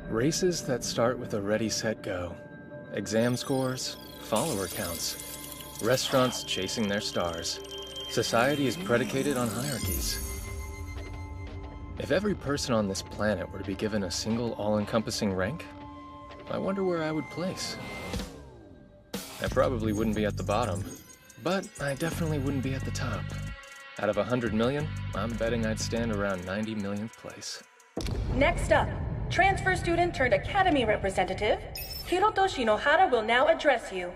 Races that start with a ready, set, go. Exam scores, follower counts. Restaurants chasing their stars. Society is predicated on hierarchies. If every person on this planet were to be given a single all-encompassing rank, I wonder where I would place. I probably wouldn't be at the bottom, but I definitely wouldn't be at the top. Out of 100 million, I'm betting I'd stand around 90 millionth place. Next up, transfer student turned academy representative, Hiroto Shinohara will now address you.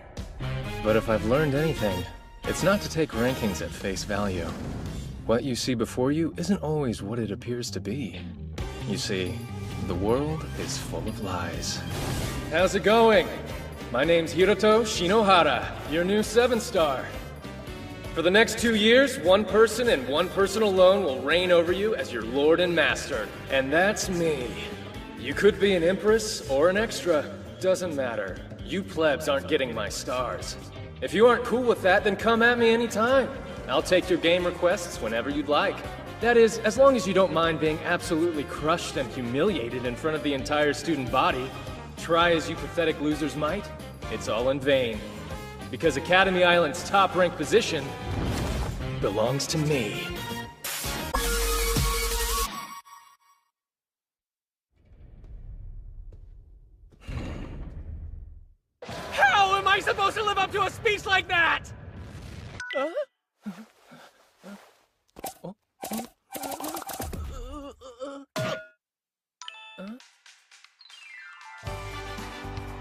But if I've learned anything, it's not to take rankings at face value. What you see before you isn't always what it appears to be. You see, the world is full of lies. How's it going? My name's Hiroto Shinohara, your new 7-star. For the next 2 years, one person and one person alone will reign over you as your lord and master. And that's me. You could be an empress or an extra. Doesn't matter. You plebs aren't getting my stars. If you aren't cool with that, then come at me anytime. I'll take your game requests whenever you'd like. That is, as long as you don't mind being absolutely crushed and humiliated in front of the entire student body. Try as you pathetic losers might, it's all in vain. Because Academy Island's top-ranked position belongs to me. How am I supposed to live up to a speech like that?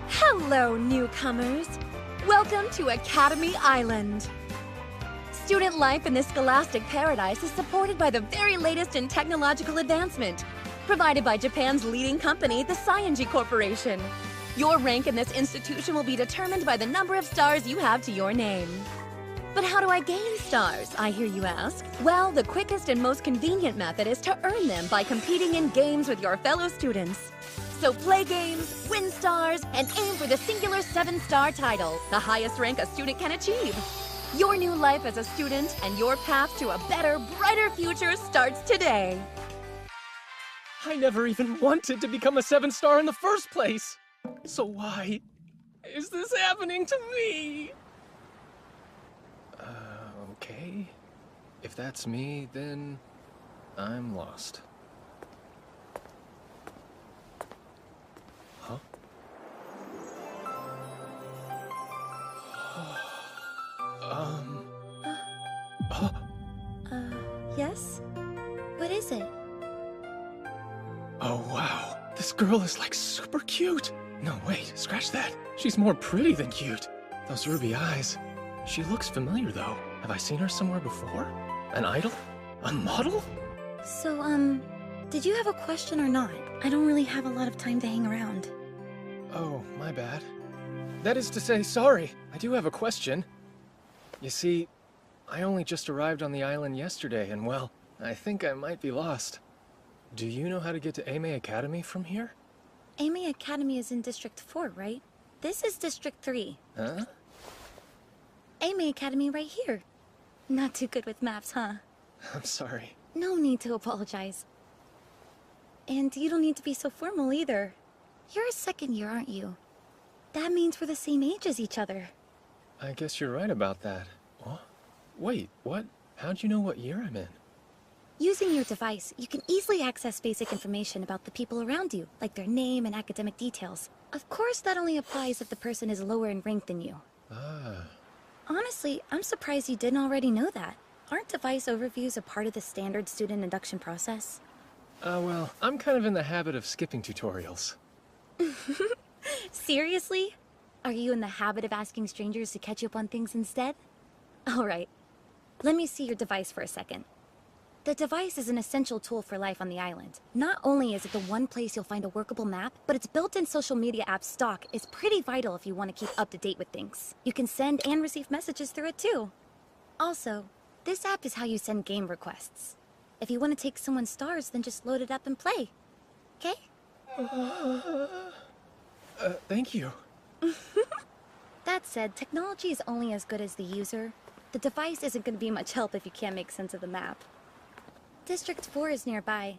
Hello, newcomers. Welcome to Academy Island. Student life in this scholastic paradise is supported by the very latest in technological advancement, provided by Japan's leading company, the Scienji Corporation. Your rank in this institution will be determined by the number of stars you have to your name. But how do I gain stars, I hear you ask? Well, the quickest and most convenient method is to earn them by competing in games with your fellow students. So play games, win stars, and aim for the singular 7-star title, the highest rank a student can achieve. Your new life as a student and your path to a better, brighter future starts today. I never even wanted to become a 7-star in the first place. So why is this happening to me? Okay. If that's me, then I'm lost. Huh? Yes? What is it? Oh, wow. This girl is like super cute. No, wait, scratch that. She's more pretty than cute. Those ruby eyes. She looks familiar, though. Have I seen her somewhere before? An idol? A model? So, did you have a question or not? I don't really have a lot of time to hang around. Oh, my bad. That is to say, sorry. I do have a question. You see, I only just arrived on the island yesterday, and well, I think I might be lost. Do you know how to get to Aimei Academy from here? Aimei Academy is in District 4, right? This is District 3. Huh? Aimei Academy right here. Not too good with maps, huh? I'm sorry. No need to apologize. And you don't need to be so formal either. You're a second year, aren't you? That means we're the same age as each other. I guess you're right about that. What? Wait, what? How'd you know what year I'm in? Using your device, you can easily access basic information about the people around you, like their name and academic details. Of course, that only applies if the person is lower in rank than you. Ah. Honestly, I'm surprised you didn't already know that. Aren't device overviews a part of the standard student induction process? Well, I'm kind of in the habit of skipping tutorials. Seriously? Are you in the habit of asking strangers to catch you up on things instead? Alright. Let me see your device for a second. The device is an essential tool for life on the island. Not only is it the one place you'll find a workable map, but its built-in social media app stock is pretty vital if you want to keep up to date with things. You can send and receive messages through it too. Also, this app is how you send game requests. If you want to take someone's stars, then just load it up and play. Okay? Thank you. That said, technology is only as good as the user. The device isn't going to be much help if you can't make sense of the map. District 4 is nearby.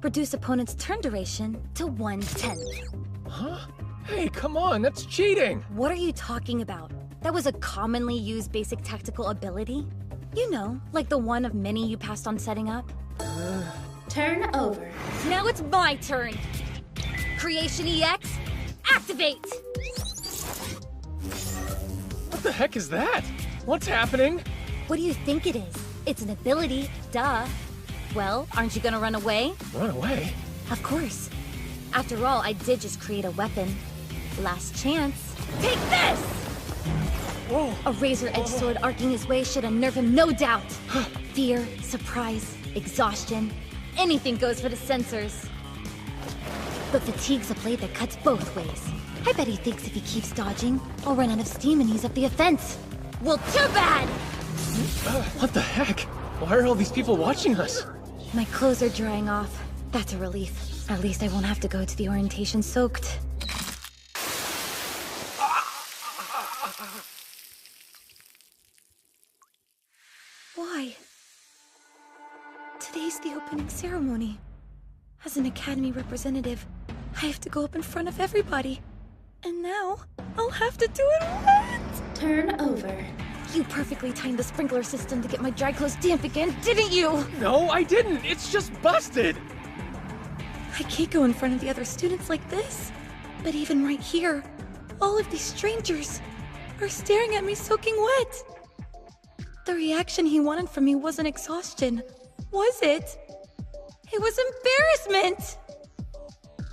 reduce opponent's turn duration to 1/10. Huh? Hey, come on, that's cheating! What are you talking about? That was a commonly used basic tactical ability? You know, like the one of many you passed on setting up? Turn over. Now it's my turn! Creation EX, activate! What the heck is that? What's happening? What do you think it is? It's an ability, duh. Well, aren't you gonna run away? Run away? Of course. After all, I did just create a weapon. Last chance. Take this! Whoa! A razor-edged sword arcing his way should unnerve him, no doubt. Fear, surprise, exhaustion. Anything goes for the sensors. But fatigue's a blade that cuts both ways. I bet he thinks if he keeps dodging, I'll run out of steam and ease up the offense. Well, too bad! What the heck? Why are all these people watching us? My clothes are drying off. That's a relief. At least I won't have to go to the orientation soaked. Why? Today's the opening ceremony. As an Academy representative, I have to go up in front of everybody. And now, I'll have to do it wet! Turn over. You perfectly timed the sprinkler system to get my dry clothes damp again, didn't you? No, I didn't! It's just busted! I can't go in front of the other students like this. But even right here, all of these strangers are staring at me soaking wet. The reaction he wanted from me wasn't exhaustion, was it? It was embarrassment!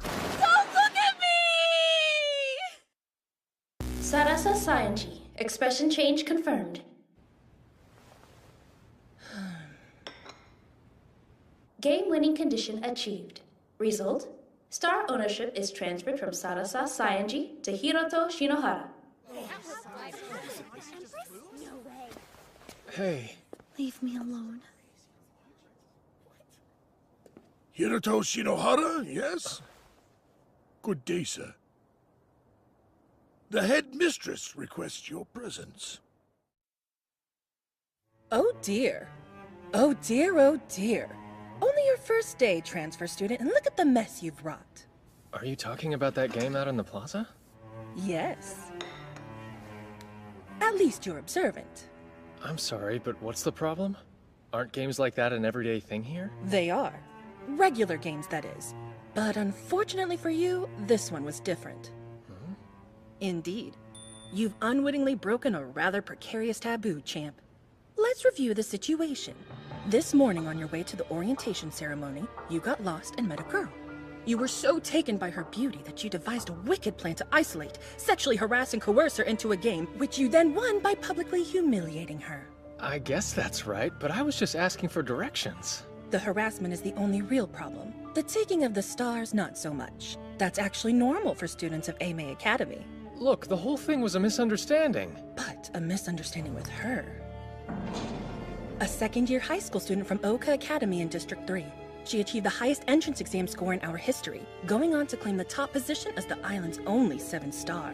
Don't look at me! Sarasa Sayanji. Expression change confirmed. Game-winning condition achieved. Result: star ownership is transferred from Sarasa Sayanji to Hiroto Shinohara. Hey. Leave me alone. Hiroto Shinohara, yes? Good day, sir. The head mistress requests your presence. Oh dear. Oh dear, oh dear. Only your first day, transfer student, and look at the mess you've wrought. Are you talking about that game out in the plaza? Yes. At least you're observant. I'm sorry, but what's the problem? Aren't games like that an everyday thing here? They are. Regular games, that is. But unfortunately for you, this one was different. Indeed. You've unwittingly broken a rather precarious taboo, champ. Let's review the situation. This morning on your way to the orientation ceremony, you got lost and met a girl. You were so taken by her beauty that you devised a wicked plan to isolate, sexually harass and coerce her into a game, which you then won by publicly humiliating her. I guess that's right, but I was just asking for directions. The harassment is the only real problem. The taking of the stars, not so much. That's actually normal for students of Ame Academy. Look, the whole thing was a misunderstanding. But a misunderstanding with her. A second-year high school student from Oka Academy in District 3. She achieved the highest entrance exam score in our history, going on to claim the top position as the island's only 7-star.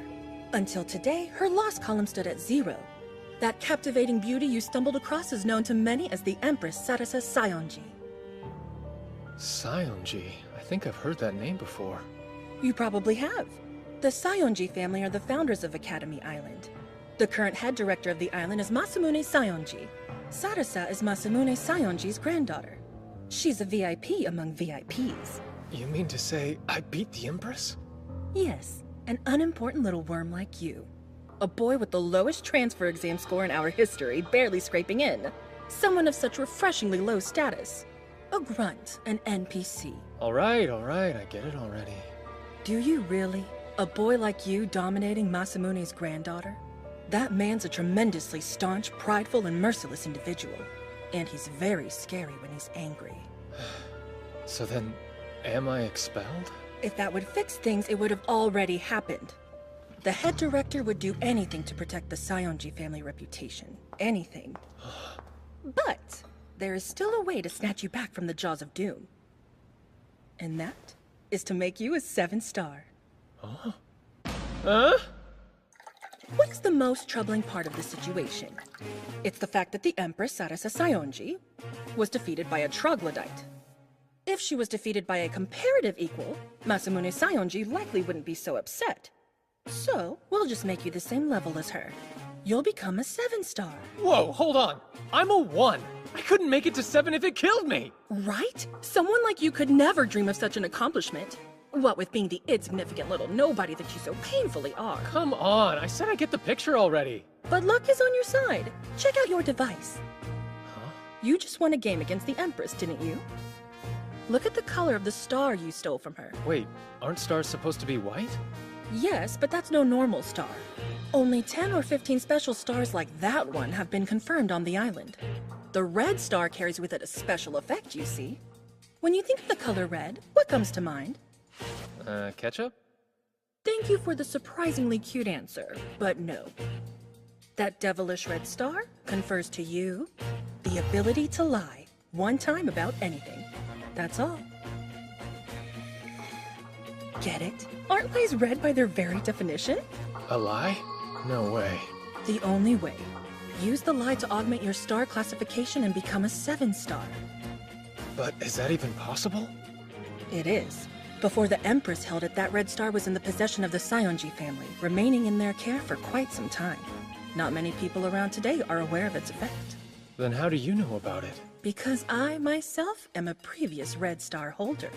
Until today, her loss column stood at 0. That captivating beauty you stumbled across is known to many as the Empress Sarasa Saionji. Saionji. I think I've heard that name before. You probably have. The Saionji family are the founders of Academy Island. The current head director of the island is Masamune Saionji. Sarasa is Masamune Saionji's granddaughter. She's a VIP among VIPs. You mean to say I beat the Empress? Yes, an unimportant little worm like you. A boy with the lowest transfer exam score in our history, barely scraping in. Someone of such refreshingly low status. A grunt, an NPC. All right, I get it already. Do you really? A boy like you dominating Masamune's granddaughter? That man's a tremendously staunch, prideful, and merciless individual. And he's very scary when he's angry. So then, am I expelled? If that would fix things, it would have already happened. The head director would do anything to protect the Saionji family reputation. Anything. But there is still a way to snatch you back from the jaws of doom. And that is to make you a 7-star. Huh? What's the most troubling part of the situation? It's the fact that the Empress Sarasa Saionji was defeated by a troglodyte. If she was defeated by a comparative equal, Masamune Sayonji likely wouldn't be so upset. So, we'll just make you the same level as her. You'll become a 7-star. Whoa, hold on. I'm a 1. I couldn't make it to 7 if it killed me. Right? Someone like you could never dream of such an accomplishment. What with being the insignificant little nobody that you so painfully are. Come on, I said I get the picture already. But luck is on your side. Check out your device. Huh? You just won a game against the Empress, didn't you? Look at the color of the star you stole from her. Wait, aren't stars supposed to be white? Yes, but that's no normal star. Only 10 or 15 special stars like that one have been confirmed on the island. The red star carries with it a special effect, you see. When you think of the color red, what comes to mind? Ketchup? Thank you for the surprisingly cute answer, but no. That devilish red star confers to you the ability to lie one time about anything. That's all. Get it? Aren't lies red by their very definition? A lie? No way. The only way. Use the lie to augment your star classification and become a 7-star. But is that even possible? It is. Before the Empress held it, that red star was in the possession of the Sayonji family, remaining in their care for quite some time. Not many people around today are aware of its effect. Then how do you know about it? Because I, myself, am a previous red star holder.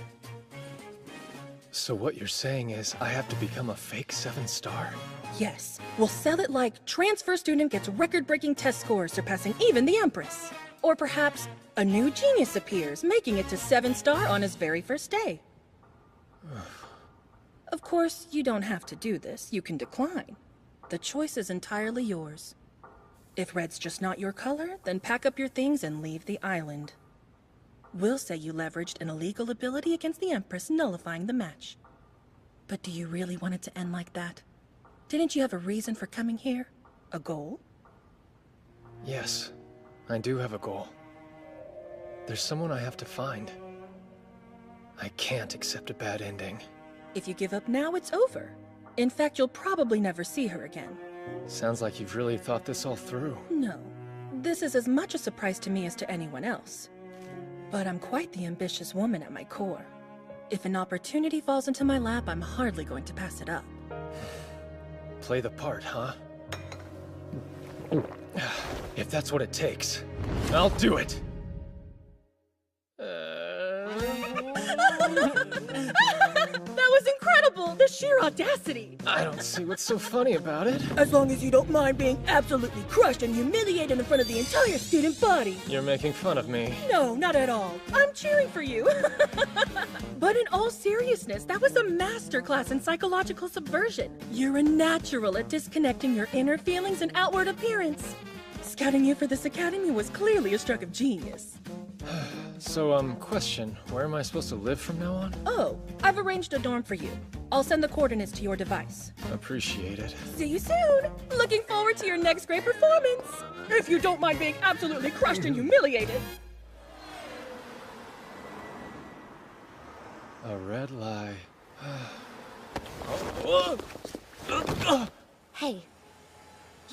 So what you're saying is I have to become a fake 7-star? Yes, we'll sell it like transfer student gets record-breaking test scores surpassing even the Empress. Or perhaps a new genius appears, making it to 7-star on his very first day. Of course, you don't have to do this. You can decline. The choice is entirely yours. If red's just not your color, then pack up your things and leave the island. We'll say you leveraged an illegal ability against the Empress, nullifying the match. But do you really want it to end like that? Didn't you have a reason for coming here? A goal? Yes, I do have a goal. There's someone I have to find. I can't accept a bad ending. If you give up now, it's over. In fact, you'll probably never see her again. Sounds like you've really thought this all through. No. This is as much a surprise to me as to anyone else. But I'm quite the ambitious woman at my core. If an opportunity falls into my lap, I'm hardly going to pass it up. Play the part, huh? If that's what it takes, I'll do it! That was incredible! The sheer audacity! I don't see what's so funny about it. As long as you don't mind being absolutely crushed and humiliated in front of the entire student body. You're making fun of me. No, not at all. I'm cheering for you. But in all seriousness, that was a masterclass in psychological subversion. You're a natural at disconnecting your inner feelings and outward appearance. Scouting you for this academy was clearly a stroke of genius. So, question, where am I supposed to live from now on? Oh, I've arranged a dorm for you. I'll send the coordinates to your device. Appreciate it. See you soon! Looking forward to your next great performance! If you don't mind being absolutely crushed and humiliated. A red lie. Hey,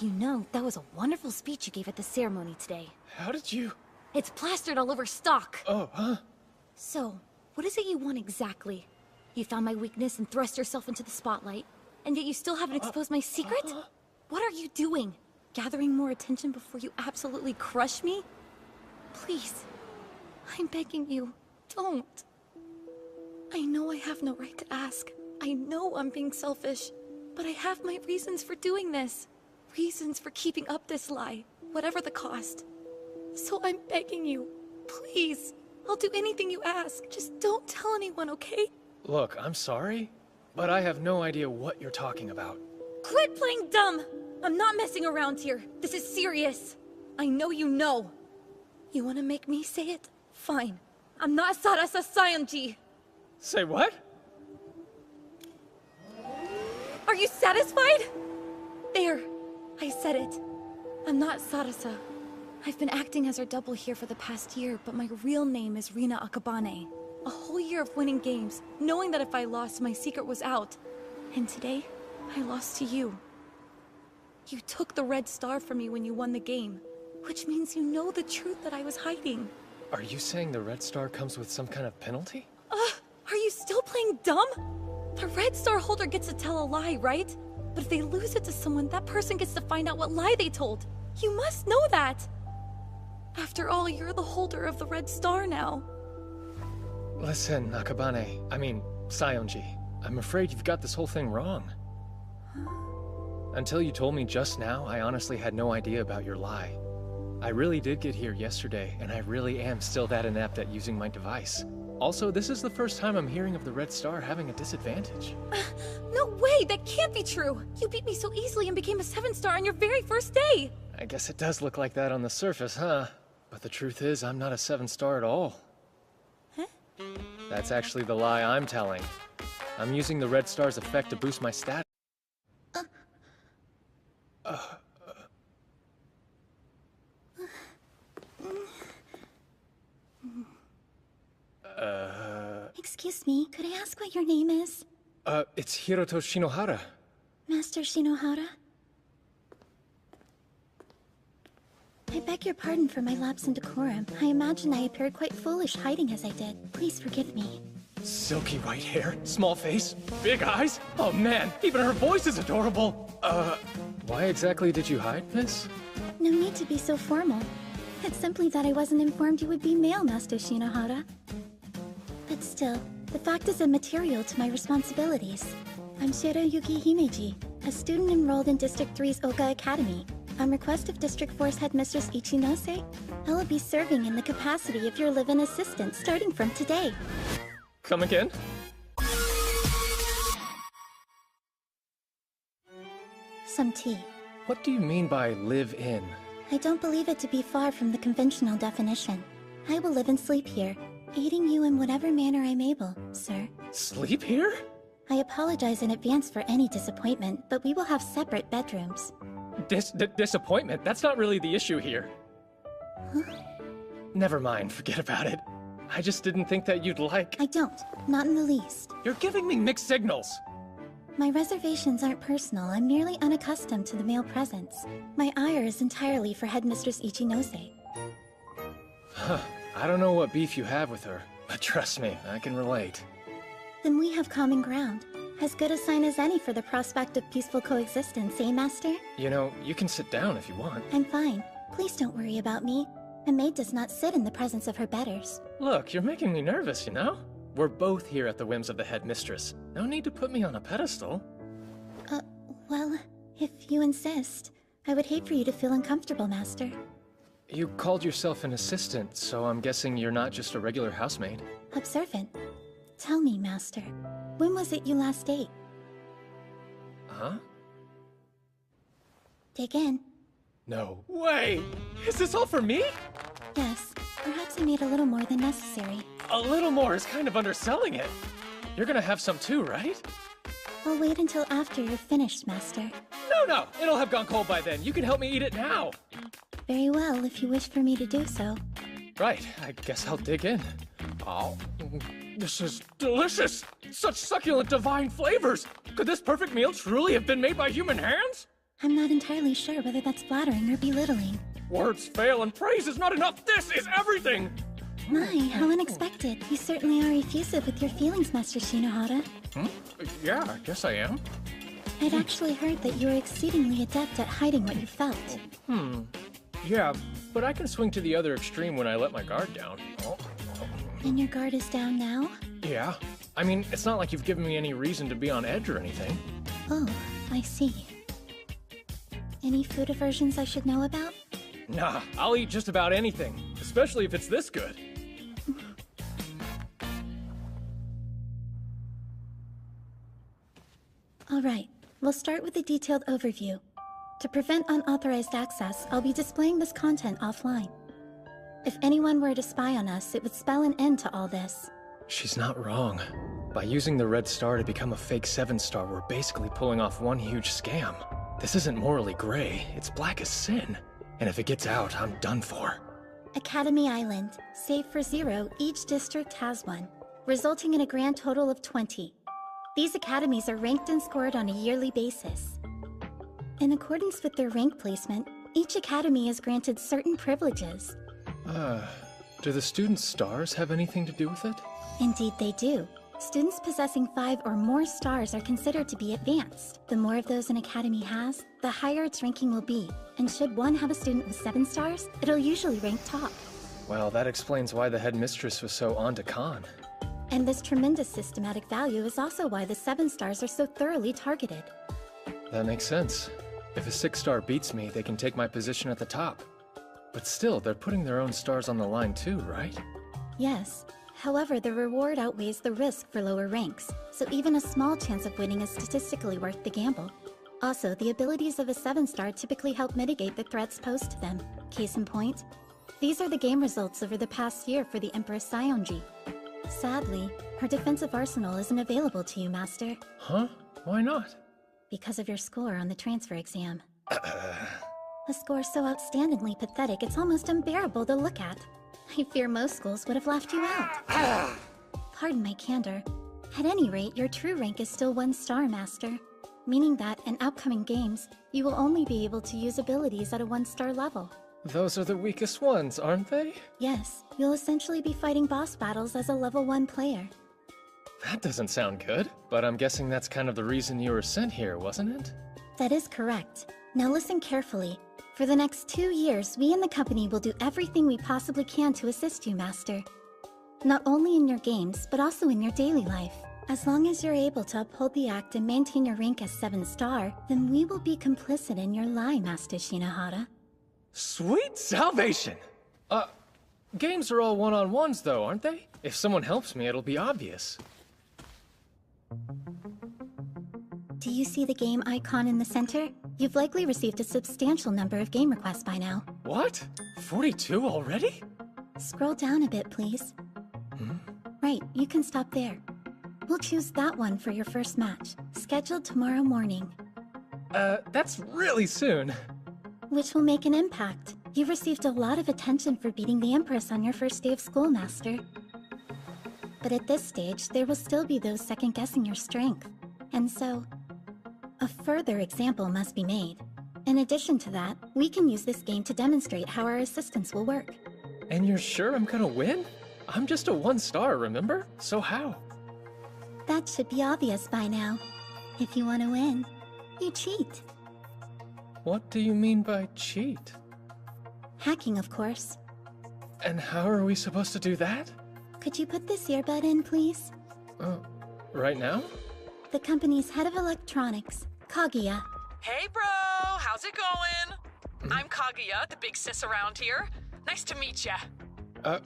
you know, that was a wonderful speech you gave at the ceremony today. How did you... It's plastered all over stock. Oh, huh? So, what is it you want exactly? You found my weakness and thrust yourself into the spotlight, and yet you still haven't exposed my secret? What are you doing? Gathering more attention before you absolutely crush me? Please, I'm begging you, don't. I know I have no right to ask. I know I'm being selfish, but I have my reasons for doing this. Reasons for keeping up this lie, whatever the cost. So I'm begging you, please. I'll do anything you ask. Just don't tell anyone, okay? Look, I'm sorry, but I have no idea what you're talking about. Quit playing dumb! I'm not messing around here. This is serious. I know you know. You want to make me say it? Fine. I'm not Sarasa Sayonji. Say what? Are you satisfied? There. I said it. I'm not Sarasa. I've been acting as her double here for the past year, but my real name is Rina Akabane. A whole year of winning games, knowing that if I lost, my secret was out. And today, I lost to you. You took the red star from me when you won the game, which means you know the truth that I was hiding. Are you saying the Red Star comes with some kind of penalty? Are you still playing dumb? The Red Star holder gets to tell a lie, right? But if they lose it to someone, that person gets to find out what lie they told. You must know that! After all, you're the holder of the Red Star now. Listen, Sayonji, I'm afraid you've got this whole thing wrong. Until you told me just now, I honestly had no idea about your lie. I really did get here yesterday, and I really am still that inept at using my device. Also, this is the first time I'm hearing of the Red Star having a disadvantage. No way! That can't be true! You beat me so easily and became a 7-star on your very first day! I guess it does look like that on the surface, huh? But the truth is, I'm not a 7-star at all. Huh? That's actually the lie I'm telling. I'm using the Red Star's effect to boost my stat. Excuse me, could I ask what your name is? It's Hiroto Shinohara. Master Shinohara? I beg your pardon for my lapse in decorum. I imagine I appeared quite foolish hiding as I did. Please forgive me. Silky white hair, small face, big eyes. Oh man, even her voice is adorable. Why exactly did you hide, miss? No need to be so formal. It's simply that I wasn't informed you would be male, Master Shinohara. But still, the fact is immaterial to my responsibilities. I'm Shiroyuki Himeji, a student enrolled in District 3's Oka Academy. On request of District 4's Headmistress Ichinose, I will be serving in the capacity of your live-in assistant starting from today. Come again? Some tea. What do you mean by live in? I don't believe it to be far from the conventional definition. I will live and sleep here, aiding you in whatever manner I'm able, sir. Sleep here? I apologize in advance for any disappointment, but we will have separate bedrooms. Disappointment? That's not really the issue here. Huh? Never mind, forget about it. I just didn't think that you'd like... I don't. Not in the least. You're giving me mixed signals. My reservations aren't personal. I'm merely unaccustomed to the male presence. My ire is entirely for Headmistress Ichinose. Huh. I don't know what beef you have with her, but trust me, I can relate. Then we have common ground. As good a sign as any for the prospect of peaceful coexistence, eh, Master? You know, you can sit down if you want. I'm fine. Please don't worry about me. A maid does not sit in the presence of her betters. Look, you're making me nervous, you know? We're both here at the whims of the headmistress. No need to put me on a pedestal. Well, if you insist. I would hate for you to feel uncomfortable, Master. You called yourself an assistant, so I'm guessing you're not just a regular housemaid. Observant. Tell me, Master, when was it you last ate? Huh? Dig in. No way! Is this all for me? Yes. Perhaps I made a little more than necessary. A little more is kind of underselling it. You're gonna have some too, right? I'll wait until after you're finished, Master. No! It'll have gone cold by then. You can help me eat it now. Very well, if you wish for me to do so. Right, I guess I'll dig in. Oh, this is delicious! Such succulent divine flavors! Could this perfect meal truly have been made by human hands? I'm not entirely sure whether that's flattering or belittling. Words fail and praise is not enough! This is everything! My, how unexpected. You certainly are effusive with your feelings, Master Shinohara. Yeah, I guess I am. I'd actually heard that you were exceedingly adept at hiding what you felt. Yeah, but I can swing to the other extreme when I let my guard down. And your guard is down now? Yeah. I mean, it's not like you've given me any reason to be on edge or anything. Oh, I see. Any food aversions I should know about? Nah, I'll eat just about anything, especially if it's this good. Alright, we'll start with a detailed overview. To prevent unauthorized access, I'll be displaying this content offline. If anyone were to spy on us, it would spell an end to all this. She's not wrong. By using the Red Star to become a fake 7-star, we're basically pulling off one huge scam. This isn't morally gray, it's black as sin. And if it gets out, I'm done for. Academy Island. Save for 0, each district has one, resulting in a grand total of 20. These academies are ranked and scored on a yearly basis. In accordance with their rank placement, each academy is granted certain privileges. Do the students' stars have anything to do with it? Indeed they do. Students possessing 5 or more stars are considered to be advanced. The more of those an academy has, the higher its ranking will be. And should one have a student with 7 stars, it'll usually rank top. Well, that explains why the headmistress was so on to Khan. And this tremendous systematic value is also why the 7 stars are so thoroughly targeted. That makes sense. If a 6-star beats me, they can take my position at the top. But still, they're putting their own stars on the line too, right? Yes. However, the reward outweighs the risk for lower ranks, so even a small chance of winning is statistically worth the gamble. Also, the abilities of a 7-star typically help mitigate the threats posed to them. Case in point, these are the game results over the past year for the Empress Sionji. Sadly, her defensive arsenal isn't available to you, Master. Huh? Why not? Because of your score on the transfer exam. A score so outstandingly pathetic it's almost unbearable to look at. I fear most schools would have laughed you out. Pardon my candor. At any rate, your true rank is still 1-star, Master. Meaning that, in upcoming games, you will only be able to use abilities at a 1-star level. Those are the weakest ones, aren't they? Yes, you'll essentially be fighting boss battles as a level 1 player. That doesn't sound good, but I'm guessing that's kind of the reason you were sent here, wasn't it? That is correct. Now listen carefully. For the next 2 years, we in the company will do everything we possibly can to assist you, Master. Not only in your games, but also in your daily life. As long as you're able to uphold the act and maintain your rank as 7-star, then we will be complicit in your lie, Master Shinohara. Sweet salvation! Games are all one-on-ones though, aren't they? If someone helps me, it'll be obvious. Do you see the game icon in the center? You've likely received a substantial number of game requests by now. What? 42 already? Scroll down a bit, please. Right, you can stop there. We'll choose that one for your first match, scheduled tomorrow morning. That's really soon. Which will make an impact. You've received a lot of attention for beating the Empress on your first day of school, Master. But at this stage, there will still be those second-guessing your strength. And so, a further example must be made. In addition to that, we can use this game to demonstrate how our assistance will work. And you're sure I'm gonna win? I'm just a 1-star, remember? So how? That should be obvious by now. If you want to win, you cheat. What do you mean by cheat? Hacking, of course. And how are we supposed to do that? Could you put this earbud in, please? Right now? The company's head of electronics, Kaguya. Hey, bro! How's it going? I'm Kaguya, the big sis around here. Nice to meet ya.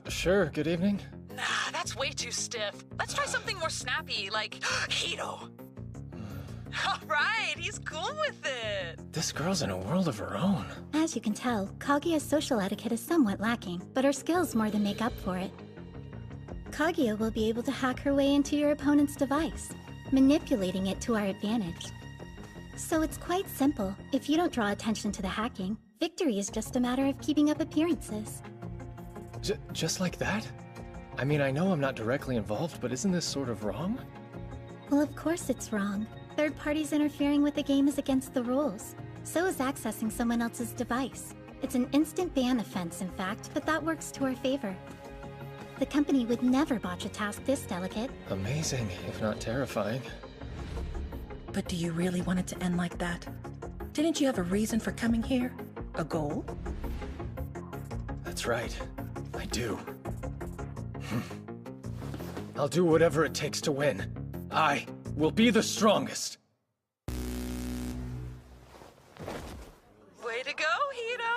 Sure, good evening. Nah, that's way too stiff. Let's try something more snappy, like Hito. Alright, he's cool with it. This girl's in a world of her own. As you can tell, Kaguya's social etiquette is somewhat lacking, but her skills more than make up for it. Kaguya will be able to hack her way into your opponent's device, manipulating it to our advantage. So it's quite simple. If you don't draw attention to the hacking, victory is just a matter of keeping up appearances. Just like that? I mean, I know I'm not directly involved, but isn't this sort of wrong? Well, of course it's wrong. Third parties interfering with the game is against the rules. So is accessing someone else's device. It's an instant ban offense, in fact, but that works to our favor. The company would never botch a task this delicate. Amazing, if not terrifying. But do you really want it to end like that? Didn't you have a reason for coming here? A goal? That's right. I do. I'll do whatever it takes to win. I will be the strongest. Way to go, Hito!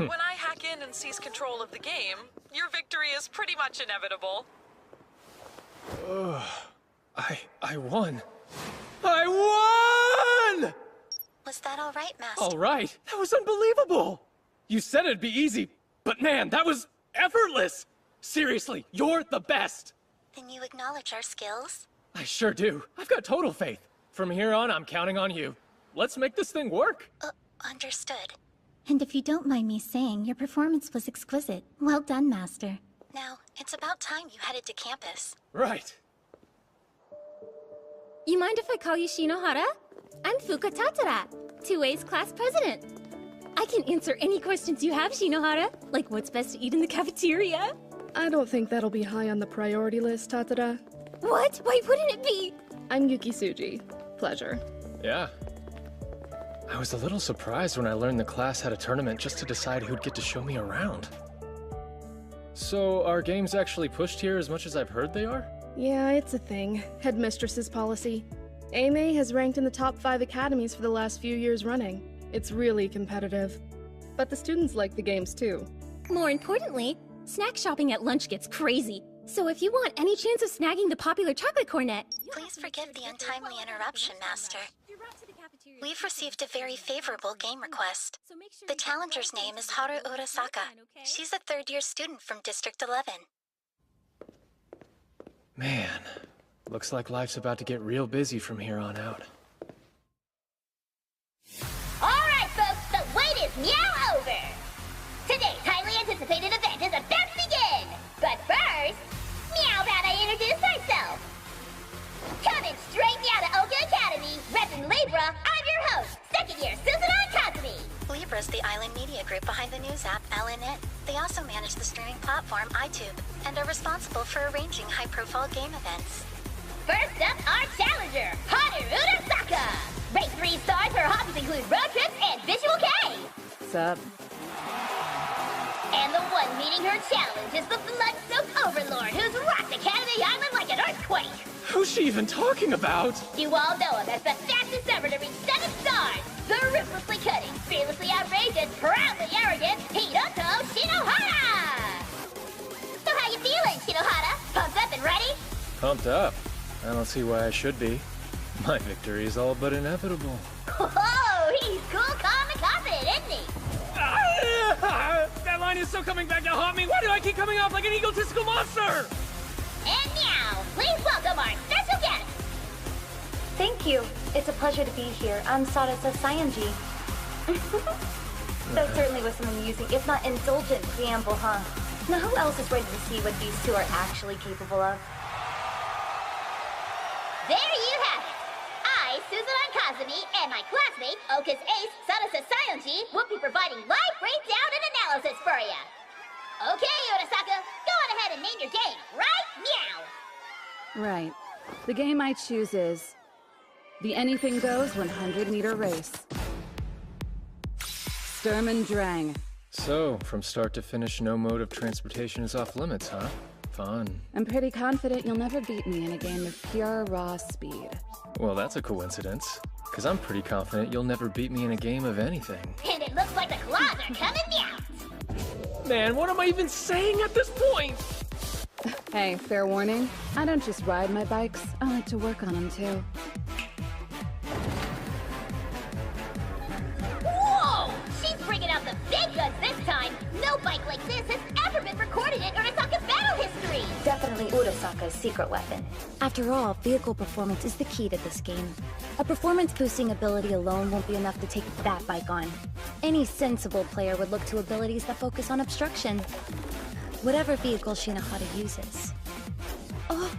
When I hack in and seize control of the game, your victory is pretty much inevitable. I won. I won! Was that all right, Master? All right, that was unbelievable! You said it'd be easy, but man, that was effortless! Seriously, you're the best! Then you acknowledge our skills? I sure do. I've got total faith. From here on, I'm counting on you. Let's make this thing work. Understood. And if you don't mind me saying, your performance was exquisite. Well done, Master. Now, it's about time you headed to campus. Right. You mind if I call you Shinohara? I'm Fuka Tatara, 2A's class president. I can answer any questions you have, Shinohara. Like what's best to eat in the cafeteria? I don't think that'll be high on the priority list, Tatada. What? Why wouldn't it be? I'm Yuki Tsuji. Pleasure. Yeah. I was a little surprised when I learned the class had a tournament just to decide who'd get to show me around. So, are games actually pushed here as much as I've heard they are? Yeah, it's a thing. Headmistress's policy. AMA has ranked in the top 5 academies for the last few years running. It's really competitive. But the students like the games too. More importantly, snack shopping at lunch gets crazy. So if you want any chance of snagging the popular chocolate cornet... Please forgive the untimely interruption, Master. We've received a very favorable game request. The challenger's name is Haru Urasaka. She's a third-year student from District 11. Man, looks like life's about to get real busy from here on out. Alright, folks, the wait is now over! Today's highly anticipated event is about to begin! But first, meow about I introduce myself! Coming straight out of Oka Academy, repping Libra, I'm your host, second-year Suzuran Kazumi! Libra's the island media group behind the news app LNN. They also manage the streaming platform iTube, and are responsible for arranging high-profile game events. First up, our challenger, Haru Urasaka! Rate 3 stars, her hobbies include road trips and Visual K! Sup? And the one meeting her challenge is the blood-soaked overlord who's rocked Academy Island like an earthquake! Who's she even talking about? You all know him as the fastest ever to reach 7 stars! The ruthlessly cutting, fearlessly outrageous, proudly arrogant Hiroto Shinohara! So how you feeling, Shinohara? Pumped up and ready? Pumped up. I don't see why I should be. My victory is all but inevitable. Oh, he's cool, calm, and confident, isn't he? That line is so coming back to haunt me. Why do I keep coming off like an egotistical monster? And now, please welcome our special guest! Thank you. It's a pleasure to be here. I'm Sarasa Sayanji. That certainly was an amusing, if not indulgent, preamble, huh? Now who else is ready to see what these two are actually capable of? There you have it! I, Suzuran Kazumi, and my classmate, Oka's ace, Sarasa Sayanji, will be providing live breakdown and analysis for you! Okay, Urasaka, go on ahead and name your game, right? Meow! Right. The game I choose is the Anything Goes 100-meter race. Sturm und Drang. So, from start to finish, no mode of transportation is off limits, huh? Fun. I'm pretty confident you'll never beat me in a game of pure, raw speed. Well, that's a coincidence. Because I'm pretty confident you'll never beat me in a game of anything. And it looks like the claws are coming out! Man, what am I even saying at this point? Hey, fair warning. I don't just ride my bikes, I like to work on them too. Whoa! She's bringing out the big guns this time! No bike like this has ever been recorded in Urasaka's battle history! Definitely Urasaka's secret weapon. After all, vehicle performance is the key to this game. A performance-boosting ability alone won't be enough to take that bike on. Any sensible player would look to abilities that focus on obstruction. Whatever vehicle Shinohara uses. Oh!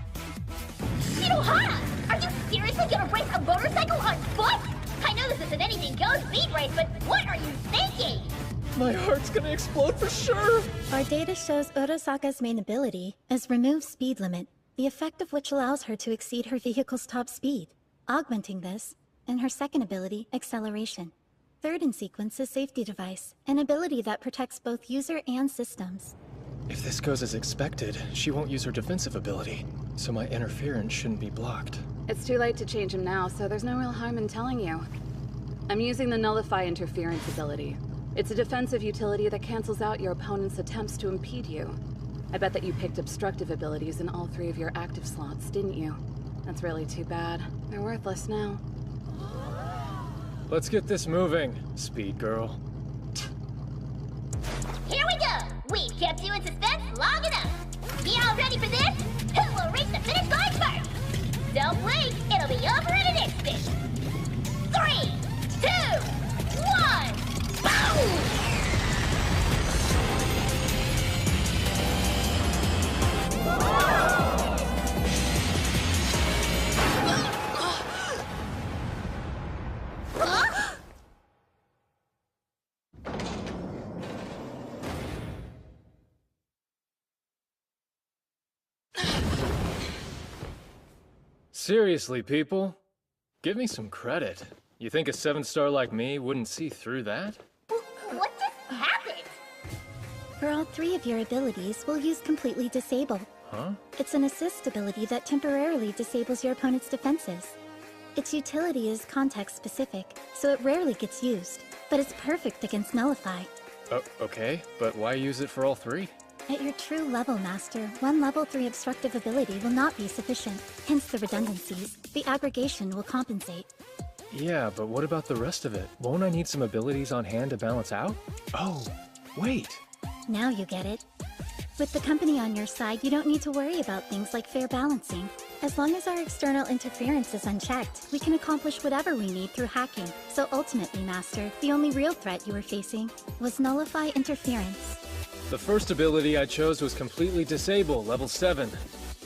Shinohara! Are you seriously gonna race a motorcycle on foot? I know this isn't anything goes speed race, but what are you thinking? My heart's gonna explode for sure! Our data shows Urasaka's main ability is Remove Speed Limit, the effect of which allows her to exceed her vehicle's top speed. Augmenting this, and her second ability, Acceleration. Third in sequence is Safety Device, an ability that protects both user and systems. If this goes as expected, she won't use her defensive ability, so my interference shouldn't be blocked. It's too late to change him now, so there's no real harm in telling you. I'm using the Nullify Interference ability. It's a defensive utility that cancels out your opponent's attempts to impede you. I bet that you picked obstructive abilities in all 3 of your active slots, didn't you? That's really too bad. They're worthless now. Let's get this moving, Speed Girl. Here we go! We've kept you in suspense long enough! You all ready for this? Who will reach the finish line first? Don't blink, it'll be over in an instant! 3, 2, 1, boom! Seriously, people. Give me some credit. You think a 7-star like me wouldn't see through that? What just happened? For all 3 of your abilities, we'll use Completely Disable. Huh? It's an assist ability that temporarily disables your opponent's defenses. Its utility is context-specific, so it rarely gets used, but it's perfect against Nullify. Oh, okay, but why use it for all 3? At your true level, Master, one level 3 obstructive ability will not be sufficient, hence the redundancies. The aggregation will compensate. Yeah, but what about the rest of it? Won't I need some abilities on hand to balance out? Oh, wait. Now you get it. With the company on your side, you don't need to worry about things like fair balancing. As long as our external interference is unchecked, we can accomplish whatever we need through hacking. So ultimately, Master, the only real threat you were facing was Nullify Interference. The first ability I chose was Completely Disable, level 7.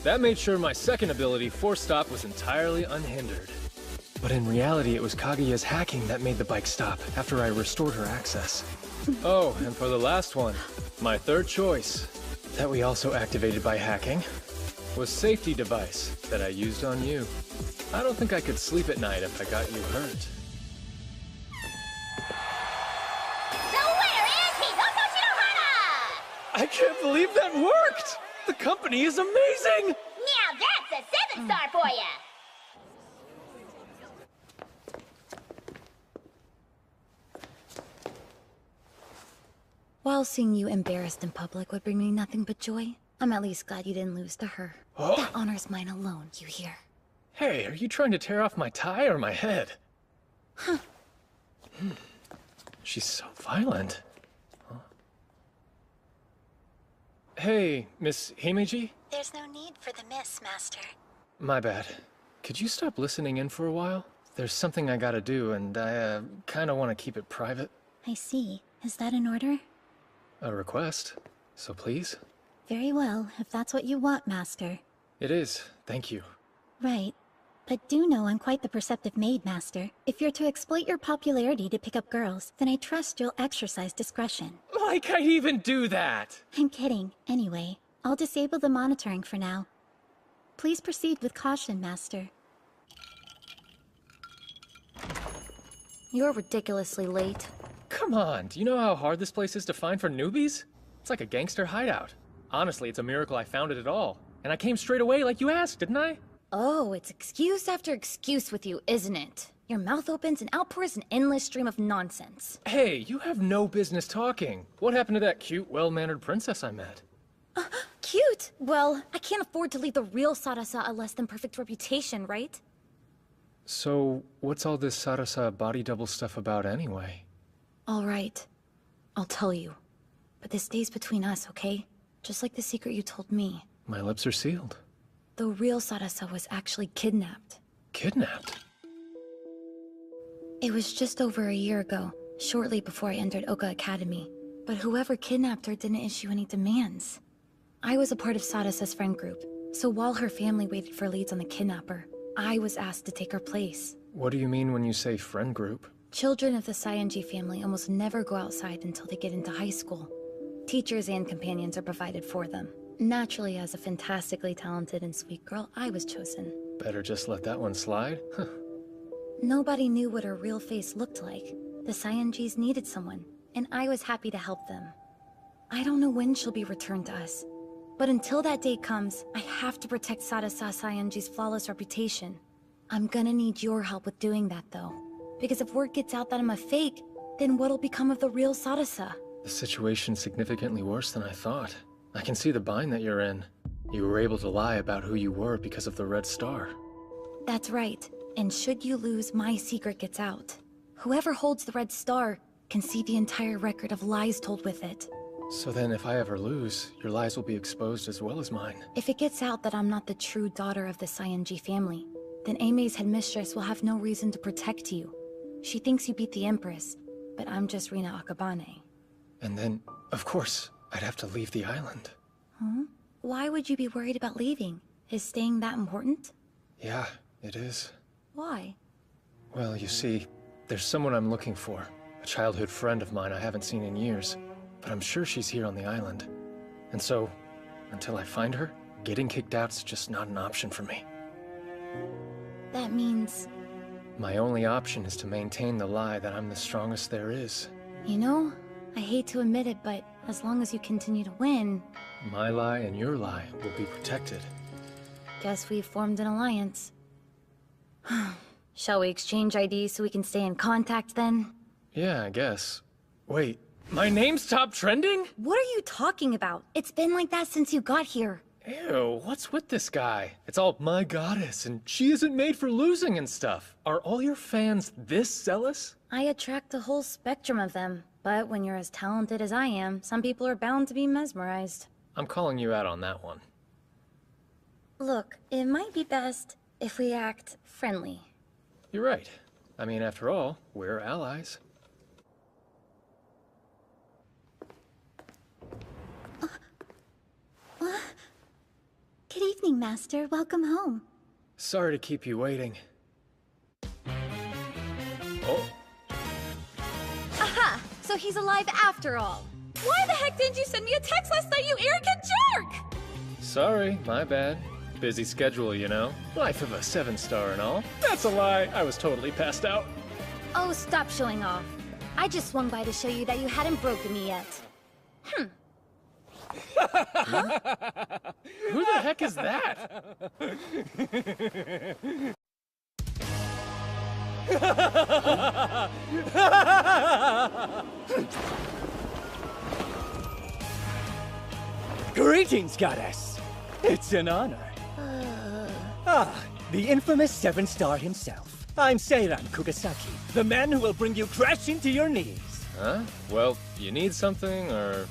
That made sure my second ability, Force Stop, was entirely unhindered. But in reality, it was Kaguya's hacking that made the bike stop after I restored her access. Oh, and for the last one, my third choice, that we also activated by hacking, was Safety Device that I used on you. I don't think I could sleep at night if I got you hurt. The winner is Hiroto Shinohara! I can't believe that worked! The company is amazing! Now that's a 7-star for ya! While seeing you embarrassed in public would bring me nothing but joy, I'm at least glad you didn't lose to her. Oh. That honor's mine alone, you hear? Hey, are you trying to tear off my tie or my head? Huh. She's so violent. Huh? Hey, Miss Himeji? There's no need for the miss, Master. My bad. Could you stop listening in for a while? There's something I gotta do, and I, kinda wanna keep it private. I see. Is that an order? A request, so please? Very well, if that's what you want, Master. It is, thank you. Right. But do know I'm quite the perceptive maid, Master. If you're to exploit your popularity to pick up girls, then I trust you'll exercise discretion. Like I'd even do that! I'm kidding. Anyway, I'll disable the monitoring for now. Please proceed with caution, Master. You're ridiculously late. Come on, do you know how hard this place is to find for newbies? It's like a gangster hideout. Honestly, it's a miracle I found it at all. And I came straight away like you asked, didn't I? Oh, it's excuse after excuse with you, isn't it? Your mouth opens and outpours an endless stream of nonsense. Hey, you have no business talking. What happened to that cute, well-mannered princess I met? Cute? Well, I can't afford to leave the real Sarasa a less than perfect reputation, right? So, what's all this Sarasa body double stuff about anyway? All right. I'll tell you. But this stays between us, okay? Just like the secret you told me. My lips are sealed. The real Sarasa was actually kidnapped. Kidnapped? It was just over a year ago, shortly before I entered Oka Academy. But whoever kidnapped her didn't issue any demands. I was a part of Sarasa's friend group, so while her family waited for leads on the kidnapper, I was asked to take her place. What do you mean when you say friend group? Children of the Saionji family almost never go outside until they get into high school. Teachers and companions are provided for them. Naturally, as a fantastically talented and sweet girl, I was chosen. Better just let that one slide? Nobody knew what her real face looked like. The Saionjis needed someone, and I was happy to help them. I don't know when she'll be returned to us, but until that day comes, I have to protect Sarasa Saionji's flawless reputation. I'm gonna need your help with doing that, though. Because if word gets out that I'm a fake, then what'll become of the real Sarasa? The situation's significantly worse than I thought. I can see the bind that you're in. You were able to lie about who you were because of the Red Star. That's right. And should you lose, my secret gets out. Whoever holds the Red Star can see the entire record of lies told with it. So then if I ever lose, your lies will be exposed as well as mine. If it gets out that I'm not the true daughter of the Saionji family, then Aime's headmistress will have no reason to protect you. She thinks you beat the Empress, but I'm just Rina Akabane. And then, of course, I'd have to leave the island. Huh? Why would you be worried about leaving? Is staying that important? Yeah, it is. Why? Well, you see, there's someone I'm looking for. A childhood friend of mine I haven't seen in years. But I'm sure she's here on the island. And so, until I find her, getting kicked out's just not an option for me. that means... My only option is to maintain the lie that I'm the strongest there is. You know, I hate to admit it, but as long as you continue to win... My lie and your lie will be protected. Guess we've formed an alliance. Shall we exchange IDs so we can stay in contact then? Yeah, I guess. Wait, my name's top trending? What are you talking about? It's been like that since you got here. Ew, what's with this guy? It's all my goddess, and she isn't made for losing and stuff. Are all your fans this zealous? I attract a whole spectrum of them, but when you're as talented as I am, some people are bound to be mesmerized. I'm calling you out on that one. Look, it might be best if we act friendly. You're right. I mean, after all, we're allies. Good evening, Master. Welcome home. Sorry to keep you waiting. Oh. Aha! So he's alive after all. Why the heck didn't you send me a text last night, you arrogant jerk? Sorry, my bad. Busy schedule, you know? Life of a 7-star and all. That's a lie. I was totally passed out. Oh, stop showing off. I just swung by to show you that you hadn't broken me yet. Who the heck is that? Greetings, goddess. It's an honor. The infamous 7-star himself. I'm Seiran Kugasaki, the man who will bring you crashing to your knees. Huh? Well, you need something, or...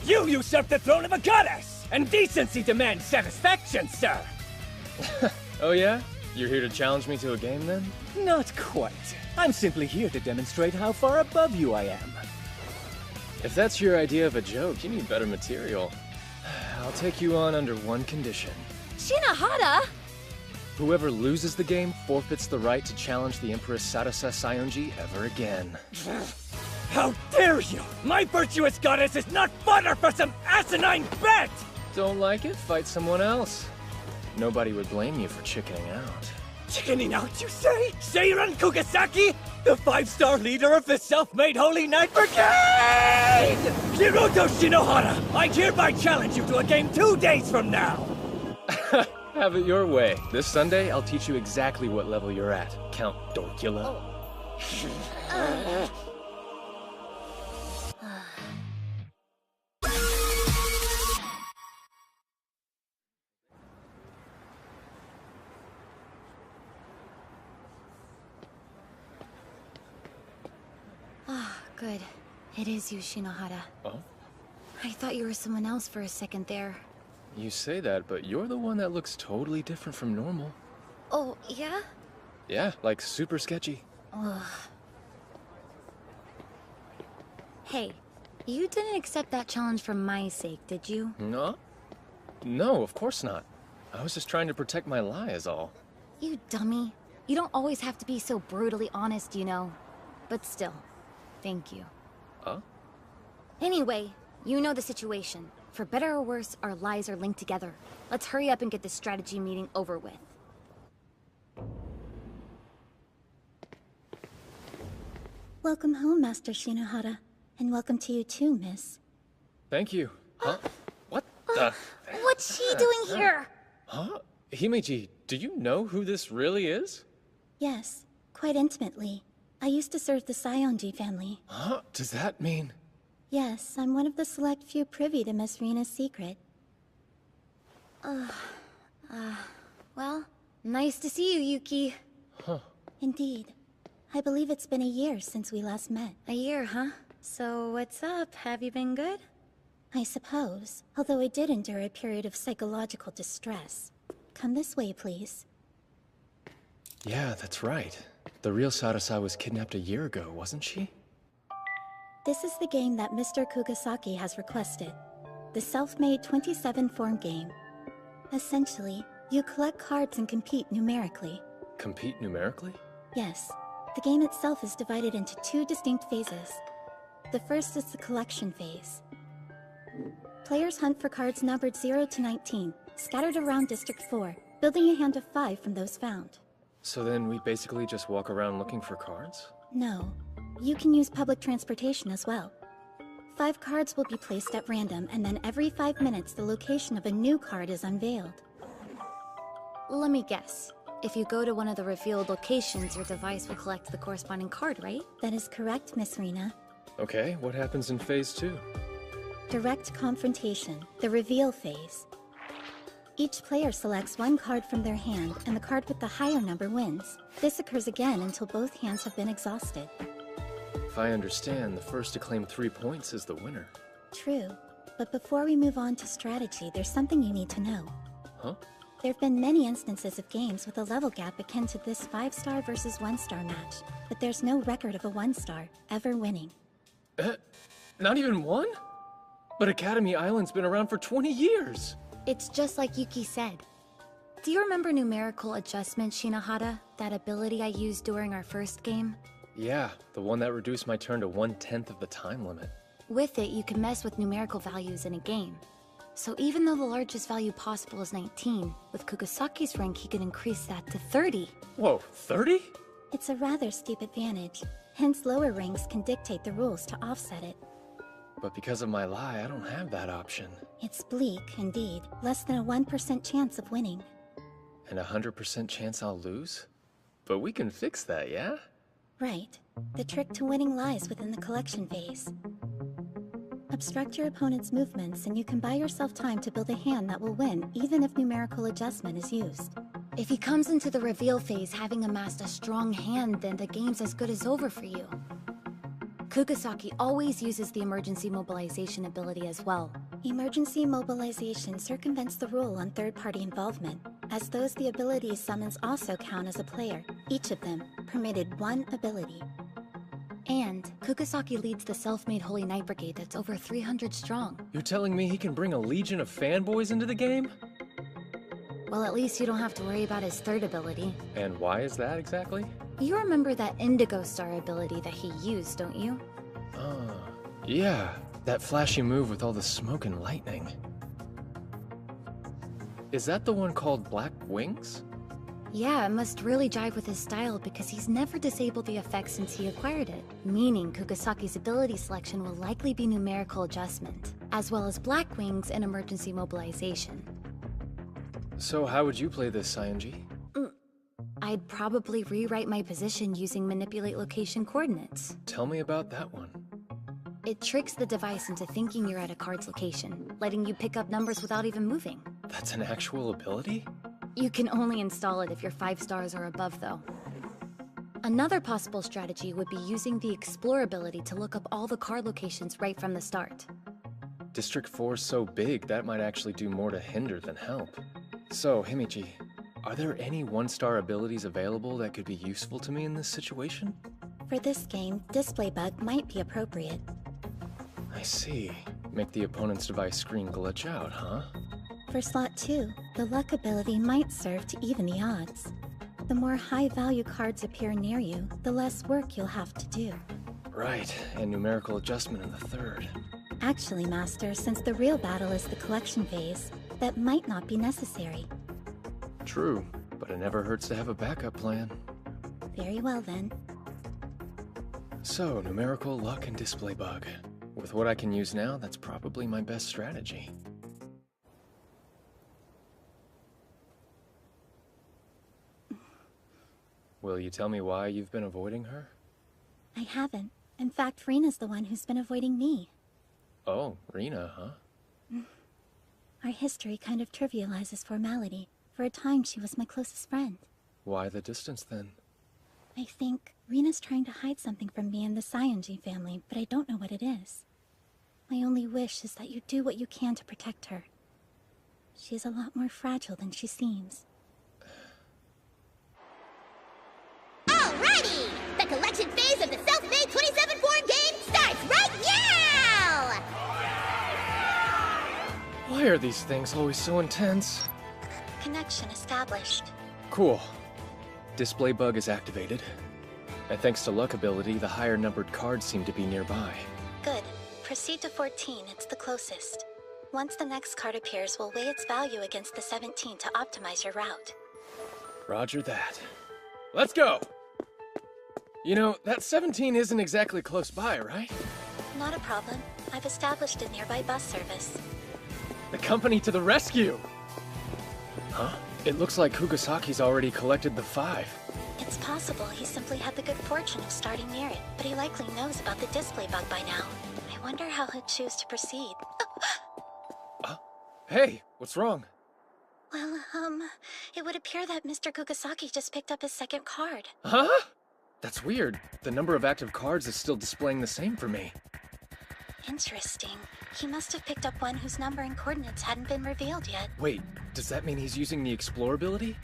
You usurp the throne of a goddess! And decency demands satisfaction, sir! Oh yeah? You're here to challenge me to a game, then? Not quite. I'm simply here to demonstrate how far above you I am. If that's your idea of a joke, you need better material. I'll take you on under one condition. Shinohara! Whoever loses the game forfeits the right to challenge the Empress Sarasa Sayonji ever again. How dare you! My virtuous goddess is not fodder for some asinine bet! Don't like it? Fight someone else. Nobody would blame you for chickening out. Chickening out, you say? Seiran Kugasaki? The 5-star leader of the self-made Holy Knight Brigade! Hiroto Shinohara, I hereby challenge you to a game 2 days from now! Have it your way. This Sunday, I'll teach you exactly what level you're at, Count Dorkula. Good. It is you, Shinohara. Oh? I thought you were someone else for a second there. You say that, but you're the one that looks totally different from normal. Oh, yeah? Yeah, like super sketchy. Ugh. Hey, you didn't accept that challenge for my sake, did you? No? No, of course not. I was just trying to protect my lie is all. You dummy. You don't always have to be so brutally honest, you know. But still, thank you. Huh? Anyway, you know the situation. For better or worse, our lies are linked together. Let's hurry up and get this strategy meeting over with. Welcome home, Master Shinohara. And welcome to you too, miss. Thank you. Huh? What the? What's she doing here? Huh? Himeji, do you know who this really is? Yes, quite intimately. I used to serve the Sayonji family. Huh? Does that mean... Yes, I'm one of the select few privy to Miss Rina's secret. Well, nice to see you, Yuki. Huh. Indeed. I believe it's been a year since we last met. A year, huh? So what's up? Have you been good? I suppose, although I did endure a period of psychological distress. Come this way, please. Yeah, that's right. The real Sarasa was kidnapped a year ago, wasn't she? This is the game that Mr. Kugasaki has requested. The self-made 27-form game. Essentially, you collect cards and compete numerically. Compete numerically? Yes. The game itself is divided into 2 distinct phases. The first is the collection phase. Players hunt for cards numbered 0 to 19, scattered around District 4, building a hand of 5 from those found. So then we basically just walk around looking for cards? No. You can use public transportation as well. 5 cards will be placed at random, and then every 5 minutes the location of a new card is unveiled. Let me guess. If you go to one of the revealed locations, your device will collect the corresponding card, right? That is correct, Miss Rena. Okay, what happens in Phase 2? Direct confrontation, the reveal phase. Each player selects 1 card from their hand, and the card with the higher number wins. This occurs again until both hands have been exhausted. If I understand, the first to claim 3 points is the winner. True. But before we move on to strategy, there's something you need to know. Huh? There have been many instances of games with a level gap akin to this 5-star versus 1-star match, but there's no record of a 1-star ever winning. Not even one? But Academy Island's been around for 20 years! It's just like Yuki said. Do you remember numerical adjustment, Shinohara? That ability I used during our first game? Yeah, the one that reduced my turn to 1/10 of the time limit. With it, you can mess with numerical values in a game. So even though the largest value possible is 19, with Kugasaki's rank he can increase that to 30. Whoa, 30? It's a rather steep advantage. Hence lower ranks can dictate the rules to offset it. But because of my lie, I don't have that option. It's bleak, indeed. Less than a 1% chance of winning. And 100% chance I'll lose? But we can fix that, yeah? Right. The trick to winning lies within the collection phase. Obstruct your opponent's movements, and you can buy yourself time to build a hand that will win, even if numerical adjustment is used. If he comes into the reveal phase having amassed a strong hand, then the game's as good as over for you. Kugasaki always uses the emergency mobilization ability as well. Emergency mobilization circumvents the rule on third-party involvement, as those the ability summons also count as a player, each of them permitted 1 ability. And Kugasaki leads the self-made Holy Knight Brigade that's over 300 strong. You're telling me he can bring a legion of fanboys into the game? Well, at least you don't have to worry about his third ability. And why is that exactly? You remember that Indigo Star ability that he used, don't you? Yeah. That flashy move with all the smoke and lightning. Is that the one called Black Wings? Yeah, it must really jive with his style because he's never disabled the effect since he acquired it. Meaning Kugasaki's ability selection will likely be numerical adjustment, as well as Black Wings and emergency mobilization. So how would you play this, Saionji? I'd probably rewrite my position using manipulate location coordinates. Tell me about that one. It tricks the device into thinking you're at a card's location, letting you pick up numbers without even moving. That's an actual ability? You can only install it if you're 5 stars or above, though. Another possible strategy would be using the Explore ability to look up all the card locations right from the start. District 4's so big, that might actually do more to hinder than help. So, Himichi, are there any 1-star abilities available that could be useful to me in this situation? For this game, Display Bug might be appropriate. I see. Make the opponent's device screen glitch out, huh? For slot 2, the Luck ability might serve to even the odds. The more high-value cards appear near you, the less work you'll have to do. Right, and numerical adjustment in the 3rd. Actually, Master, since the real battle is the collection phase, that might not be necessary. True, but it never hurts to have a backup plan. Very well, then. So, numerical, luck, and display bug. With what I can use now, that's probably my best strategy. Will you tell me why you've been avoiding her? I haven't. In fact, Rena's the one who's been avoiding me. Oh, Rena, huh? Our history kind of trivializes formality. For a time, she was my closest friend. Why the distance, then? I think Rena's trying to hide something from me and the Saionji family, but I don't know what it is. My only wish is that you do what you can to protect her. She is a lot more fragile than she seems. Alrighty! The collection phase of the self-made 27 form game starts right now! Why are these things always so intense? Connection established. Cool. Display bug is activated. And thanks to luck ability, the higher numbered cards seem to be nearby. Good. Proceed to 14, it's the closest. Once the next card appears, we'll weigh its value against the 17 to optimize your route. Roger that. Let's go! You know, that 17 isn't exactly close by, right? Not a problem. I've established a nearby bus service. The company to the rescue! Huh? It looks like Kugasaki's already collected the 5. It's possible he simply had the good fortune of starting near it, but he likely knows about the display bug by now. I wonder how he'll choose to proceed. Hey, what's wrong? Well, it would appear that Mr. Kugasaki just picked up his second card. Huh? That's weird. The number of active cards is still displaying the same for me. Interesting. He must have picked up one whose number and coordinates hadn't been revealed yet. Wait, does that mean he's using the Explore ability?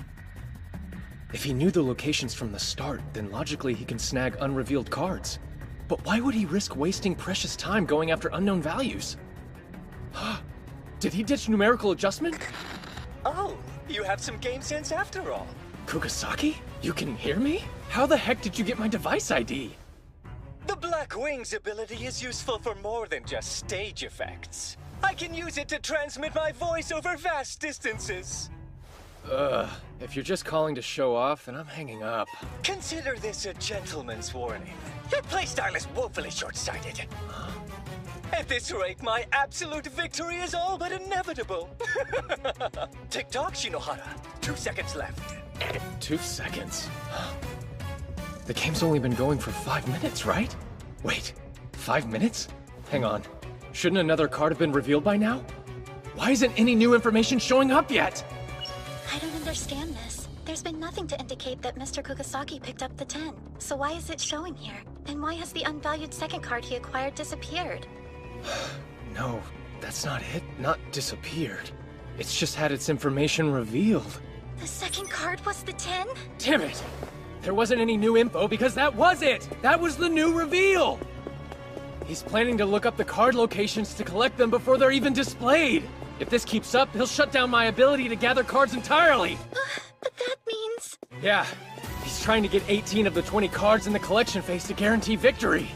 If he knew the locations from the start, then logically he can snag unrevealed cards. But why would he risk wasting precious time going after unknown values? Did he ditch numerical adjustment? Oh, you have some game sense after all. Kugasaki? You can hear me? How the heck did you get my device ID? The Black Wings ability is useful for more than just stage effects. I can use it to transmit my voice over vast distances. If you're just calling to show off, then I'm hanging up. Consider this a gentleman's warning. Your playstyle is woefully short-sighted. At this rate, my absolute victory is all but inevitable. Tick-tock, Shinohara. 2 seconds left. 2 seconds? The game's only been going for 5 minutes, right? Wait, 5 minutes? Hang on. Shouldn't another card have been revealed by now? Why isn't any new information showing up yet? I don't understand this. There's been nothing to indicate that Mr. Kugasaki picked up the 10. So why is it showing here? And why has the unvalued second card he acquired disappeared? No, that's not it. Not disappeared. It's just had its information revealed. The second card was the 10? Damn it! There wasn't any new info because that was it! That was the new reveal! He's planning to look up the card locations to collect them before they're even displayed! If this keeps up, he'll shut down my ability to gather cards entirely! But that means... Yeah, he's trying to get 18 of the 20 cards in the collection phase to guarantee victory!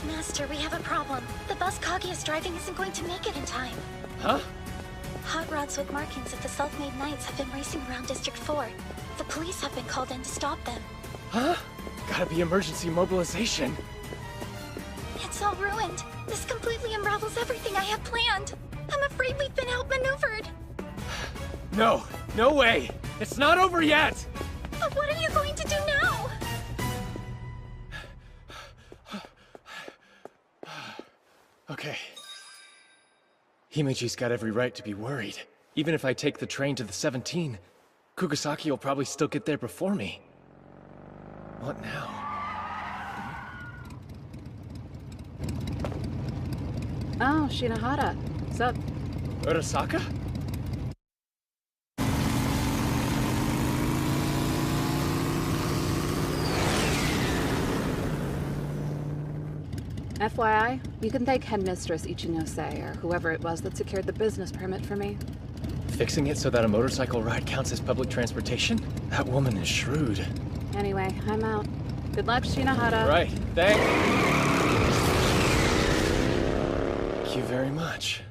Master, we have a problem. The bus Kagi is driving isn't going to make it in time. Huh? Hot rods with markings of the self-made knights have been racing around District 4. The police have been called in to stop them. Huh? Gotta be emergency mobilization. It's all ruined. This completely unravels everything I had planned. I'm afraid we've been outmaneuvered. No, no way! It's not over yet! But what are you going to do now? Okay. Himeji's got every right to be worried. Even if I take the train to the 17, Kugasaki will probably still get there before me. What now? Oh, Shinohara. What's up? Urasaka? FYI, you can thank Headmistress Ichinose, or whoever it was that secured the business permit for me. Fixing it so that a motorcycle ride counts as public transportation? That woman is shrewd. Anyway, I'm out. Good luck, Shinohara. Right, thank you very much.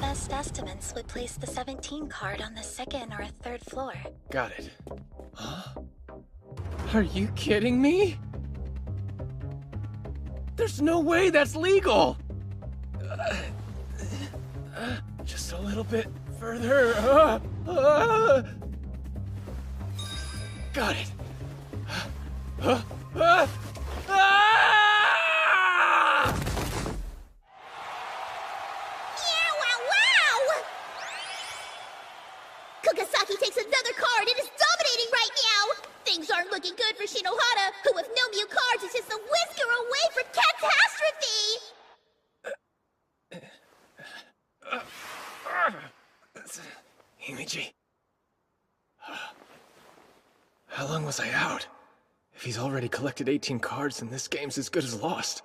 Best estimates would place the 17 card on the second or third floor. Got it. Huh? Are you kidding me? There's no way that's legal! Just a little bit further. Got it. Kugasaki takes another card and is dominating right now! Things aren't looking good for Shinohara, who with no Mew cards is just a whisker away from catastrophe! Himiji. How long was I out? If he's already collected 18 cards, then this game's as good as lost.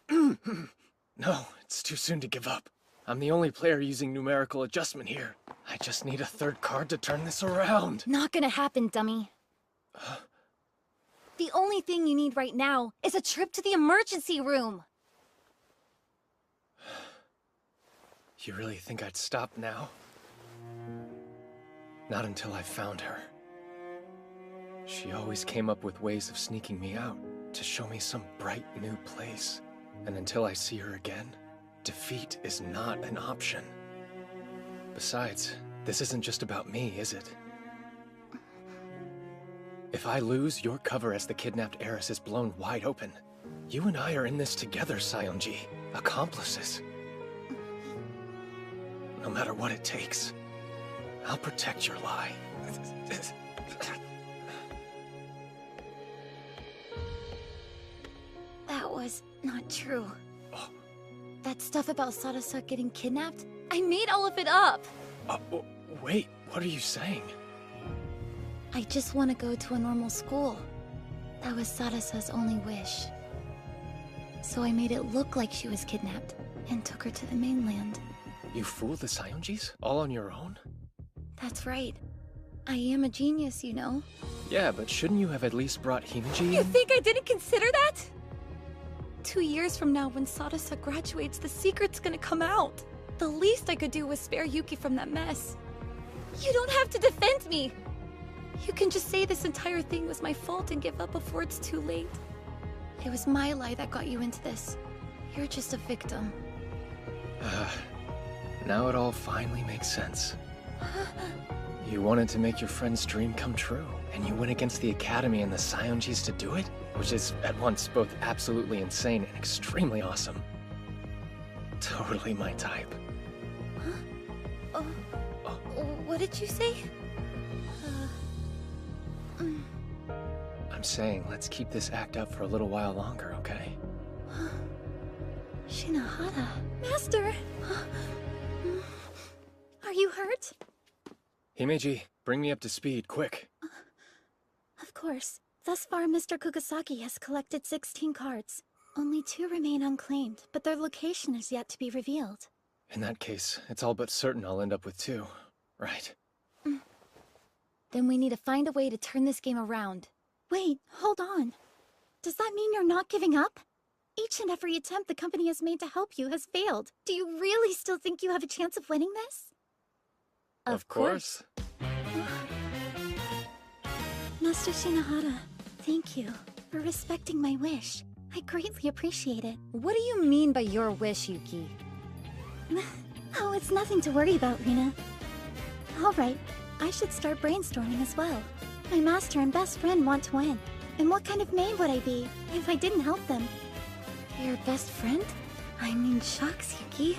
No, it's too soon to give up. I'm the only player using numerical adjustment here. I just need a third card to turn this around. Not gonna happen, dummy. The only thing you need right now is a trip to the emergency room. You really think I'd stop now? Not until I found her. She always came up with ways of sneaking me out, to show me some bright new place. And until I see her again, defeat is not an option. Besides, this isn't just about me, is it? If I lose, your cover as the kidnapped heiress is blown wide open. You and I are in this together, Sayonji. Accomplices. No matter what it takes, I'll protect your lie. That was not true. That stuff about Sarasa getting kidnapped? I made all of it up! Wait, what are you saying? I just want to go to a normal school. That was Sarasa's only wish. So I made it look like she was kidnapped, and took her to the mainland. You fooled the Sayonjis? All on your own? That's right. I am a genius, you know. Yeah, but shouldn't you have at least brought Himeji You in? think I didn't consider that? 2 years from now, when Sarasa graduates, the secret's gonna come out. The least I could do was spare Yuki from that mess. You don't have to defend me! You can just say this entire thing was my fault and give up before it's too late. It was my lie that got you into this. You're just a victim. Now it all finally makes sense. You wanted to make your friend's dream come true, and you went against the Academy and the Sayonjis to do it? Which is at once both absolutely insane and extremely awesome. Totally my type. What did you say? I'm saying, let's keep this act up for a little while longer, okay? Shinohara. Master! Are you hurt? Himeji, bring me up to speed, quick. Of course. Thus far, Mr. Kugasaki has collected 16 cards. Only 2 remain unclaimed, but their location is yet to be revealed. In that case, it's all but certain I'll end up with 2, right? Then we need to find a way to turn this game around. Wait, hold on. Does that mean you're not giving up? Each and every attempt the company has made to help you has failed. Do you really still think you have a chance of winning this? Of course. Master Shinohara, thank you for respecting my wish. I greatly appreciate it. What do you mean by your wish, Yuki? Oh, it's nothing to worry about, Rina. Alright, I should start brainstorming as well. My master and best friend want to win. And what kind of maid would I be if I didn't help them? Your best friend? I mean, shucks, Yuki.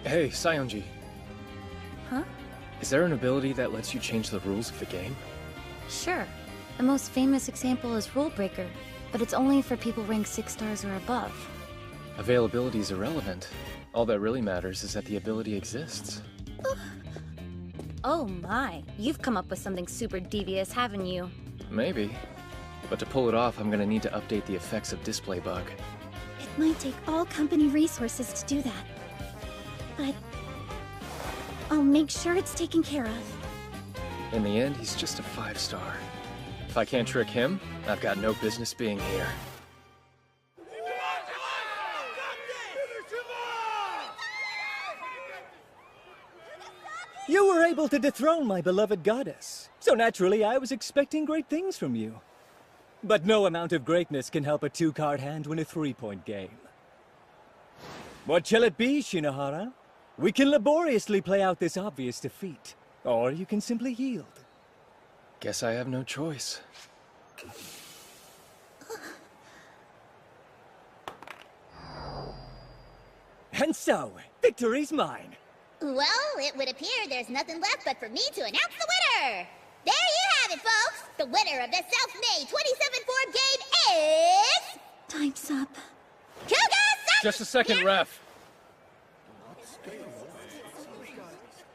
Hey, Sayonji. Huh? Is there an ability that lets you change the rules of the game? Sure. The most famous example is Rule Breaker, but it's only for people ranked 6 stars or above. Availability is irrelevant. All that really matters is that the ability exists. Oh my, you've come up with something super devious, haven't you? Maybe. But to pull it off, I'm gonna need to update the effects of Display Bug. It might take all company resources to do that. But I'll make sure it's taken care of. In the end, he's just a 5-star. If I can't trick him, I've got no business being here. You were able to dethrone my beloved goddess, so naturally I was expecting great things from you. But no amount of greatness can help a 2-card hand win a 3-point game. What shall it be, Shinohara? We can laboriously play out this obvious defeat, or you can simply yield. Guess I have no choice. And so, victory's mine. Well, it would appear there's nothing left but for me to announce the winner! There you have it, folks! The winner of the self-made 27-form game is... Time's up. Kugasaki! Just a second, ref.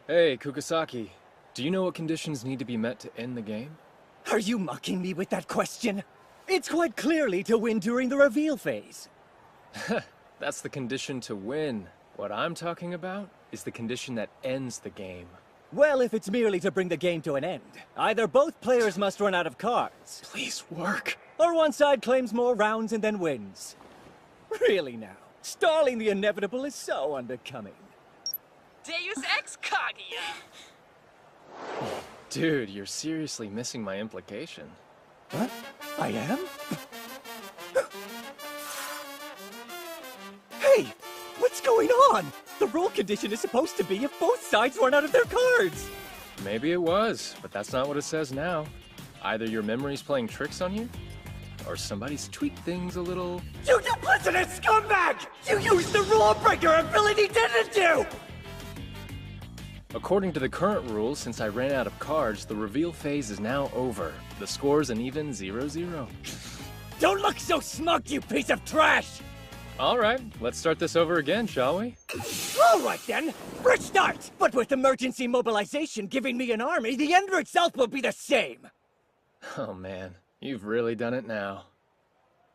Hey, Kugasaki. Do you know what conditions need to be met to end the game? Are you mocking me with that question? It's quite clearly to win during the reveal phase. That's the condition to win. What I'm talking about is the condition that ends the game. Well, if it's merely to bring the game to an end, either both players must run out of cards. Please work. Or one side claims more rounds and then wins. Really now, stalling the inevitable is so unbecoming. Deus Ex Kaguya! Dude, you're seriously missing my implication. What? I am? Hey! What's going on? The rule condition is supposed to be if both sides run out of their cards! Maybe it was, but that's not what it says now. Either your memory's playing tricks on you, or somebody's tweaked things a little... You duplicitous scumbag! You used the rule breaker ability, didn't you? According to the current rules, since I ran out of cards, the reveal phase is now over. The score's an even 0-0. Don't look so smug, you piece of trash! Alright, let's start this over again, shall we? Alright then, fresh start! But with emergency mobilization giving me an army, the end result will be the same! Oh man, you've really done it now.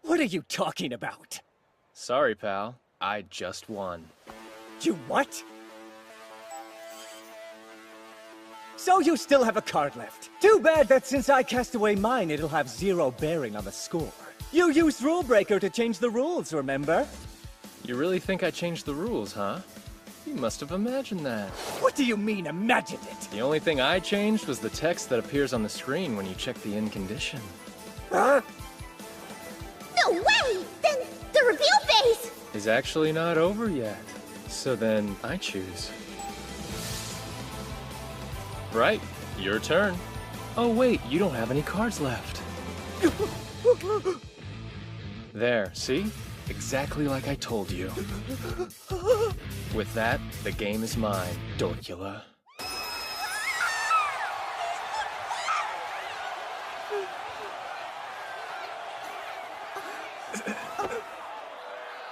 What are you talking about? Sorry, pal. I just won. You what? So you still have a card left. Too bad that since I cast away mine, it'll have zero bearing on the score. You used Rule Breaker to change the rules, remember? You really think I changed the rules, huh? You must have imagined that. What do you mean, imagined it? The only thing I changed was the text that appears on the screen when you check the in condition. Huh? No way! Then the reveal phase! Is actually not over yet. So then, I choose. Right, your turn. Oh wait, you don't have any cards left. There, see? Exactly like I told you. With that, the game is mine, Dorkula.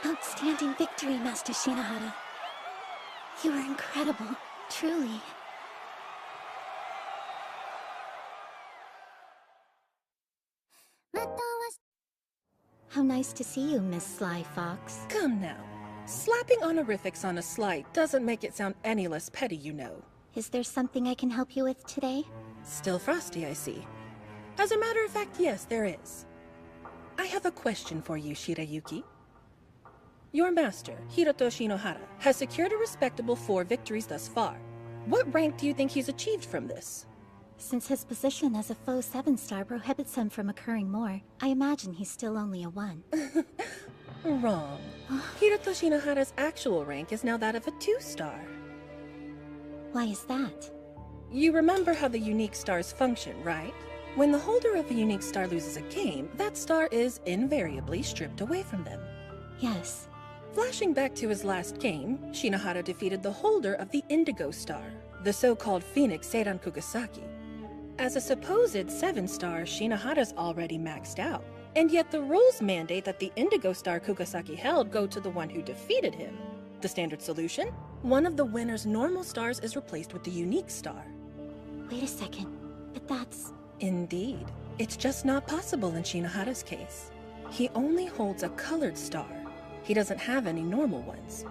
Outstanding victory, Master Shinohara. You were incredible, truly. How nice to see you, Miss Sly Fox. Come now. Slapping honorifics on a slight doesn't make it sound any less petty, you know. Is there something I can help you with today? Still frosty, I see. As a matter of fact, yes, there is. I have a question for you, Shirayuki. Your master, Hiroto Shinohara, has secured a respectable 4 victories thus far. What rank do you think he's achieved from this? Since his position as a foe 7-star prohibits him from occurring more, I imagine he's still only a 1. Wrong. Hiroto Shinohara's actual rank is now that of a 2-star. Why is that? You remember how the unique stars function, right? When the holder of a unique star loses a game, that star is invariably stripped away from them. Yes. Flashing back to his last game, Shinohara defeated the holder of the Indigo Star, the so-called Phoenix Seiran Kugasaki. As a supposed 7-star, Shinohara's already maxed out. And yet the rules mandate that the Indigo Star Kugasaki held go to the one who defeated him. The standard solution? One of the winner's normal stars is replaced with the unique star. Wait a second, but that's... Indeed. It's just not possible in Shinohara's case. He only holds a colored star. He doesn't have any normal ones.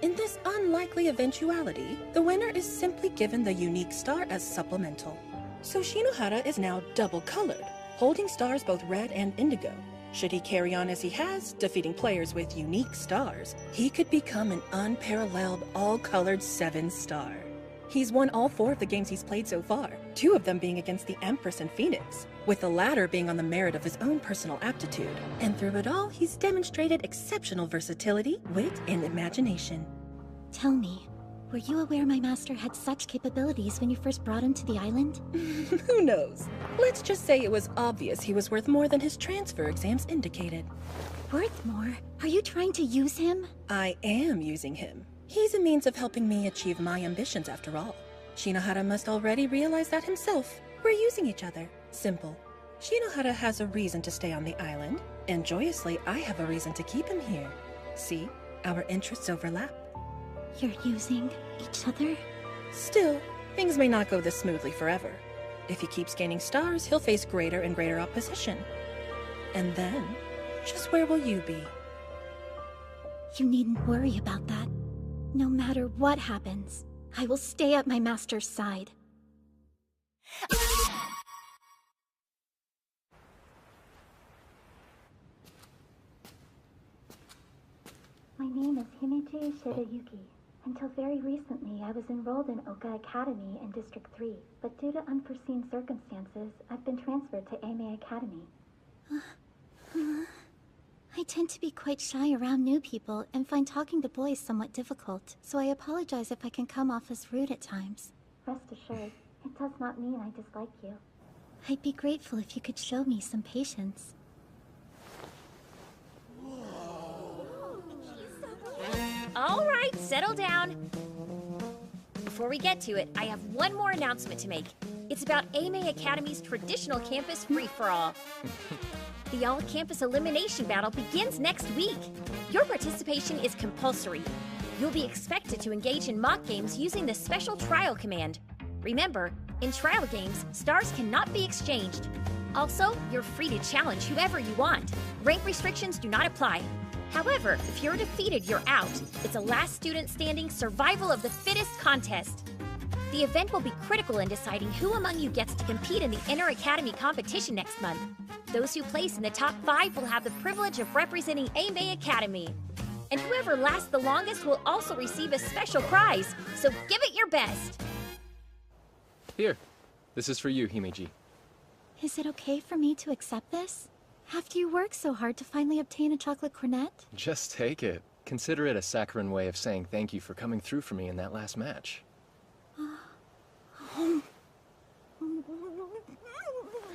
In this unlikely eventuality, the winner is simply given the unique star as supplemental. So Shinohara is now double-colored, holding stars both red and indigo. Should he carry on as he has, defeating players with unique stars, he could become an unparalleled all-colored 7-star. He's won all 4 of the games he's played so far, 2 of them being against the Empress and Phoenix, with the latter being on the merit of his own personal aptitude. And through it all, he's demonstrated exceptional versatility, wit, and imagination. Tell me, were you aware my master had such capabilities when you first brought him to the island? Who knows? Let's just say it was obvious he was worth more than his transfer exams indicated. Worth more? Are you trying to use him? I am using him. He's a means of helping me achieve my ambitions after all. Shinohara must already realize that himself. We're using each other. Simple. Shinohara has a reason to stay on the island, and joyously I have a reason to keep him here. See? Our interests overlap. You're using each other? Still, things may not go this smoothly forever. If he keeps gaining stars, he'll face greater and greater opposition. And then, just where will you be? You needn't worry about that. No matter what happens, I will stay at my master's side. My name is Himichi Shirayuki. Until very recently, I was enrolled in Oka Academy in District 3, but due to unforeseen circumstances, I've been transferred to Ame Academy. I tend to be quite shy around new people and find talking to boys somewhat difficult, so I apologize if I can come off as rude at times. Rest assured, it does not mean I dislike you. I'd be grateful if you could show me some patience. All right, settle down. Before we get to it, I have one more announcement to make. It's about Ame Academy's traditional campus free-for-all. The all-campus elimination battle begins next week. Your participation is compulsory. You'll be expected to engage in mock games using the special trial command. Remember, in trial games, stars cannot be exchanged. Also, you're free to challenge whoever you want. Rank restrictions do not apply. However, if you're defeated, you're out. It's a last student standing survival of the fittest contest. The event will be critical in deciding who among you gets to compete in the inter-academy competition next month. Those who place in the top 5 will have the privilege of representing Ame Academy. And whoever lasts the longest will also receive a special prize, so give it your best. Here, this is for you, Himeji. Is it okay for me to accept this? After you worked so hard to finally obtain a chocolate cornet? Just take it. Consider it a saccharine way of saying thank you for coming through for me in that last match.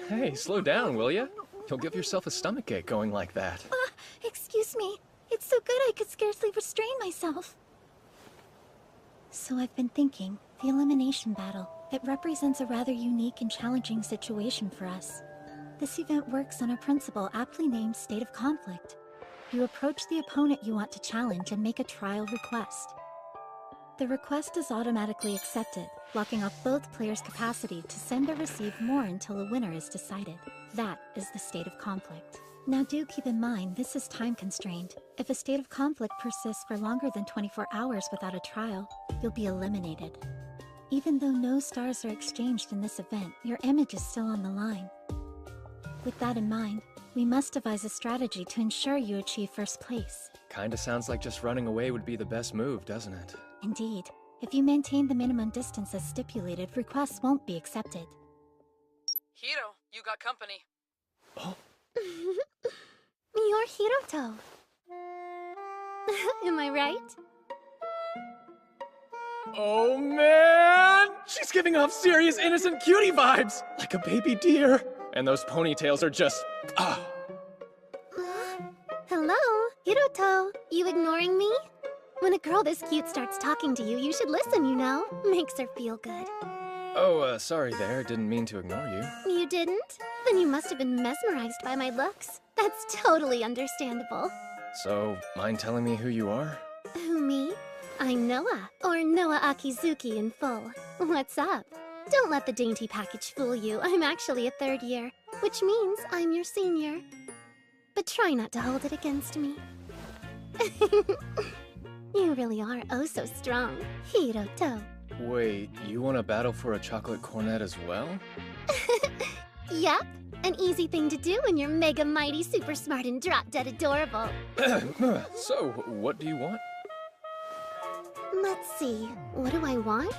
Hey, slow down, will ya? You'll give yourself a stomachache going like that. Excuse me. It's so good I could scarcely restrain myself. So I've been thinking, the elimination battle, it represents a rather unique and challenging situation for us. This event works on a principle aptly named state of conflict. You approach the opponent you want to challenge and make a trial request. The request is automatically accepted, blocking off both players' capacity to send or receive more until a winner is decided. That is the state of conflict. Now do keep in mind, this is time constrained. If a state of conflict persists for longer than 24 hours without a trial, you'll be eliminated. Even though no stars are exchanged in this event, your image is still on the line. With that in mind, we must devise a strategy to ensure you achieve first place. Kinda sounds like just running away would be the best move, doesn't it? Indeed. If you maintain the minimum distance as stipulated, requests won't be accepted. Hiro, you got company. Oh. You're Hiroto. Am I right? Oh man! She's giving off serious innocent cutie vibes! Like a baby deer. And those ponytails are just... Hello, Hiroto. You ignoring me? When a girl this cute starts talking to you, you should listen, you know? Makes her feel good. Oh, sorry there. Didn't mean to ignore you. You didn't? Then you must have been mesmerized by my looks. That's totally understandable. So, mind telling me who you are? Who, me? I'm Noah, or Noah Akizuki in full. What's up? Don't let the dainty package fool you. I'm actually a 3rd year, which means I'm your senior. But try not to hold it against me. You really are oh so strong, Hiroto. Wait, you want to battle for a chocolate cornet as well? Yep, an easy thing to do when you're mega mighty, super smart, and drop-dead adorable. So, what do you want? Let's see, what do I want?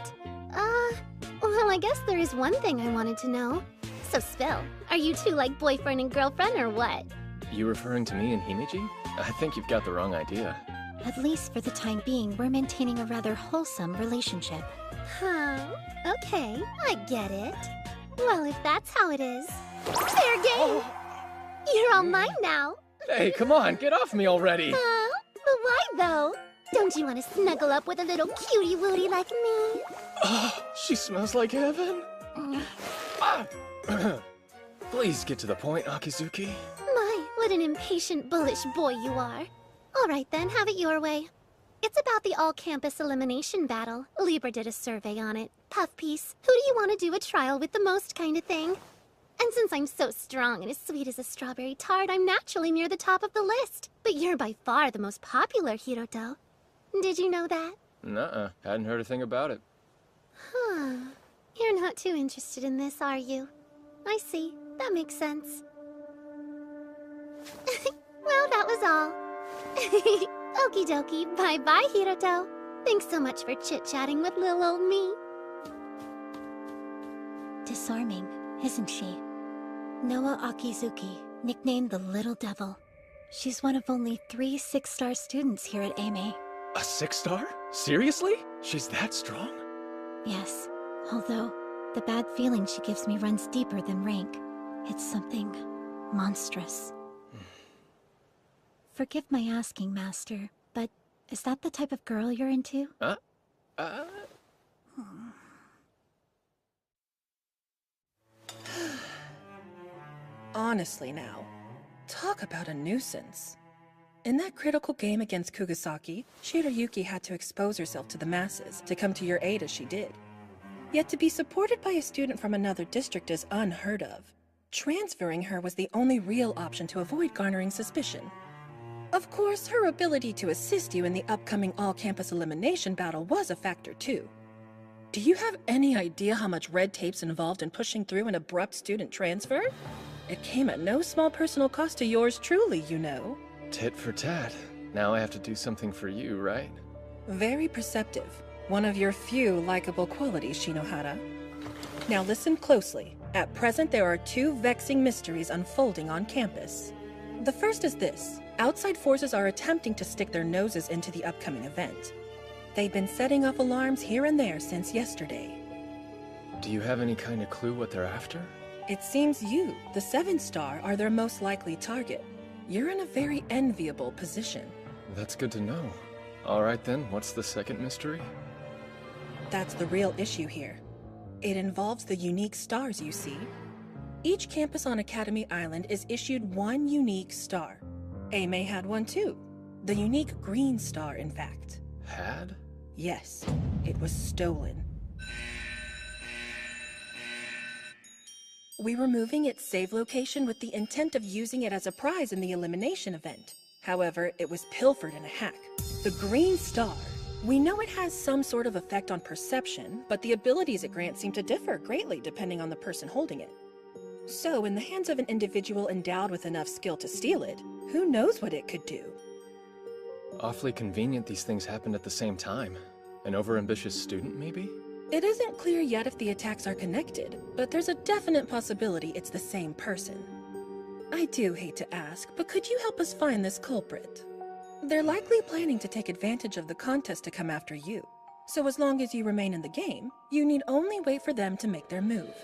Well, I guess there is one thing I wanted to know. So spill, are you two like boyfriend and girlfriend or what? You referring to me and Himeji? I think you've got the wrong idea. At least for the time being, we're maintaining a rather wholesome relationship. Huh, okay, I get it. Well, if that's how it is, fair game! Oh. You're all mine now. Hey, come on, get off me already! But why though? Don't you want to snuggle up with a little cutie-wootie like me? Oh, she smells like heaven. Please get to the point, Akizuki. My, what an impatient, bullish boy you are. All right then, have it your way. It's about the all-campus elimination battle. Libra did a survey on it. Puff piece, who do you want to do a trial with the most kind of thing? And since I'm so strong and as sweet as a strawberry tart, I'm naturally near the top of the list. But you're by far the most popular, Hiroto. Did you know that? Nuh-uh, hadn't heard a thing about it. Huh. You're not too interested in this, are you? I see. That makes sense. Well, that was all. Okie dokie. Bye-bye, Hiroto. Thanks so much for chit-chatting with little old me. Disarming, isn't she? Noa Akizuki, nicknamed the Little Devil. She's one of only 3 6-star students here at AME. A 6-star? Seriously? She's that strong? Yes, although the bad feeling she gives me runs deeper than rank. It's something monstrous. Forgive my asking, Master, but is that the type of girl you're into? Honestly now, talk about a nuisance. In that critical game against Kugasaki, Shirayuki had to expose herself to the masses to come to your aid as she did. Yet to be supported by a student from another district is unheard of. Transferring her was the only real option to avoid garnering suspicion. Of course, her ability to assist you in the upcoming all-campus elimination battle was a factor too. Do you have any idea how much red tape's involved in pushing through an abrupt student transfer? It came at no small personal cost to yours truly, you know. Tit for tat. Now I have to do something for you, right? Very perceptive. One of your few likable qualities, Shinohara. Now listen closely. At present, there are 2 vexing mysteries unfolding on campus. The first is this. Outside forces are attempting to stick their noses into the upcoming event. They've been setting off alarms here and there since yesterday. Do you have any kind of clue what they're after? It seems you, the 7-star, are their most likely target. You're in a very enviable position. That's good to know. Alright then, what's the second mystery? That's the real issue here. It involves the unique stars, you see. Each campus on Academy Island is issued 1 unique star. AME had one too. The unique green star, in fact. Had? Yes, it was stolen. We were moving its save location with the intent of using it as a prize in the elimination event. However, it was pilfered in a hack. The green star. We know it has some sort of effect on perception, but the abilities it grants seem to differ greatly depending on the person holding it. So, in the hands of an individual endowed with enough skill to steal it, who knows what it could do? Awfully convenient these things happened at the same time. An overambitious student, maybe? It isn't clear yet if the attacks are connected, but there's a definite possibility it's the same person. I do hate to ask, but could you help us find this culprit? They're likely planning to take advantage of the contest to come after you. So as long as you remain in the game, you need only wait for them to make their move.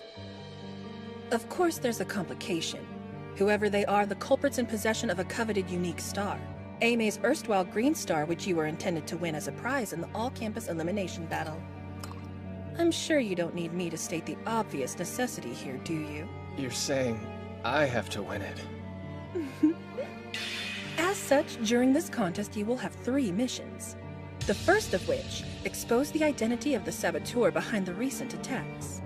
Of course, there's a complication. Whoever they are, the culprit's in possession of a coveted unique star. AME's erstwhile green star, which you were intended to win as a prize in the all-campus elimination battle. I'm sure you don't need me to state the obvious necessity here, do you? You're saying I have to win it. As such, during this contest you will have 3 missions. The first of which, expose the identity of the saboteur behind the recent attacks.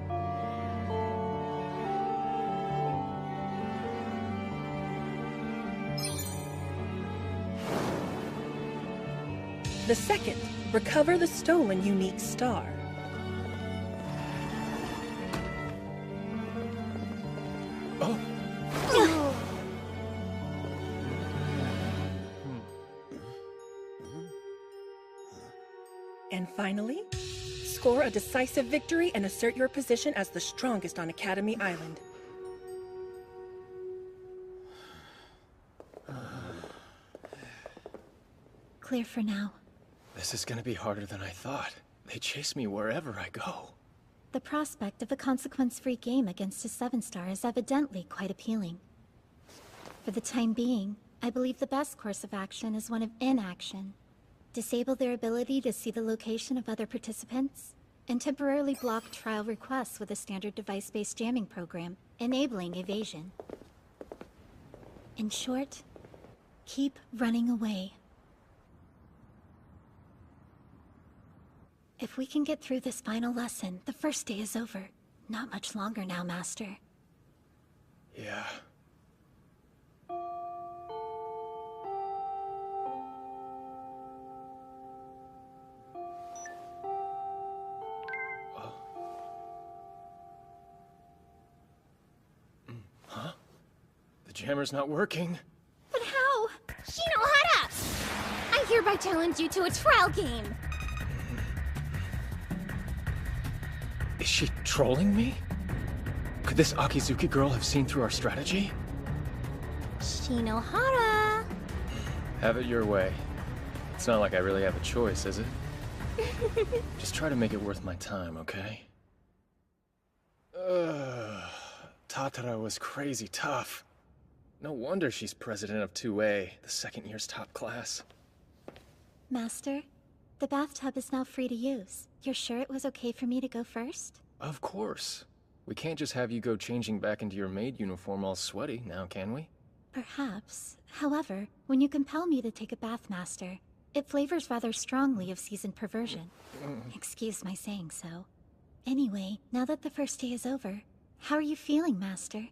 The second, recover the stolen unique star. Oh! And finally, score a decisive victory and assert your position as the strongest on Academy Island. Clear for now. This is gonna be harder than I thought. They chase me wherever I go. The prospect of a consequence-free game against a 7-star is evidently quite appealing. For the time being, I believe the best course of action is one of inaction. Disable their ability to see the location of other participants, and temporarily block trial requests with a standard device-based jamming program, enabling evasion. In short, keep running away. If we can get through this final lesson, the first day is over. Not much longer now, Master. Yeah. Huh? The jammer's not working. But how? Shinohara! I hereby challenge you to a trial game. Is she trolling me? Could this Akizuki girl have seen through our strategy? Shinohara! Have it your way. It's not like I really have a choice, is it? Just try to make it worth my time, okay? Tatara was crazy tough. No wonder she's president of 2A, the second year's top class. Master, the bathtub is now free to use. You're sure it was okay for me to go first? Of course. We can't just have you go changing back into your maid uniform all sweaty, now can we? Perhaps. However, when you compel me to take a bath, Master, it flavors rather strongly of seasoned perversion. Excuse my saying so. Anyway, now that the first day is over, how are you feeling, Master?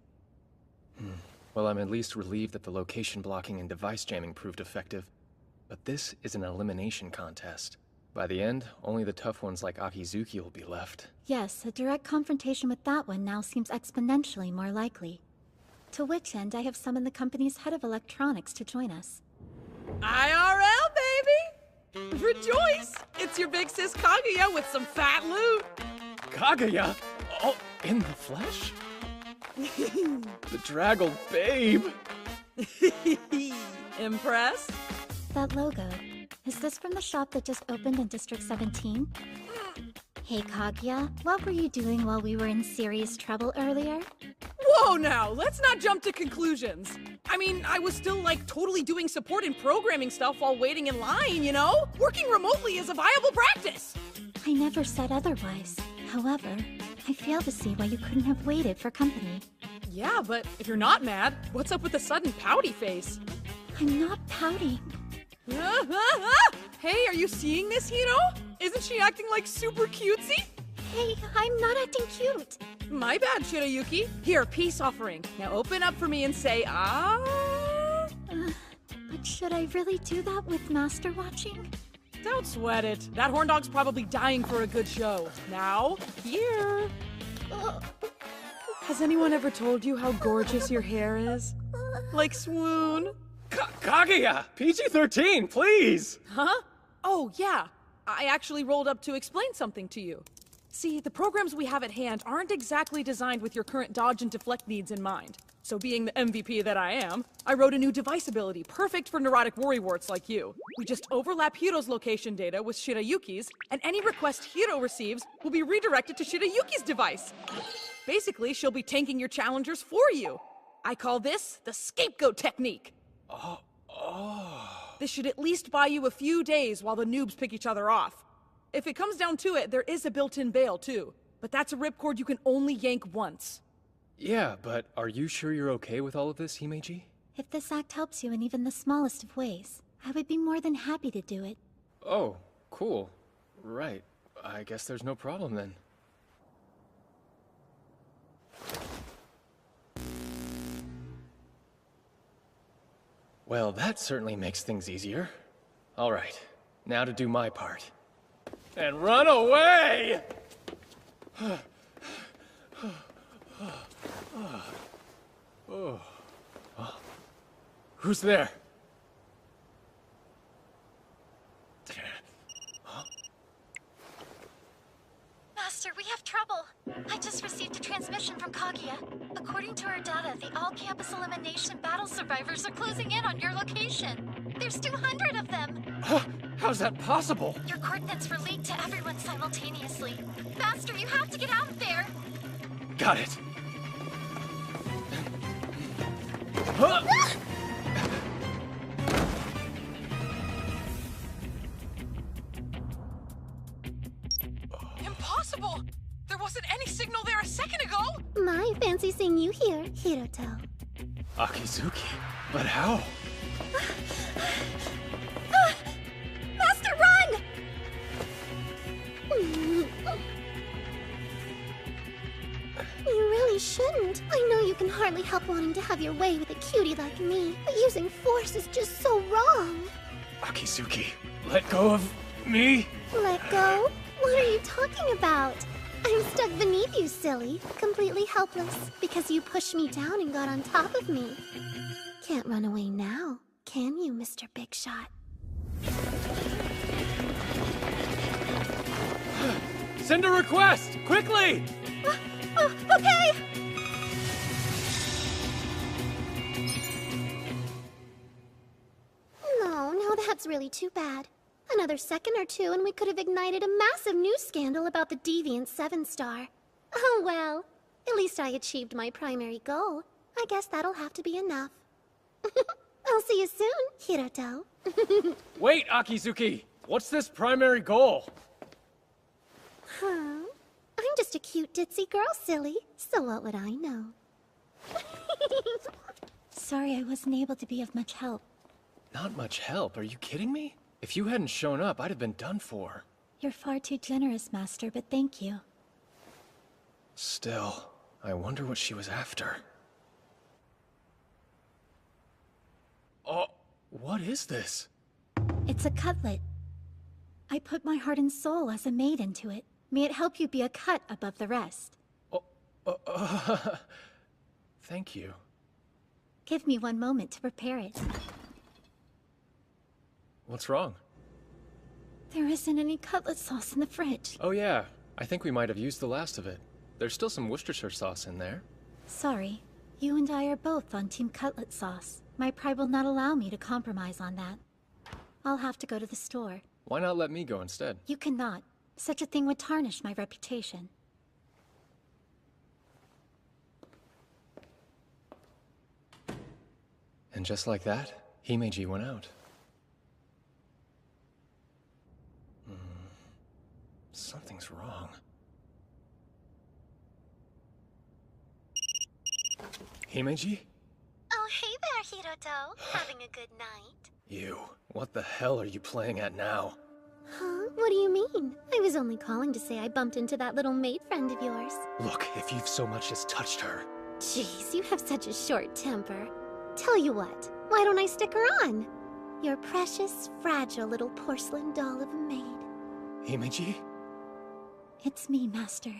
Well, I'm at least relieved that the location blocking and device jamming proved effective. But this is an elimination contest. By the end, only the tough ones like Akizuki will be left. Yes, a direct confrontation with that one now seems exponentially more likely. To which end, I have summoned the company's head of electronics to join us. IRL, baby! Rejoice! It's your big sis Kaguya with some fat loot! Kaguya? Oh, in the flesh? The draggled babe! Impressed? That logo, is this from the shop that just opened in District 17? Hey Kaguya, what were you doing while we were in serious trouble earlier? Whoa now, let's not jump to conclusions. I mean, I was still like totally doing support and programming stuff while waiting in line, you know? Working remotely is a viable practice. I never said otherwise. However, I fail to see why you couldn't have waited for company. Yeah, but if you're not mad, what's up with the sudden pouty face? I'm not pouting. Hey, are you seeing this, Hiro? Isn't she acting like super cutesy? Hey, I'm not acting cute. My bad, Shirayuki. Here, peace offering. Now open up for me and say, ah. But should I really do that with Master watching? Don't sweat it. That horn dog's probably dying for a good show. Now, here. Has anyone ever told you how gorgeous your hair is? Like swoon? Kaguya! PG-13, please! Huh? Oh, yeah. I actually rolled up to explain something to you. See, the programs we have at hand aren't exactly designed with your current dodge and deflect needs in mind. So being the MVP that I am, I wrote a new device ability perfect for neurotic worrywarts like you. We just overlap Hiro's location data with Shirayuki's, and any request Hiro receives will be redirected to Shirayuki's device. Basically, she'll be tanking your challengers for you. I call this the scapegoat technique. This should at least buy you a few days while the noobs pick each other off. If it comes down to it, there is a built-in bail, too. But that's a ripcord you can only yank once. Yeah, but are you sure you're okay with all of this, Himeji? If this act helps you in even the smallest of ways, I would be more than happy to do it. Oh, cool. Right. I guess there's no problem then. Well, that certainly makes things easier. All right, now to do my part. And run away! Who's there? Master, we have trouble. I just received a transmission from Kaguya. According to our data, the all-campus elimination battle survivors are closing in on your location. There's 200 of them. How's that possible? Your coordinates were leaked to everyone simultaneously. Master, you have to get out there. Got it. Impossible! There wasn't any signal there a second ago! My fancy seeing you here, Hiroto. Akizuki? But how? Master, run! You really shouldn't. I know you can hardly help wanting to have your way with a cutie like me, but using force is just so wrong. Akizuki, let go of me? Let go? What are you talking about? I'm stuck beneath you, silly. Completely helpless, because you pushed me down and got on top of me. Can't run away now, can you, Mr. Big Shot? Send a request! Quickly! Okay! No, that's really too bad. Another second or two and we could have ignited a massive news scandal about the deviant 7-star. Oh well, at least I achieved my primary goal. I guess that'll have to be enough. I'll see you soon, Hiroto. Wait, Akizuki! What's this primary goal? Huh? I'm just a cute ditzy girl, silly. So what would I know? Sorry I wasn't able to be of much help. Not much help, are you kidding me? If you hadn't shown up, I'd have been done for. You're far too generous, Master, but thank you. Still, I wonder what she was after. Oh, what is this? It's a cutlet. I put my heart and soul as a maid into it. May it help you be a cut above the rest. Thank you. Give me one moment to prepare it. What's wrong? There isn't any cutlet sauce in the fridge. Oh yeah, I think we might have used the last of it. There's still some Worcestershire sauce in there. Sorry. You and I are both on Team Cutlet Sauce. My pride will not allow me to compromise on that. I'll have to go to the store. Why not let me go instead? You cannot. Such a thing would tarnish my reputation. And just like that, Himeji went out. Something's wrong. Himeji? Oh, hey there, Hiroto. Having a good night? You. What the hell are you playing at now? Huh? What do you mean? I was only calling to say I bumped into that little maid friend of yours. Look, if you've so much as touched her... Jeez, you have such a short temper. Tell you what, why don't I stick her on? Your precious, fragile little porcelain doll of a maid. Himeji? It's me, Master.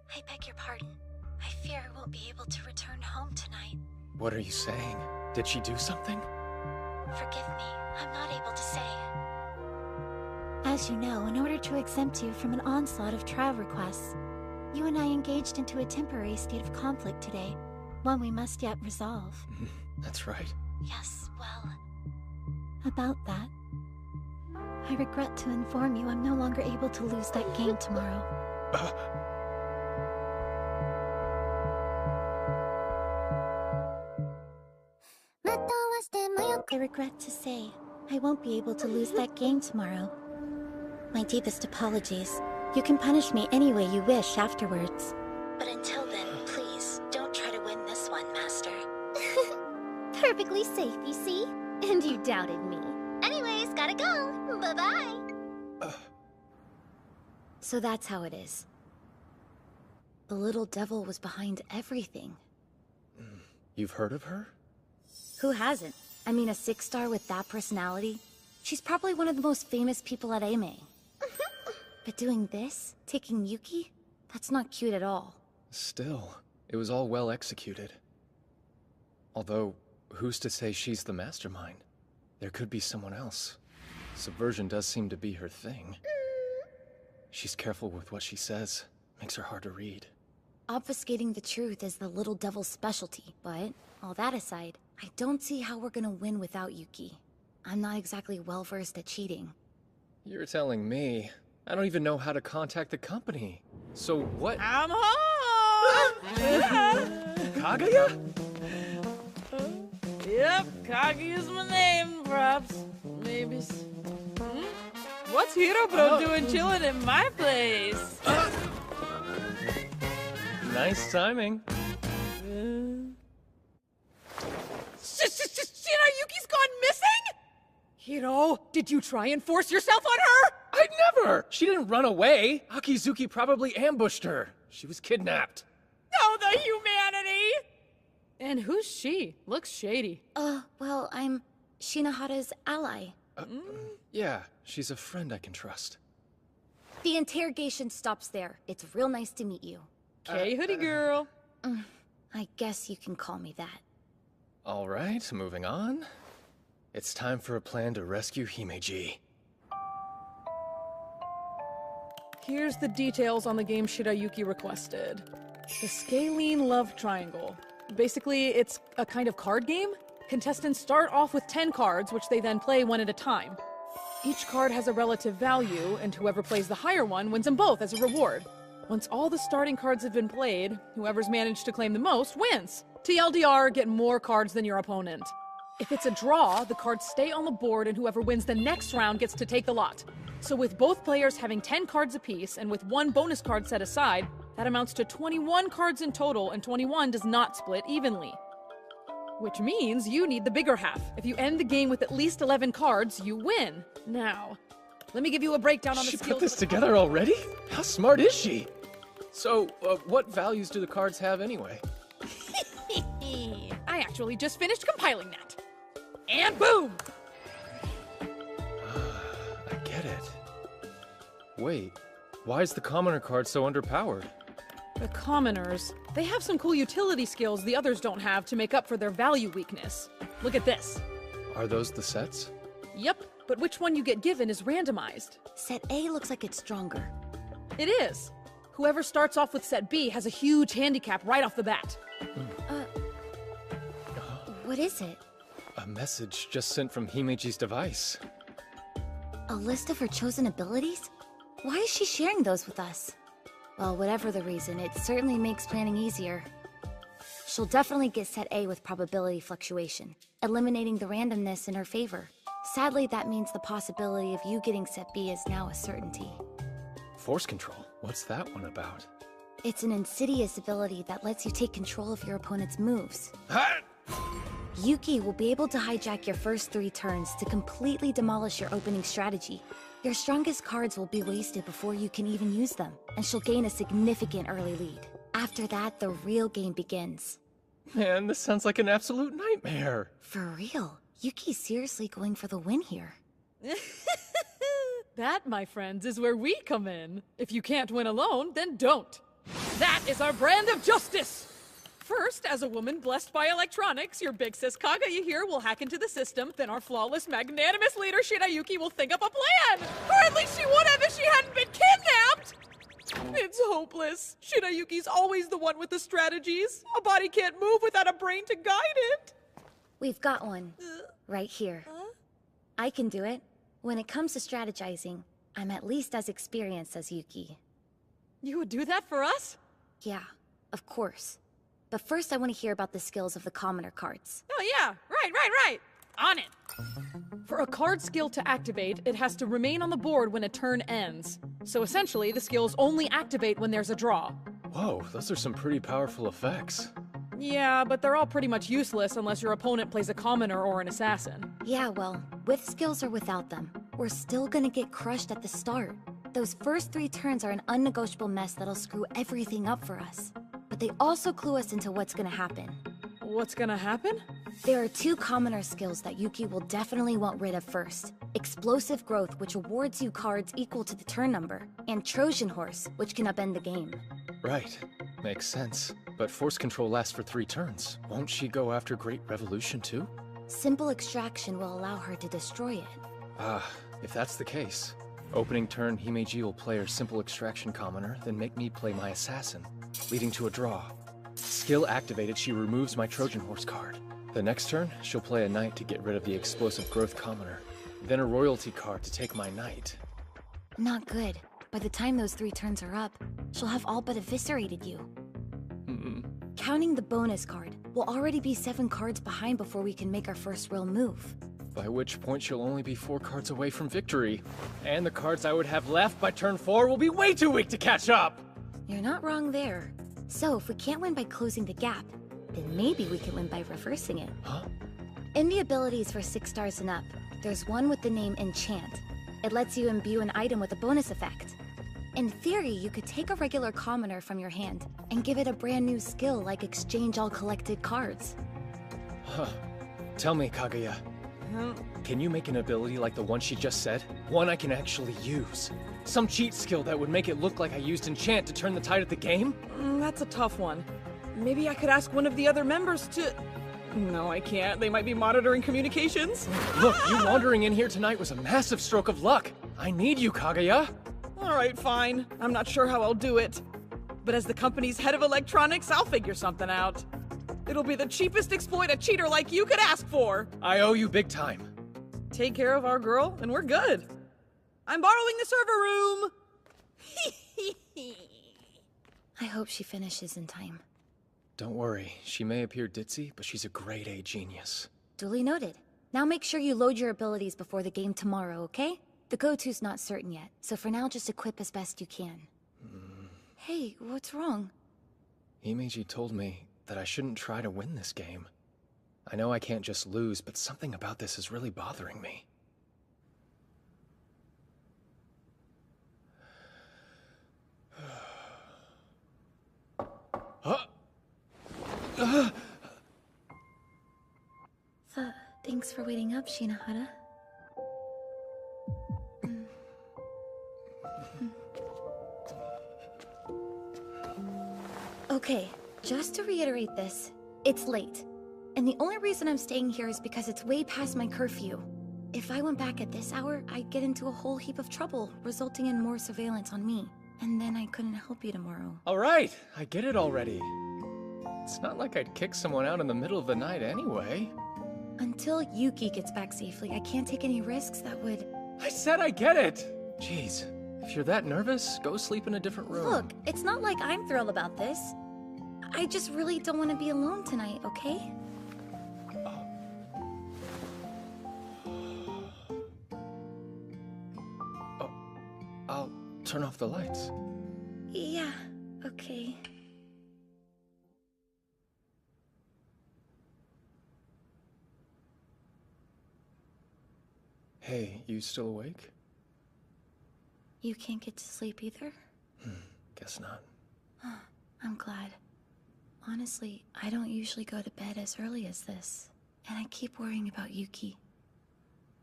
I beg your pardon. I fear I won't be able to return home tonight. What are you saying? Did she do something? Forgive me, I'm not able to say. As you know, in order to exempt you from an onslaught of trial requests, you and I engaged into a temporary state of conflict today, one we must yet resolve. That's right. Yes, well, about that. I regret to inform you I'm no longer able to lose that game tomorrow. I regret to say, I won't be able to lose that game tomorrow. My deepest apologies. You can punish me any way you wish afterwards. But until then, please, don't try to win this one, Master. Perfectly safe, you see? And you doubted me. Anyways, gotta go. Bye-bye. So that's how it is. The little devil was behind everything. You've heard of her? Who hasn't? I mean, a 6-star with that personality? She's probably one of the most famous people at AME. But doing this? Taking Yuki? That's not cute at all. Still, it was all well executed. Although, who's to say she's the mastermind? There could be someone else. Subversion does seem to be her thing. She's careful with what she says. Makes her hard to read. Obfuscating the truth is the little devil's specialty, but all that aside, I don't see how we're gonna win without Yuki. I'm not exactly well-versed at cheating. You're telling me. I don't even know how to contact the company. So what? I'm home! Kaguya? Yep, Kaguya's my name, perhaps. Maybe. What's Hirobro doing chilling in my place? Nice timing. Yuki's gone missing? Hiro, did you try and force yourself on her? I'd never! She didn't run away. Akizuki probably ambushed her. She was kidnapped. Oh, the humanity! And who's she? Looks shady. Well, I'm Shinohara's ally. Yeah, she's a friend I can trust. The interrogation stops there. It's real nice to meet you. Okay, hoodie girl. I guess you can call me that. All right, moving on. It's time for a plan to rescue Himeji. Here's the details on the game Shirayuki requested. The Scalene Love Triangle. Basically, it's a kind of card game. Contestants start off with 10 cards, which they then play one at a time. Each card has a relative value, and whoever plays the higher one wins them both as a reward. Once all the starting cards have been played, whoever's managed to claim the most wins. TLDR, get more cards than your opponent. If it's a draw, the cards stay on the board and whoever wins the next round gets to take the lot. So with both players having 10 cards apiece and with one bonus card set aside, that amounts to 21 cards in total, and 21 does not split evenly. Which means you need the bigger half. If you end the game with at least 11 cards, you win. Now, let me give you a breakdown on the skills. She put this together already? How smart is she? So, what values do the cards have anyway? I actually just finished compiling that. And boom! I get it. Wait, why is the commoner card so underpowered? The commoners, they have some cool utility skills the others don't have to make up for their value weakness. Look at this. Are those the sets? Yep, but which one you get given is randomized. Set A looks like it's stronger. It is. Whoever starts off with set B has a huge handicap right off the bat. What is it? A message just sent from Himeji's device. A list of her chosen abilities? Why is she sharing those with us? Well, whatever the reason, it certainly makes planning easier. She'll definitely get set A with probability fluctuation, eliminating the randomness in her favor. Sadly, that means the possibility of you getting set B is now a certainty. Force control? What's that one about? It's an insidious ability that lets you take control of your opponent's moves. Yuki will be able to hijack your first 3 turns to completely demolish your opening strategy. Your strongest cards will be wasted before you can even use them, and she'll gain a significant early lead. After that, the real game begins. Man, this sounds like an absolute nightmare. For real, Yuki's seriously going for the win here. That, my friends, is where we come in. If you can't win alone, then don't. That is our brand of justice! First, as a woman blessed by electronics, your big sis Kaguya here will hack into the system, then our flawless, magnanimous leader Shirayuki will think up a plan! Or at least she would have if she hadn't been kidnapped! It's hopeless. Shirayuki's always the one with the strategies. A body can't move without a brain to guide it. We've got one. Right here. I can do it. When it comes to strategizing, I'm at least as experienced as Yuki. You would do that for us? Yeah, of course. But first I want to hear about the skills of the commoner cards. Oh yeah, right. On it. For a card skill to activate, it has to remain on the board when a turn ends. So essentially, the skills only activate when there's a draw. Whoa, those are some pretty powerful effects. Yeah, but they're all pretty much useless unless your opponent plays a commoner or an assassin. Yeah, well, with skills or without them, we're still gonna get crushed at the start. Those first 3 turns are an unnegotiable mess that'll screw everything up for us. But they also clue us into what's gonna happen. What's gonna happen? There are 2 commoner skills that Yuki will definitely want rid of first. Explosive Growth, which awards you cards equal to the turn number, and Trojan Horse, which can upend the game. Right. Makes sense. But force control lasts for 3 turns. Won't she go after Great Revolution too? Simple Extraction will allow her to destroy it. Ah, if that's the case. Opening turn, Himeji will play her Simple Extraction commoner, then make me play my assassin, leading to a draw. Skill activated, she removes my Trojan Horse card. The next turn, she'll play a knight to get rid of the Explosive Growth commoner, then a royalty card to take my knight. Not good. By the time those 3 turns are up, she'll have all but eviscerated you. Counting the bonus card, we'll already be 7 cards behind before we can make our first real move. By which point she'll only be 4 cards away from victory. And the cards I would have left by turn 4 will be way too weak to catch up! You're not wrong there. So if we can't win by closing the gap, then maybe we can win by reversing it. Huh? In the abilities for 6 stars and up, there's one with the name Enchant. It lets you imbue an item with a bonus effect. In theory, you could take a regular commoner from your hand and give it a brand new skill like exchange all collected cards. Huh. Tell me, Kaguya. Can you make an ability like the one she just said? One I can actually use? Some cheat skill that would make it look like I used Enchant to turn the tide of the game? That's a tough one. Maybe I could ask one of the other members to... No, I can't. They might be monitoring communications. Look, you wandering in here tonight was a massive stroke of luck. I need you, Kaguya. All right, fine. I'm not sure how I'll do it. But as the company's head of electronics, I'll figure something out. It'll be the cheapest exploit a cheater like you could ask for. I owe you big time. Take care of our girl, and we're good. I'm borrowing the server room! I hope she finishes in time. Don't worry, she may appear ditzy, but she's a grade A genius. Duly noted. Now make sure you load your abilities before the game tomorrow, okay? The go-to's not certain yet, so for now just equip as best you can. Hey, what's wrong? Himeji told me that I shouldn't try to win this game. I know I can't just lose, but something about this is really bothering me. Thanks for waiting up, Shinohara. Okay, just to reiterate this, it's late. And the only reason I'm staying here is because it's way past my curfew. If I went back at this hour, I'd get into a whole heap of trouble, resulting in more surveillance on me. And then I couldn't help you tomorrow. Alright, I get it already. It's not like I'd kick someone out in the middle of the night anyway. Until Yuki gets back safely, I can't take any risks that would... I said I get it! Jeez, if you're that nervous, go sleep in a different room. Look, it's not like I'm thrilled about this. I just really don't want to be alone tonight, okay? Oh, I'll turn off the lights. Yeah, okay. Hey, you still awake? You can't get to sleep either? Guess not. I'm glad. Honestly, I don't usually go to bed as early as this. And I keep worrying about Yuki.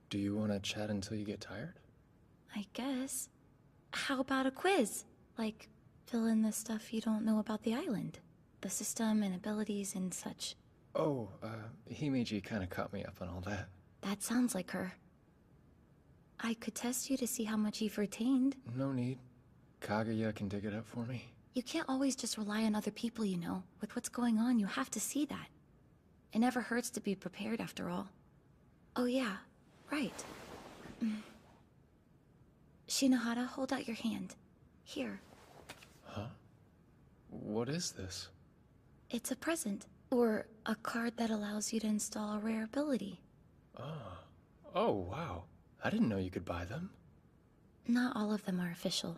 Do you want to chat until you get tired? I guess. How about a quiz? Like, fill in the stuff you don't know about the island. The system and abilities and such. Oh, Himeji kind of caught me up on all that. That sounds like her. I could test you to see how much you've retained. No need. Kaguya can dig it up for me. You can't always just rely on other people, you know. With what's going on, you have to see that. It never hurts to be prepared, after all. Oh yeah, right. Shinohara, hold out your hand. Here. Huh? What is this? It's a present. Or a card that allows you to install a rare ability. Oh, wow. I didn't know you could buy them. Not all of them are official.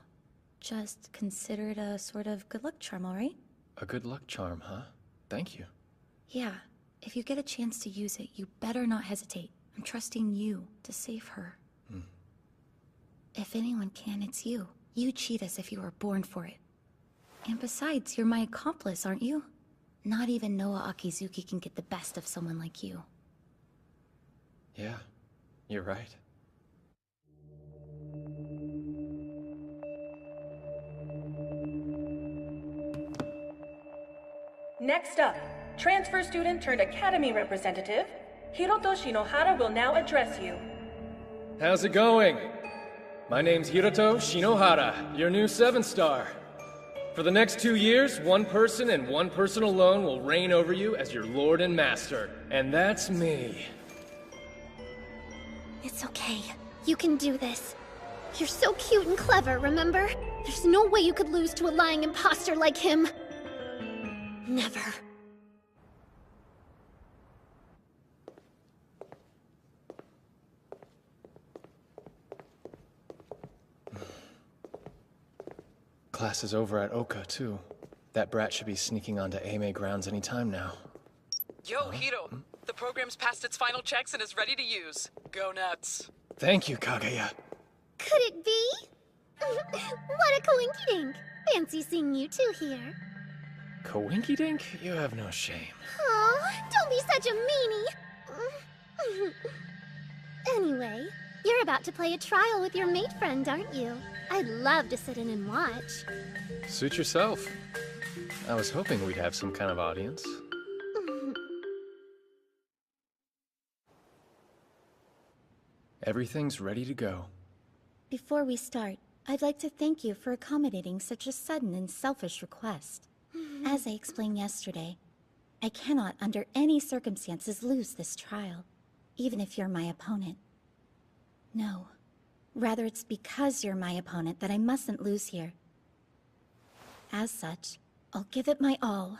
Just consider it a sort of good luck charm, alright? A good luck charm, huh? Thank you. Yeah, if you get a chance to use it, you better not hesitate. I'm trusting you to save her. If anyone can, it's you. You cheat as if you were born for it. And besides, you're my accomplice, aren't you? Not even Noah Akizuki can get the best of someone like you. Yeah, you're right. Next up, transfer student turned academy representative, Hiroto Shinohara will now address you. How's it going? My name's Hiroto Shinohara, your new 7-star. For the next 2 years, one person and one person alone will reign over you as your lord and master. And that's me. It's okay. You can do this. You're so cute and clever, remember? There's no way you could lose to a lying imposter like him. Never. Class is over at Oka, too. That brat should be sneaking onto Ame grounds any time now. Yo, Hiro! The program's passed its final checks and is ready to use. Go nuts. Thank you, Kaguya. Could it be? What a coinkydink. Fancy seeing you two here. Coinkydink? You have no shame. Aw, don't be such a meanie. Anyway, you're about to play a trial with your mate friend, aren't you? I'd love to sit in and watch. Suit yourself. I was hoping we'd have some kind of audience. Everything's ready to go. Before we start, I'd like to thank you for accommodating such a sudden and selfish request. As I explained yesterday, I cannot under any circumstances lose this trial, even if you're my opponent. No, rather it's because you're my opponent that I mustn't lose here. As such, I'll give it my all.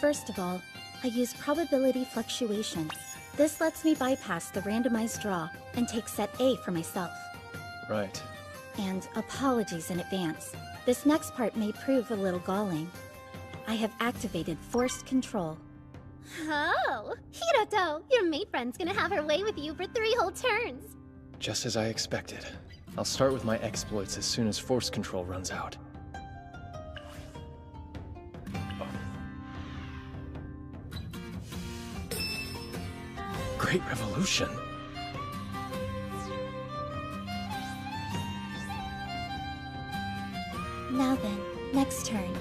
First of all, I use probability fluctuation. This lets me bypass the randomized draw and take set A for myself. Right. And apologies in advance. This next part may prove a little galling. I have activated forced control. Oh, Hiroto, your maid friend's gonna have her way with you for 3 whole turns. Just as I expected. I'll start with my exploits as soon as force control runs out. Great revolution! Now then, next turn.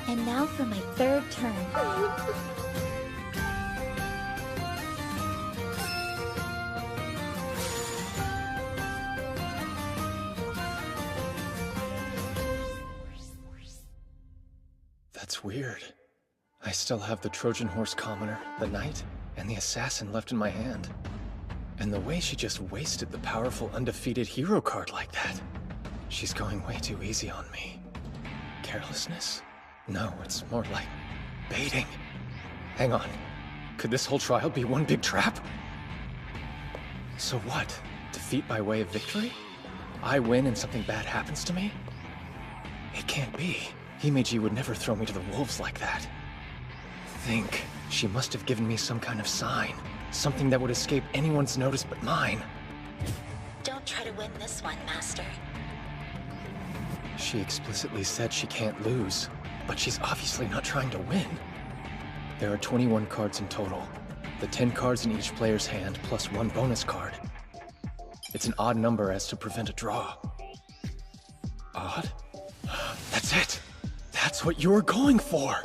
And now for my third turn. That's weird. I still have the Trojan Horse Commoner, the Knight, and the Assassin left in my hand. And the way she just wasted the powerful undefeated hero card like that. She's going way too easy on me. Carelessness? No, it's more like baiting. Hang on. Could this whole trial be one big trap? So what? Defeat by way of victory? I win and something bad happens to me? It can't be. Himeji would never throw me to the wolves like that. Think. She must have given me some kind of sign. Something that would escape anyone's notice but mine. Don't try to win this one, Master. She explicitly said she can't lose, but she's obviously not trying to win. There are 21 cards in total. The 10 cards in each player's hand, plus 1 bonus card. It's an odd number as to prevent a draw. Odd? That's it! That's what you were going for!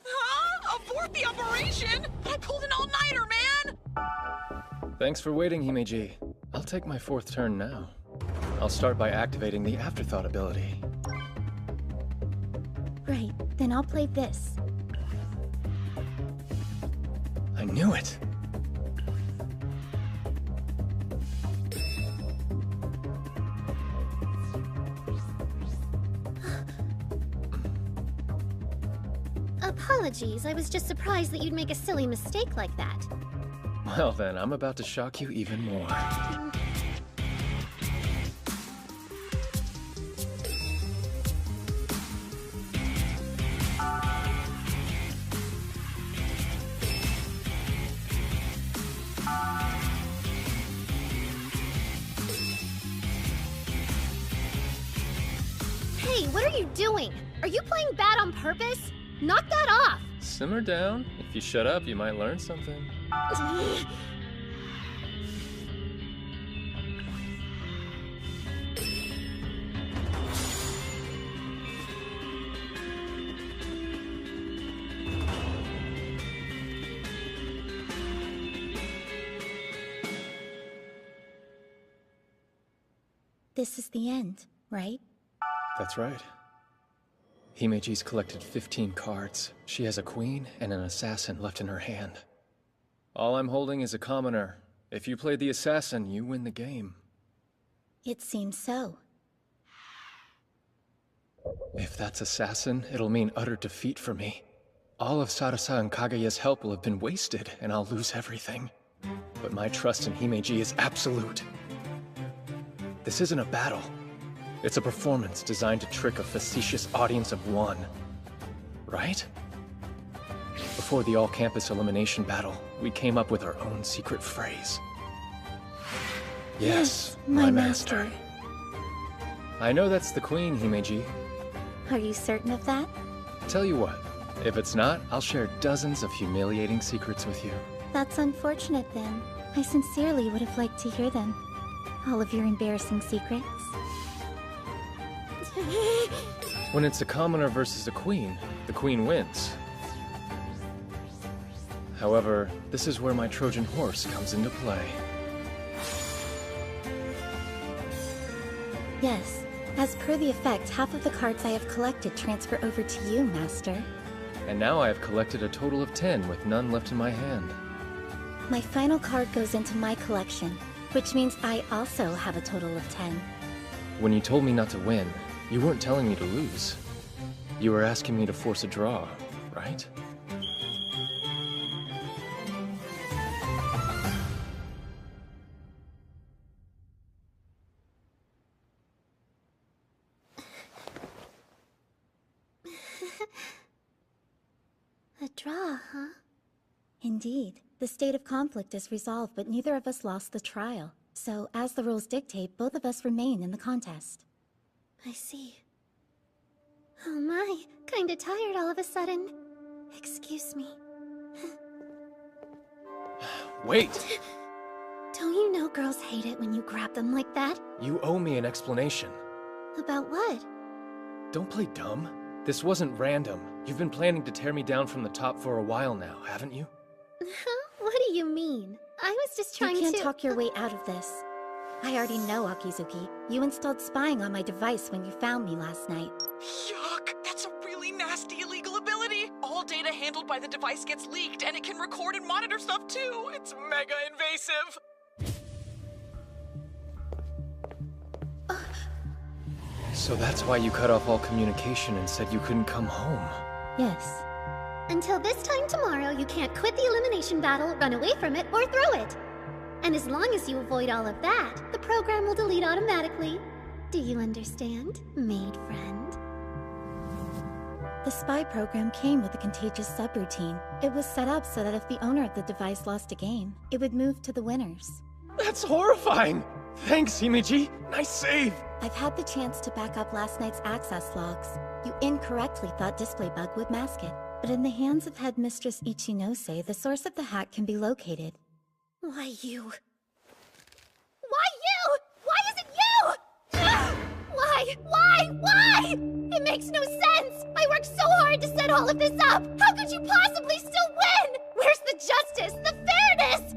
Huh? Abort the operation? I pulled an all-nighter, man! Thanks for waiting, Himeji. I'll take my 4th turn now. I'll start by activating the Afterthought ability. Right, then I'll play this. I knew it! Apologies, I was just surprised that you'd make a silly mistake like that. Well then, I'm about to shock you even more. Hey, what are you doing? Are you playing bad on purpose? Knock that off! Simmer down. If you shut up, you might learn something. This is the end, right? That's right. Himeji's collected 15 cards. She has a queen and an assassin left in her hand. All I'm holding is a commoner. If you play the assassin, you win the game. It seems so. If that's assassin, it'll mean utter defeat for me. All of Sarasa and Kaguya's help will have been wasted, and I'll lose everything. But my trust in Himeji is absolute. This isn't a battle. It's a performance designed to trick a facetious audience of one. Right? Before the all-campus elimination battle, we came up with our own secret phrase. Yes, my master. I know that's the queen, Himeji. Are you certain of that? Tell you what, If it's not, I'll share dozens of humiliating secrets with you. That's unfortunate then. I sincerely would have liked to hear them. All of your embarrassing secrets. When it's a commoner versus the queen wins. However, this is where my Trojan horse comes into play. Yes. As per the effect, half of the cards I have collected transfer over to you, Master. And now I have collected a total of 10 with none left in my hand. My final card goes into my collection, which means I also have a total of 10. When you told me not to win, you weren't telling me to lose. You were asking me to force a draw, right? A draw, huh? Indeed. The state of conflict is resolved, but neither of us lost the trial. So, as the rules dictate, both of us remain in the contest. I see. Oh my, kinda tired all of a sudden. Excuse me. Wait! Don't you know girls hate it when you grab them like that? You owe me an explanation. About what? Don't play dumb. This wasn't random. You've been planning to tear me down from the top for a while now, haven't you? What do you mean? I was just trying to— You can't talk your way out of this. I already know, Akizuki. You installed spying on my device when you found me last night. Yuck! That's a really nasty illegal ability! All data handled by the device gets leaked, and it can record and monitor stuff too! It's mega invasive! So that's why you cut off all communication and said you couldn't come home. Yes. Until this time tomorrow, you can't quit the elimination battle, run away from it, or throw it. And as long as you avoid all of that, the program will delete automatically. Do you understand, maid friend? The spy program came with a contagious subroutine. It was set up so that if the owner of the device lost a game, it would move to the winners. That's horrifying! Thanks, Himiji! Nice save! I've had the chance to back up last night's access logs. You incorrectly thought Display Bug would mask it. But in the hands of Headmistress Ichinose, the source of the hack can be located. Why you? Why you? Why is it you? Why? It makes no sense! I worked so hard to set all of this up! How could you possibly still win? Where's the justice, the fairness?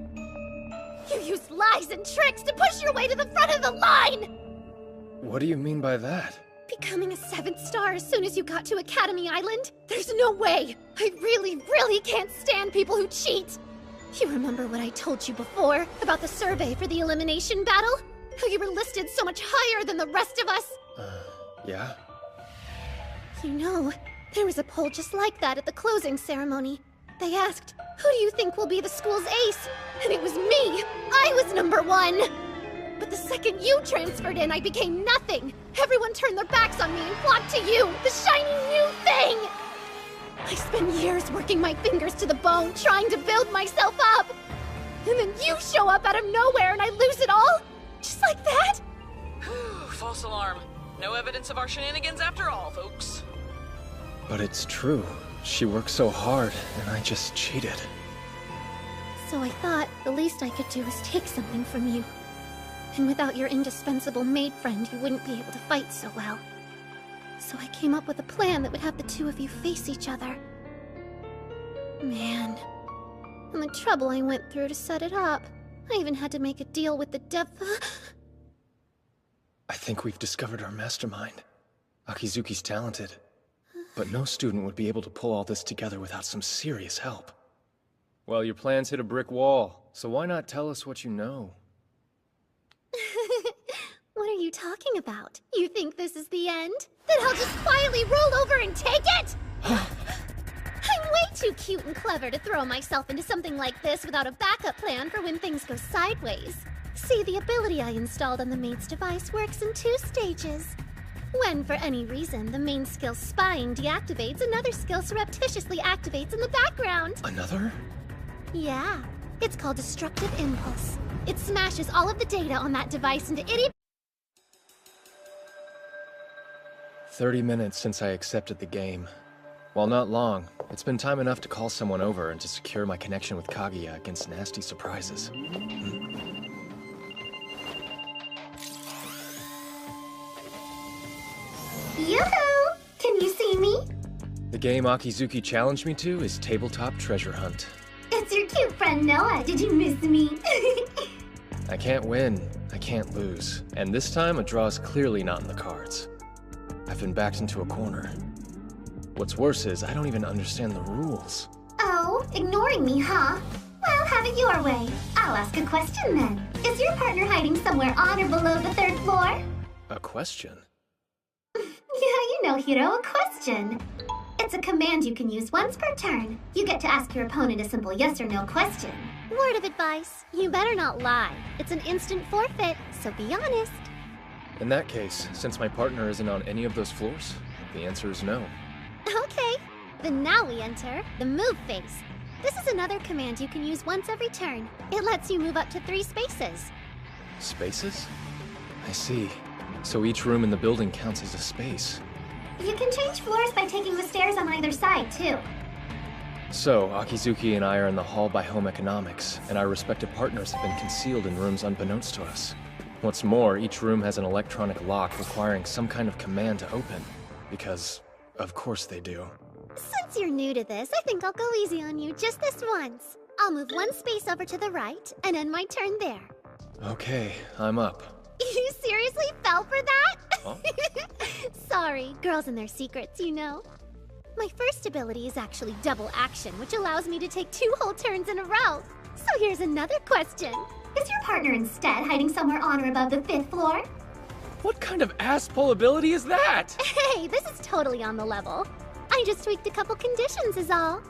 You used lies and tricks to push your way to the front of the line! What do you mean by that? Becoming a 7th star as soon as you got to Academy Island? There's no way! I really can't stand people who cheat! You remember what I told you before about the survey for the elimination battle? How you were listed so much higher than the rest of us? Yeah? You know, there was a poll just like that at the closing ceremony. They asked, who do you think will be the school's ace? And it was me! I was #1! But the second you transferred in, I became nothing! Everyone turned their backs on me and flocked to you, the shiny new thing! I spent years working my fingers to the bone, trying to build myself up! And then you show up out of nowhere and I lose it all? Just like that? False alarm. No evidence of our shenanigans after all, folks. But it's true. She worked so hard, and I just cheated. So I thought the least I could do is take something from you. And without your indispensable maid friend, you wouldn't be able to fight so well. So I came up with a plan that would have the two of you face each other. Man. And the trouble I went through to set it up. I even had to make a deal with the I think we've discovered our mastermind. Akizuki's talented. But no student would be able to pull all this together without some serious help. Well, your plans hit a brick wall, so why not tell us what you know? What are you talking about? You think this is the end? Then I'll just quietly roll over and take it? I'm way too cute and clever to throw myself into something like this without a backup plan for when things go sideways. See, the ability I installed on the maid's device works in 2 stages. When, for any reason, the main skill spying deactivates, another skill surreptitiously activates in the background. Another? Yeah. It's called Destructive Impulse. It smashes all of the data on that device into itty— 30 minutes since I accepted the game. While not long, it's been time enough to call someone over and to secure my connection with Kaguya against nasty surprises. Yoo-hoo! Can you see me? The game Akizuki challenged me to is Tabletop Treasure Hunt. It's your cute friend Noah. Did you miss me? I can't win, I can't lose, and this time a draw is clearly not in the cards. I've been backed into a corner. What's worse is I don't even understand the rules. Oh, ignoring me, huh? Well, have it your way. I'll ask a question then. Is your partner hiding somewhere on or below the 3rd floor? A question? Yeah, you know, Hiro, a question. It's a command you can use once per turn. You get to ask your opponent a simple yes or no question. Word of advice, you better not lie. It's an instant forfeit, so be honest. In that case, since my partner isn't on any of those floors, the answer is no. Okay, then now we enter the move phase. This is another command you can use once every turn. It lets you move up to 3 spaces. Spaces? I see. So each room in the building counts as a space. You can change floors by taking the stairs on either side, too. So, Akizuki and I are in the hall by home economics, and our respective partners have been concealed in rooms unbeknownst to us. What's more, each room has an electronic lock requiring some kind of command to open. Because, of course they do. Since you're new to this, I think I'll go easy on you just this once. I'll move 1 space over to the right, and end my turn there. Okay, I'm up. You seriously fell for that? Huh? Sorry, girls and their secrets, you know. My first ability is actually double action, which allows me to take 2 whole turns in a row. So here's another question. Is your partner instead hiding somewhere on or above the 5th floor? What kind of ass-pull ability is that? Hey, this is totally on the level. I just tweaked a couple conditions is all.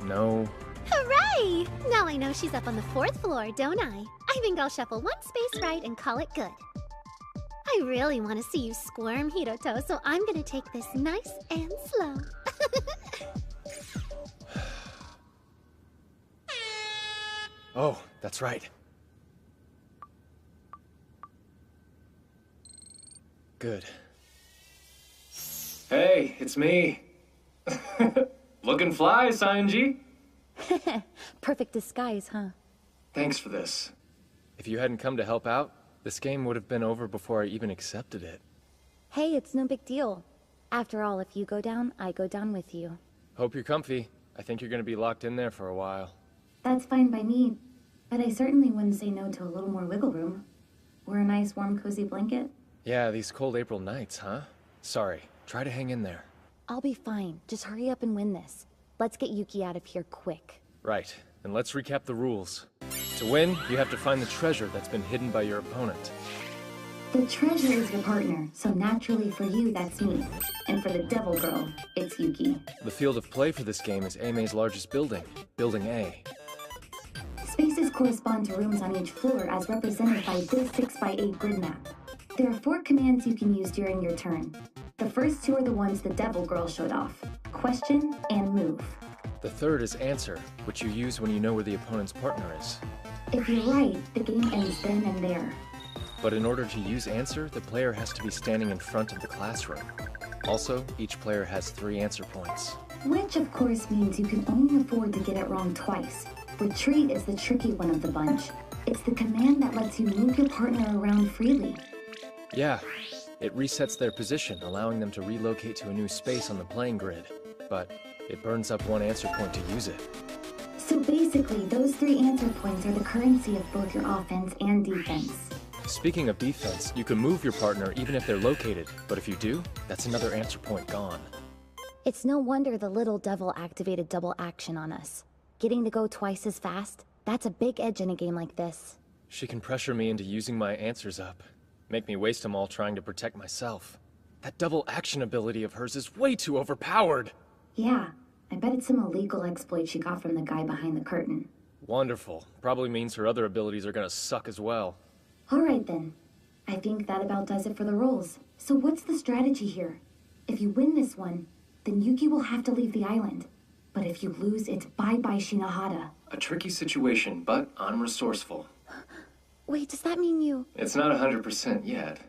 No. Hooray! Now I know she's up on the 4th floor, don't I? I think I'll shuffle 1 space right and call it good. I really want to see you squirm, Hiroto, so I'm gonna take this nice and slow. Oh, that's right. Good. Hey, it's me. Looking fly, Sanji. Perfect disguise, huh? Thanks for this. If you hadn't come to help out, this game would have been over before I even accepted it. Hey, it's no big deal. After all, if you go down, I go down with you. Hope you're comfy. I think you're gonna be locked in there for a while. That's fine by me, but I certainly wouldn't say no to a little more wiggle room. Or a nice warm cozy blanket. Yeah, these cold April nights, huh? Sorry, try to hang in there. I'll be fine. Just hurry up and win this. Let's get Yuki out of here quick. Right, and let's recap the rules. To win, you have to find the treasure that's been hidden by your opponent. The treasure is your partner, so naturally for you, that's me. And for the devil girl, it's Yuki. The field of play for this game is Aime's largest building, Building A. Spaces correspond to rooms on each floor as represented by this 6x8 grid map. There are 4 commands you can use during your turn. The first 2 are the ones the devil girl showed off. Question and move. The third is answer, which you use when you know where the opponent's partner is. If you're right, the game ends then and there. But in order to use answer, the player has to be standing in front of the classroom. Also, each player has 3 answer points. Which of course means you can only afford to get it wrong twice. Retreat is the tricky one of the bunch. It's the command that lets you move your partner around freely. Yeah, it resets their position, allowing them to relocate to a new space on the playing grid. But it burns up 1 answer point to use it. So basically, those 3 answer points are the currency of both your offense and defense. Speaking of defense, you can move your partner even if they're located, but if you do, that's another answer point gone. It's no wonder the little devil activated double action on us. Getting to go twice as fast, that's a big edge in a game like this. She can pressure me into using my answers up. Make me waste them all trying to protect myself. That double action ability of hers is way too overpowered! Yeah, I bet it's some illegal exploit she got from the guy behind the curtain. Wonderful. Probably means her other abilities are gonna suck as well. Alright then. I think that about does it for the rolls. So what's the strategy here? If you win this one, then Yuki will have to leave the island. But if you lose, it's bye-bye Shinohara. A tricky situation, but I'm resourceful. Wait, does that mean you... It's not 100% yet.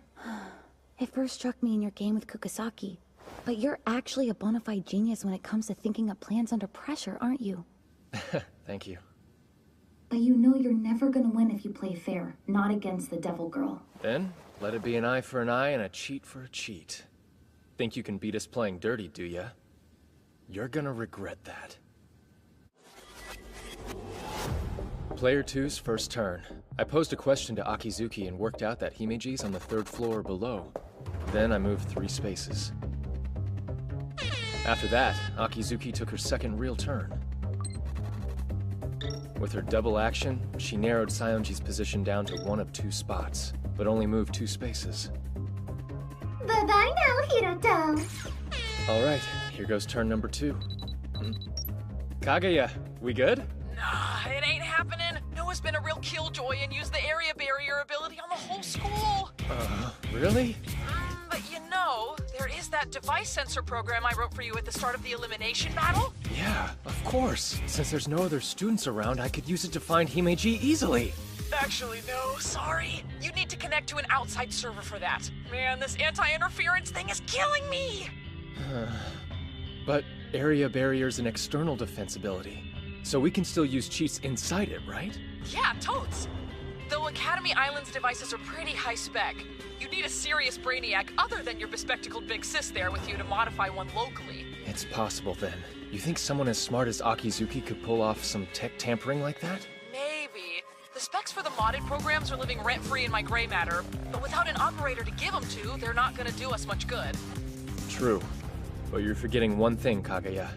It first struck me in your game with Kukusaki. But you're actually a bona fide genius when it comes to thinking up plans under pressure, aren't you? Thank you. But you know you're never gonna win if you play fair, not against the Devil Girl. Then, let it be an eye for an eye and a cheat for a cheat. Think you can beat us playing dirty, do ya? You're gonna regret that. Player 2's first turn. I posed a question to Akizuki and worked out that Himeji's on the 3rd floor or below. Then I moved 3 spaces. After that, Akizuki took her second real turn. With her double action, she narrowed Sayonji's position down to 1 of 2 spots, but only moved 2 spaces. Bye-bye now, Hiroto. Alright, here goes turn number 2. Kaguya, we good? Nah, it ain't happening. Noah's been a real killjoy and used the area barrier ability on the whole school. Really? But you know, there is that device sensor program I wrote for you at the start of the elimination battle. Yeah, of course. Since there's no other students around, I could use it to find Himeji easily. Actually, no, sorry. You need to connect to an outside server for that. Man, this anti-interference thing is killing me! But area barrier's an external defense ability, so we can still use cheats inside it, right? Yeah, totes. Though Academy Island's devices are pretty high spec, you need a serious brainiac other than your bespectacled big sis there with you to modify one locally. It's possible then. You think someone as smart as Akizuki could pull off some tech tampering like that? Maybe. The specs for the modded programs are living rent-free in my gray matter, but without an operator to give them to, they're not gonna do us much good. True. But you're forgetting one thing, Kaguya.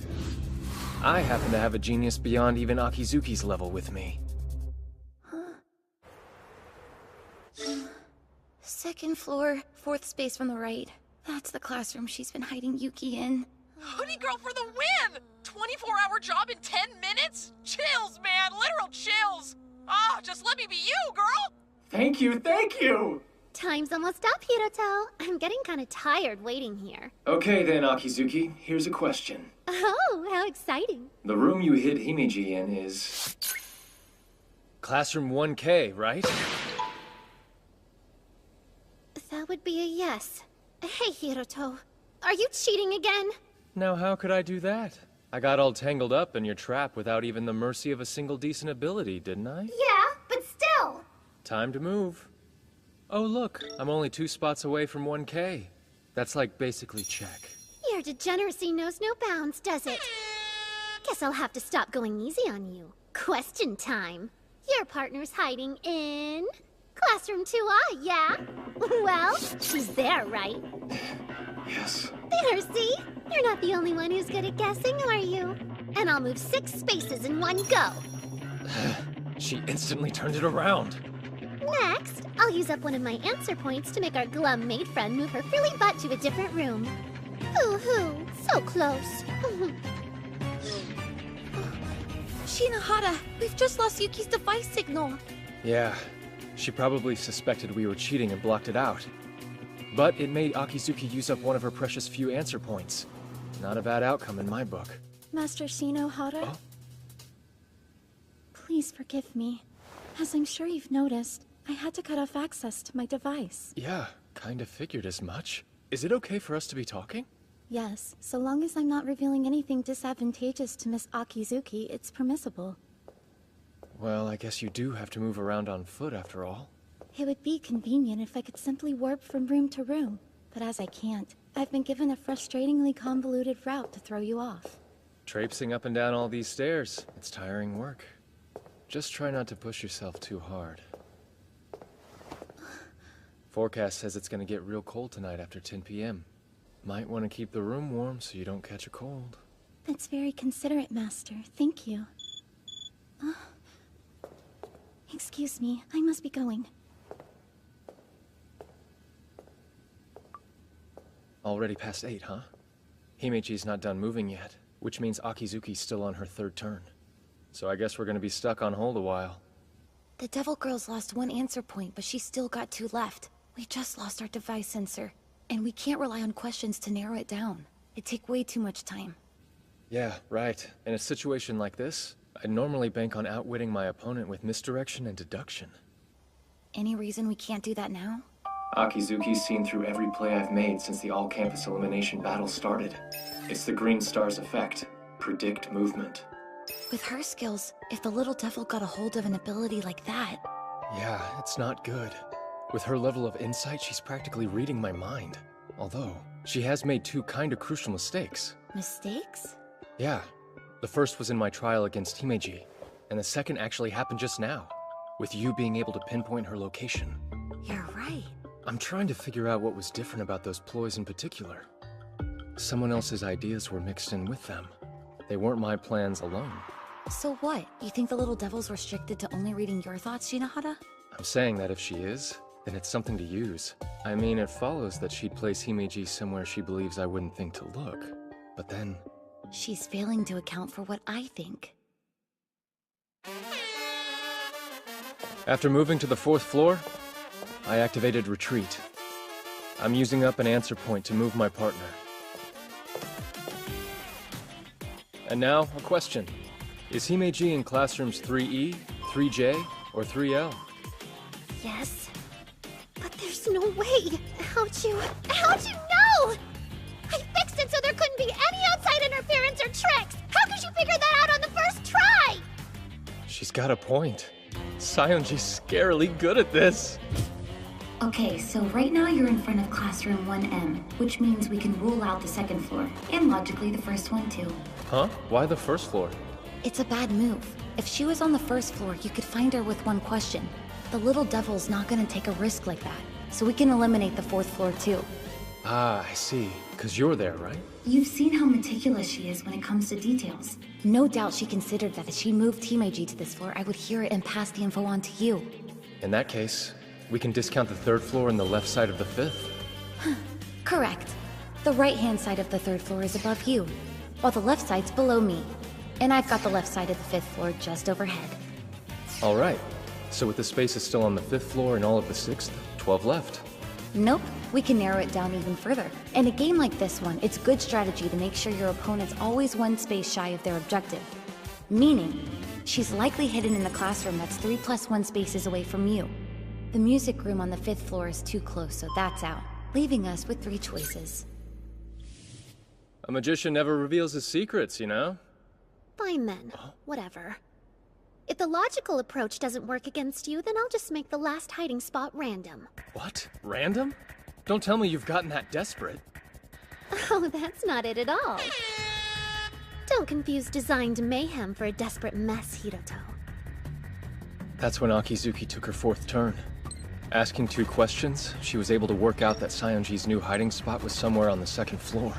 I happen to have a genius beyond even Akizuki's level with me. Second floor, 4th space from the right. That's the classroom she's been hiding Yuki in. Hoodie girl for the win! 24-hour job in 10 minutes? Chills, man! Literal chills! Ah, just let me be you, girl! Thank you, thank you! Time's almost up, Hiroto. I'm getting kind of tired waiting here. Okay then, Akizuki. Here's a question. Oh, how exciting. The room you hid Himeji in is... Classroom 1K, right? That would be a yes. Hey, Hiroto. Are you cheating again? Now how could I do that? I got all tangled up in your trap without even the mercy of a single decent ability, didn't I? Yeah, but still. Time to move. Oh look, I'm only 2 spots away from 1K. That's like basically check. Your degeneracy knows no bounds, does it? Guess I'll have to stop going easy on you. Question time. Your partner's hiding in... Classroom 2A, yeah? Well, she's there, right? Yes. There, see? You're not the only one who's good at guessing, are you? And I'll move 6 spaces in one go. She instantly turned it around. Next, I'll use up one of my answer points to make our glum maid friend move her frilly butt to a different room. Hoo-hoo, so close. Shinohara, we've just lost Yuki's device signal. Yeah, she probably suspected we were cheating and blocked it out. But it made Akizuki use up one of her precious few answer points. Not a bad outcome in my book. Master Shinohara? Oh? Please forgive me. As I'm sure you've noticed, I had to cut off access to my device. Yeah, kind of figured as much. Is it okay for us to be talking? Yes, so long as I'm not revealing anything disadvantageous to Miss Akizuki, it's permissible. Well, I guess you do have to move around on foot after all. It would be convenient if I could simply warp from room to room, but as I can't, I've been given a frustratingly convoluted route to throw you off. Traipsing up and down all these stairs, it's tiring work. Just try not to push yourself too hard. Forecast says it's gonna get real cold tonight after 10 p.m. Might want to keep the room warm so you don't catch a cold. That's very considerate, Master. Thank you. Excuse me, I must be going. Already past 8, huh? Himeji's not done moving yet, which means Akizuki's still on her 3rd turn. So I guess we're gonna be stuck on hold a while. The Devil Girl's lost 1 answer point, but she's still got 2 left. We just lost our device sensor, and we can't rely on questions to narrow it down. It'd take way too much time. Yeah, right. In a situation like this, I normally bank on outwitting my opponent with misdirection and deduction. Any reason we can't do that now? Akizuki's seen through every play I've made since the all-campus elimination battle started. It's the Green Star's effect. Predict movement. With her skills, if the little devil got a hold of an ability like that... Yeah, it's not good. With her level of insight, she's practically reading my mind. Although, she has made two kinda crucial mistakes. Mistakes? Yeah. The first was in my trial against Himeji, and the second actually happened just now, with you being able to pinpoint her location. You're right. I'm trying to figure out what was different about those ploys in particular. Someone else's ideas were mixed in with them. They weren't my plans alone. So what? You think the little devil's restricted to only reading your thoughts, Shinohara? I'm saying that if she is, then it's something to use. I mean, it follows that she'd place Himeji somewhere she believes I wouldn't think to look. But then... She's failing to account for what I think. After moving to the 4th floor, I activated retreat. I'm using up an answer point to move my partner. And now, a question. Is Himeji in classrooms 3E, 3J, or 3L? Yes. But there's no way. How'd you know? I fixed it so there couldn't be any outside interference or tricks. How could you figure that out on the first try? She's got a point. Sionji's scarily good at this. Okay, so right now you're in front of classroom 1M, which means we can rule out the second floor, and logically the first one too. Huh? Why the 1st floor? It's a bad move. If she was on the 1st floor, you could find her with one question. The little devil's not gonna take a risk like that, so we can eliminate the 4th floor too. Ah, I see. 'Cause you're there, right? You've seen how meticulous she is when it comes to details. No doubt she considered that if she moved Himeji to this floor, I would hear it and pass the info on to you. In that case, we can discount the 3rd floor and the left side of the 5th. Correct. The right-hand side of the 3rd floor is above you, while the left side's below me. And I've got the left side of the 5th floor just overhead. Alright. So with the spaces still on the 5th floor and all of the 6th, 12 left. Nope, we can narrow it down even further. In a game like this one, it's good strategy to make sure your opponent's always one space shy of their objective. Meaning, she's likely hidden in the classroom that's 3 + 1 spaces away from you. The music room on the 5th floor is too close, so that's out, leaving us with 3 choices. A magician never reveals his secrets, you know? Fine then. Whatever. If the logical approach doesn't work against you, then I'll just make the last hiding spot random. What? Random? Don't tell me you've gotten that desperate. Oh, that's not it at all. Don't confuse designed mayhem for a desperate mess, Hiroto. That's when Akizuki took her 4th turn. Asking 2 questions, she was able to work out that Sionji's new hiding spot was somewhere on the 2nd floor.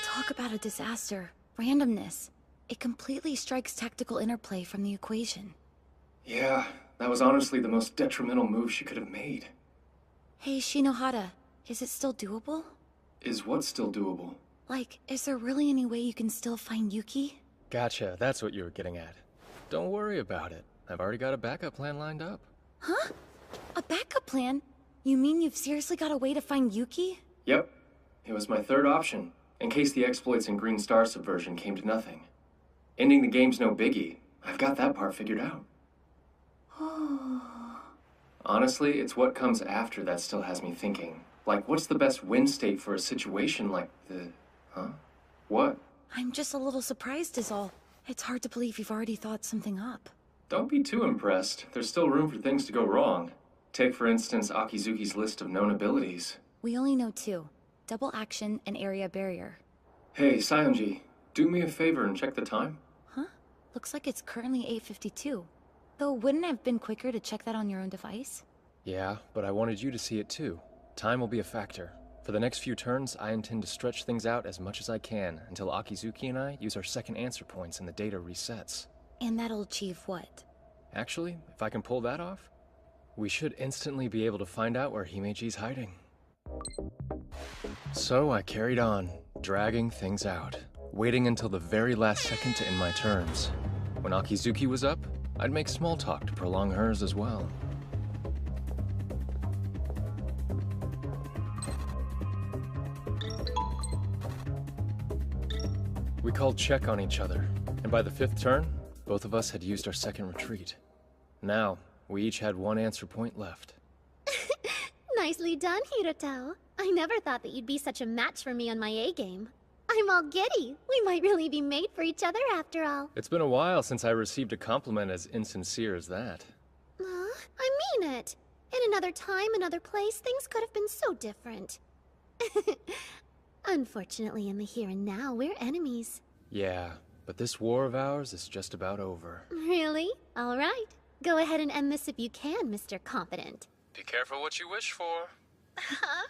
Talk about a disaster. Randomness. It completely strikes tactical interplay from the equation. Yeah, that was honestly the most detrimental move she could have made. Hey, Shinohara, is it still doable? Is what still doable? Like, is there really any way you can still find Yuki? Gotcha, that's what you were getting at. Don't worry about it. I've already got a backup plan lined up. Huh? A backup plan? You mean you've seriously got a way to find Yuki? Yep. It was my 3rd option, in case the exploits in Green Star subversion came to nothing. Ending the game's no biggie. I've got that part figured out. Honestly, it's what comes after that still has me thinking. Like, what's the best win state for a situation like the... Huh? What? I'm just a little surprised is all. It's hard to believe you've already thought something up. Don't be too impressed. There's still room for things to go wrong. Take, for instance, Akizuki's list of known abilities. We only know 2. Double action and area barrier. Hey, Sionji, do me a favor and check the time. Huh? Looks like it's currently 8:52. Though wouldn't it have been quicker to check that on your own device? Yeah, but I wanted you to see it too. Time will be a factor. For the next few turns, I intend to stretch things out as much as I can until Akizuki and I use our second answer points and the data resets. And that'll achieve what? Actually, if I can pull that off, we should instantly be able to find out where Himeji's hiding. So I carried on, dragging things out, waiting until the very last second to end my turns. When Akizuki was up, I'd make small talk to prolong hers as well. We called check on each other, and by the 5th turn, both of us had used our second retreat. Now, we each had 1 answer point left. Nicely done, Hiruto. I never thought that you'd be such a match for me on my A-game. I'm all giddy. We might really be made for each other after all. It's been a while since I received a compliment as insincere as that. I mean it. In another time, another place, things could have been so different. Unfortunately, in the here and now, we're enemies. Yeah, but this war of ours is just about over. Really? All right. Go ahead and end this if you can, Mr. Confident. Be careful what you wish for. Huh?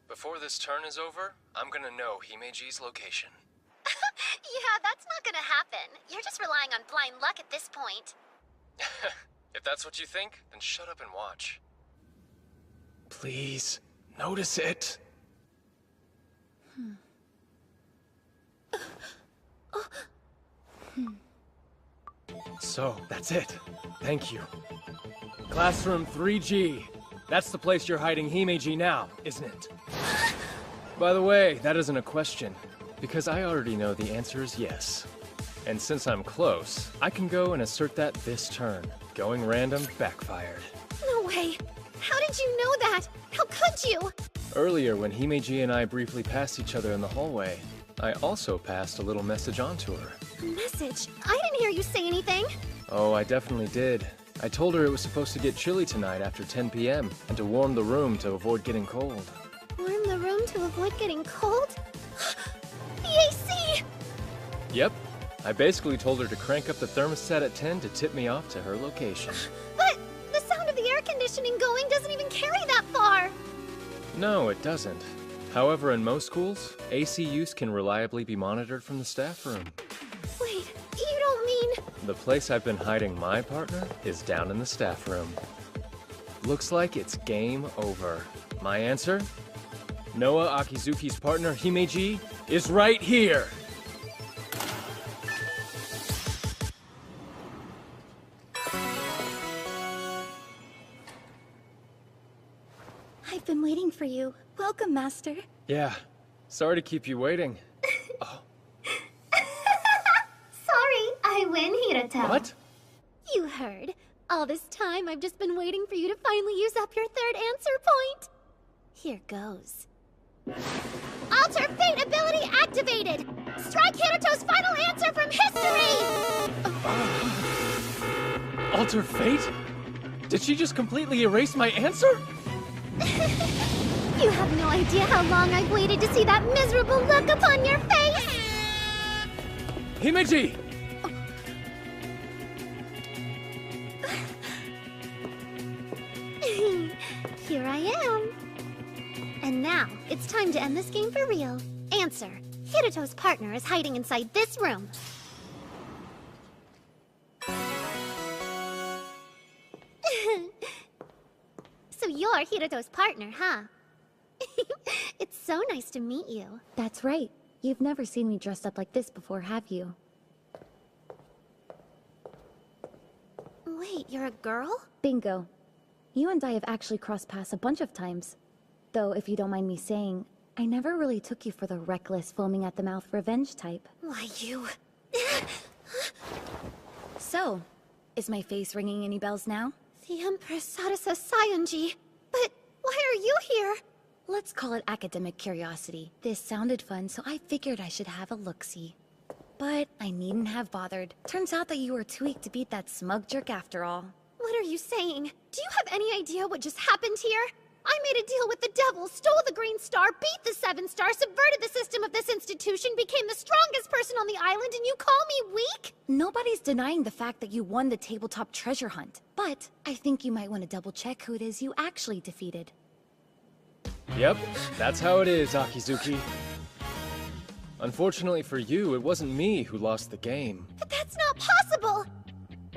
Before this turn is over, I'm gonna know Himeji's location. Yeah, that's not gonna happen. You're just relying on blind luck at this point. If that's what you think, then shut up and watch. Please, notice it. So, that's it. Thank you. Classroom 3G. That's the place you're hiding Himeji now, isn't it? By the way, that isn't a question, because I already know the answer is yes. And since I'm close, I can go and assert that this turn. Going random backfired. No way. How did you know that? How could you? Earlier, when Himeji and I briefly passed each other in the hallway, I also passed a little message on to her. A message? I didn't hear you say anything. Oh, I definitely did. I told her it was supposed to get chilly tonight after 10 p.m. and to warm the room to avoid getting cold. Warm the room to avoid getting cold? The AC! Yep. I basically told her to crank up the thermostat at 10 to tip me off to her location. But the sound of the air conditioning going doesn't even carry that far. No, it doesn't. However, in most schools, AC use can reliably be monitored from the staff room. Wait, you don't mean... The place I've been hiding my partner is down in the staff room. Looks like it's game over. My answer? Noah Akizuki's partner, Himeji, is right here! I've been waiting for you. Welcome, Master. Yeah. Sorry to keep you waiting. Sorry, I win, Hiruto. What? You heard. All this time, I've just been waiting for you to finally use up your third answer point. Here goes. Alter Fate ability activated! Strike Hiruto's final answer from history! Alter Fate? Did she just completely erase my answer? You have no idea how long I've waited to see that miserable look upon your face! Himeji! Here I am. And now, it's time to end this game for real. Answer. Hiruto's partner is hiding inside this room. So you're Hiruto's partner, huh? It's so nice to meet you. That's right. You've never seen me dressed up like this before, have you? Wait, you're a girl? Bingo. You and I have actually crossed paths a bunch of times. Though, if you don't mind me saying, I never really took you for the reckless, foaming at the mouth revenge type. Why, you... So, is my face ringing any bells now? The Empress Sarasa Sayonji. But why are you here? Let's call it academic curiosity. This sounded fun, so I figured I should have a look-see. But I needn't have bothered. Turns out that you were too weak to beat that smug jerk after all. What are you saying? Do you have any idea what just happened here? I made a deal with the devil, stole the Green Star, beat the 7 Star, subverted the system of this institution, became the strongest person on the island, and you call me weak? Nobody's denying the fact that you won the tabletop treasure hunt. But I think you might want to double-check who it is you actually defeated. Yep, that's how it is, Akizuki. Unfortunately for you, it wasn't me who lost the game. But that's not possible!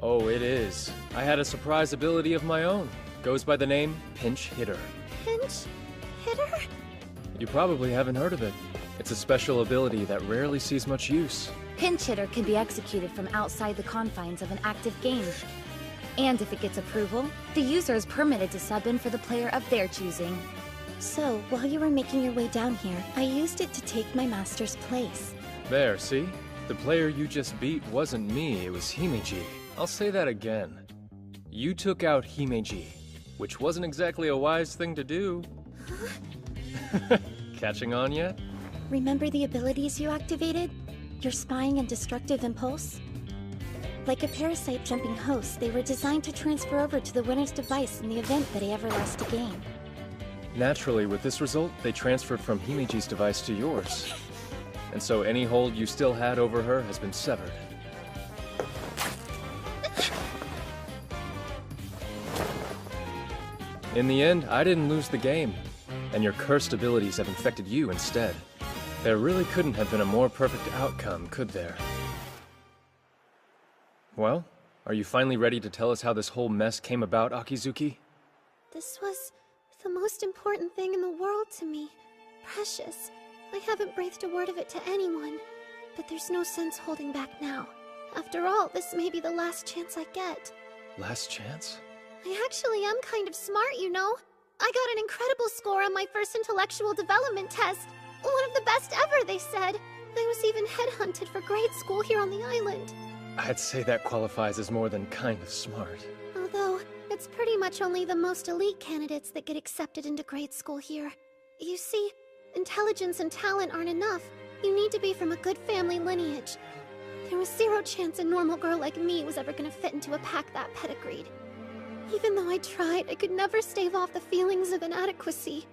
Oh, it is. I had a surprise ability of my own. Goes by the name Pinch Hitter. Pinch Hitter? You probably haven't heard of it. It's a special ability that rarely sees much use. Pinch Hitter can be executed from outside the confines of an active game. And if it gets approval, the user is permitted to sub in for the player of their choosing. So, while you were making your way down here, I used it to take my master's place. There, see? The player you just beat wasn't me, it was Himeji. I'll say that again. You took out Himeji, which wasn't exactly a wise thing to do. Catching on yet? Remember the abilities you activated? Your spying and destructive impulse? Like a parasite jumping host, they were designed to transfer over to the winner's device in the event that he ever lost a game. Naturally, with this result, they transferred from Himeji's device to yours. And so any hold you still had over her has been severed. In the end, I didn't lose the game, and your cursed abilities have infected you instead. There really couldn't have been a more perfect outcome, could there? Well, are you finally ready to tell us how this whole mess came about, Akizuki? This was the most important thing in the world to me. Precious. I haven't breathed a word of it to anyone, but there's no sense holding back now. After all, this may be the last chance I get. Last chance? I actually am kind of smart, you know. I got an incredible score on my first intellectual development test. One of the best ever, they said. I was even headhunted for grade school here on the island. I'd say that qualifies as more than kind of smart. Although, it's pretty much only the most elite candidates that get accepted into grade school here. You see, intelligence and talent aren't enough. You need to be from a good family lineage. There was zero chance a normal girl like me was ever gonna fit into a pack that pedigreed. Even though I tried, I could never stave off the feelings of inadequacy.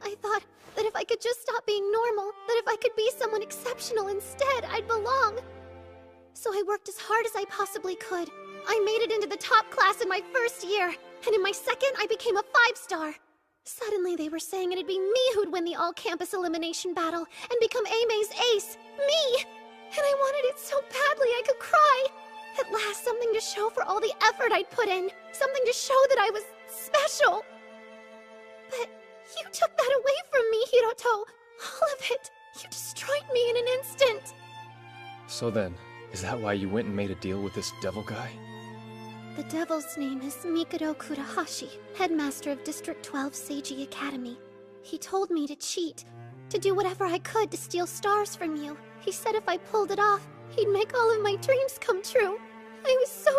I thought that if I could just stop being normal, that if I could be someone exceptional instead, I'd belong. So I worked as hard as I possibly could. I made it into the top class in my first year, and in my second, I became a 5-star. Suddenly, they were saying it'd be me who'd win the all-campus elimination battle and become A-May's ace. Me! And I wanted it so badly I could cry. At last, something to show for all the effort I'd put in. Something to show that I was special. But you took that away from me, Hiroto. All of it. You destroyed me in an instant. So then, is that why you went and made a deal with this devil guy? The devil's name is Mikado Kurahashi, headmaster of District 12 Seiji Academy. He told me to cheat, to do whatever I could to steal stars from you. He said if I pulled it off, he'd make all of my dreams come true. I was so...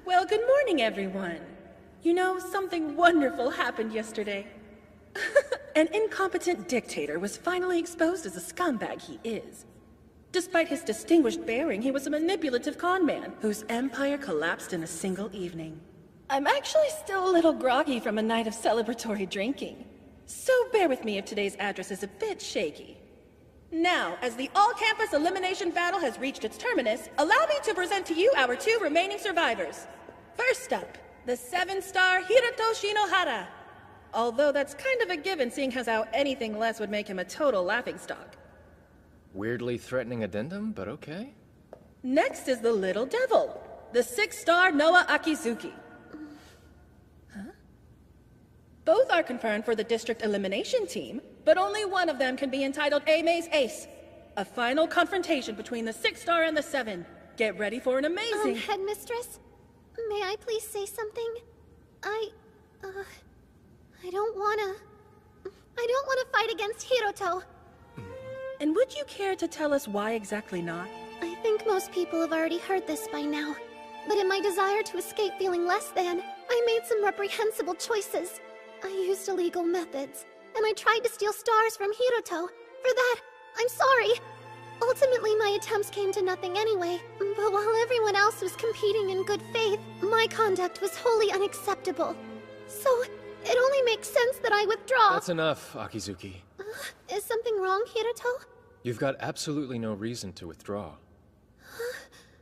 Well, good morning, everyone. You know, something wonderful happened yesterday. An incompetent dictator was finally exposed as a scumbag he is. Despite his distinguished bearing, he was a manipulative con man whose empire collapsed in a single evening. I'm actually still a little groggy from a night of celebratory drinking, so bear with me if today's address is a bit shaky. Now, as the all-campus elimination battle has reached its terminus, allow me to present to you our 2 remaining survivors. First up, the 7-star Hiroto Shinohara. Although that's kind of a given, seeing as how anything less would make him a total laughingstock. Weirdly threatening addendum, but okay. Next is the Little Devil, the 6-star Noah Akizuki. Both are confirmed for the district elimination team, but only one of them can be entitled A-May's ace. A final confrontation between the 6-star and the 7. Get ready for an amazing... Headmistress? May I please say something? I don't don't wanna fight against Hiroto. And would you care to tell us why exactly not? I think most people have already heard this by now. But in my desire to escape feeling less than, I made some reprehensible choices. I used illegal methods, and I tried to steal stars from Hiroto. For that, I'm sorry. Ultimately, my attempts came to nothing anyway. But while everyone else was competing in good faith, my conduct was wholly unacceptable. So, it only makes sense that I withdraw. That's enough, Akizuki. Is something wrong, Hiroto? You've got absolutely no reason to withdraw.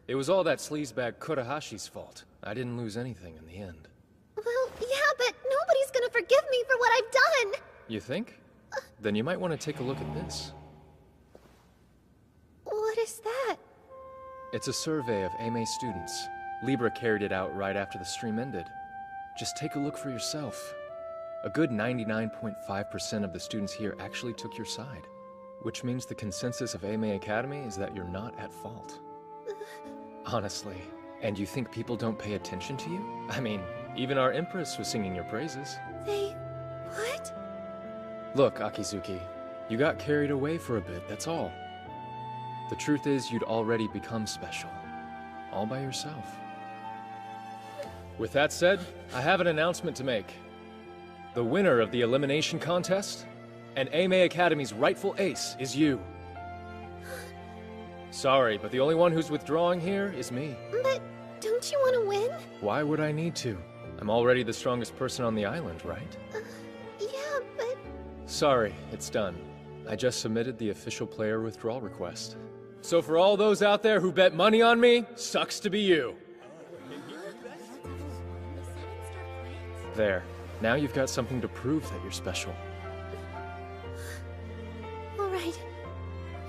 It was all that sleazebag Kurahashi's fault. I didn't lose anything in the end. Well, yeah, but nobody's gonna forgive me for what I've done! You think? Then you might want to take a look at this. What is that? It's a survey of AME students. Libra carried it out right after the stream ended. Just take a look for yourself. A good 99.5% of the students here actually took your side. Which means the consensus of AME Academy is that you're not at fault. Honestly. And you think people don't pay attention to you? I mean, even our Empress was singing your praises. What? Look, Akizuki, you got carried away for a bit, that's all. The truth is, you'd already become special. All by yourself. With that said, I have an announcement to make. The winner of the elimination contest, and AME Academy's rightful ace, is you. Sorry, but the only one who's withdrawing here is me. But don't you want to win? Why would I need to? I'm already the strongest person on the island, right? Yeah, but... Sorry, it's done. I just submitted the official player withdrawal request. So for all those out there who bet money on me, sucks to be you. There. Now you've got something to prove that you're special. Alright.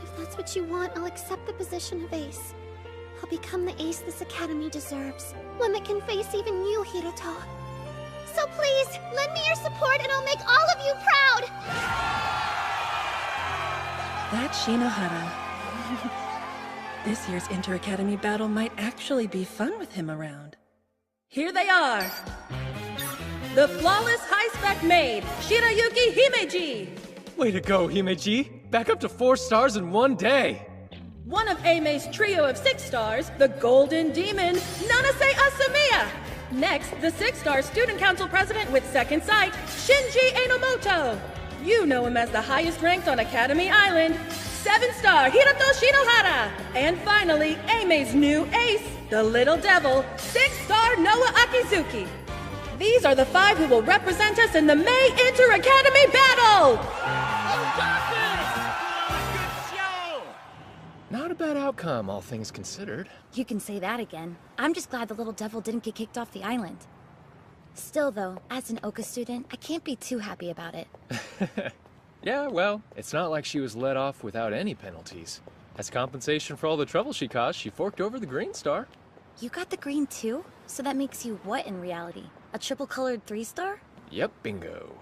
If that's what you want, I'll accept the position of ace. I'll become the ace this academy deserves. One that can face even you, Hiroto. So please, lend me your support and I'll make all of you proud! That's Shinohara. This year's Inter-Academy battle might actually be fun with him around. Here they are! The flawless high-spec maid, Shirayuki Himeji! Way to go, Himeji! Back up to 4 stars in one day! One of Aime's trio of 6 stars, the Golden Demon, Nanase Asamiya! Next, the 6-star Student Council President with second sight, Shinji Enomoto! You know him as the highest ranked on Academy Island, 7-star Hiroto Shinohara! And finally, Aime's new ace, the Little Devil, 6-star Noah Akizuki! These are the 5 who will represent us in the May Inter-Academy battle! Not a bad outcome, all things considered. You can say that again. I'm just glad the little devil didn't get kicked off the island. Still though, as an Oka student, I can't be too happy about it. Yeah, well, it's not like she was let off without any penalties. As compensation for all the trouble she caused, she forked over the green star. You got the green too? So that makes you what in reality? A triple-colored 3-star? Yep, bingo.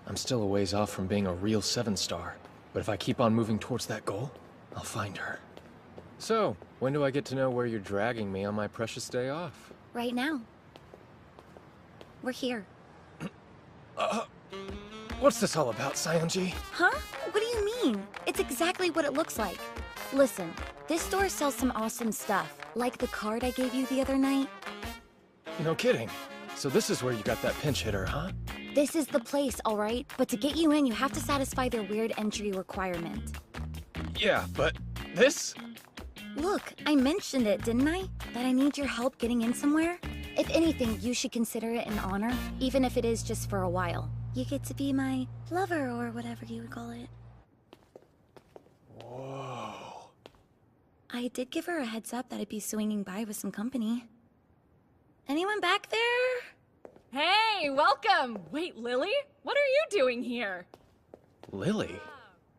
I'm still a ways off from being a real 7-star, but if I keep on moving towards that goal, I'll find her. So, when do I get to know where you're dragging me on my precious day off? Right now. We're here. What's this all about, Saionji? Huh? What do you mean? It's exactly what it looks like. Listen, this store sells some awesome stuff, like the card I gave you the other night. No kidding. So this is where you got that pinch hitter, huh? This is the place, alright? But to get you in, you have to satisfy their weird entry requirement. Yeah, but this? Look, I mentioned it, didn't I? That I need your help getting in somewhere? If anything, you should consider it an honor, even if it is just for a while. You get to be my lover, or whatever you would call it. Whoa. I did give her a heads up that I'd be swinging by with some company. Anyone back there? Hey, welcome! Wait, Lily? What are you doing here? Lily?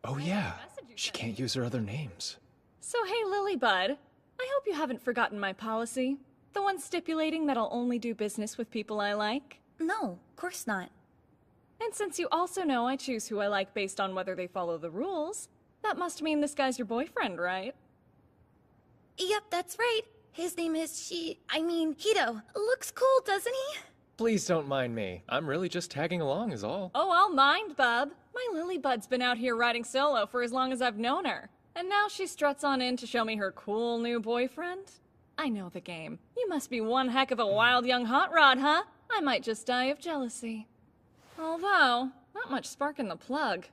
Oh yeah, she can't use her other names. So hey, Lily Bud. I hope you haven't forgotten my policy. The one stipulating that I'll only do business with people I like. No, of course not. And since you also know I choose who I like based on whether they follow the rules, that must mean this guy's your boyfriend, right? Yep, that's right. His name is Hito. Looks cool, doesn't he? Please don't mind me. I'm really just tagging along is all. Oh, I'll mind, bub. My Lilybud's been out here riding solo for as long as I've known her. And now she struts on in to show me her cool new boyfriend? I know the game. You must be one heck of a wild young hot rod, huh? I might just die of jealousy. Although, not much spark in the plug.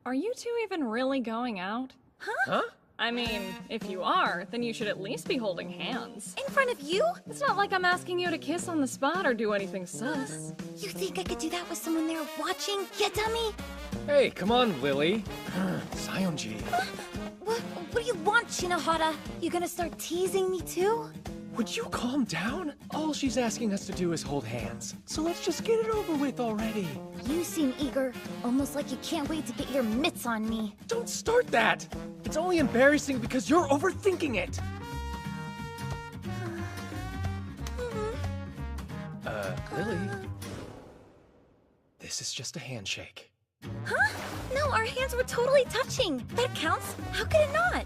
Are you two even really going out? Huh? I mean, if you are, then you should at least be holding hands. In front of you? It's not like I'm asking you to kiss on the spot or do anything sus. You think I could do that with someone there watching, you dummy? Hey, come on, Lily. Sionji. What do you want, Shinohara? You gonna start teasing me too? Would you calm down? All she's asking us to do is hold hands. So let's just get it over with already. You seem eager, almost like you can't wait to get your mitts on me. Don't start that! It's only embarrassing because you're overthinking it! Lily? This is just a handshake. Huh? No, our hands were totally touching. That counts. How could it not?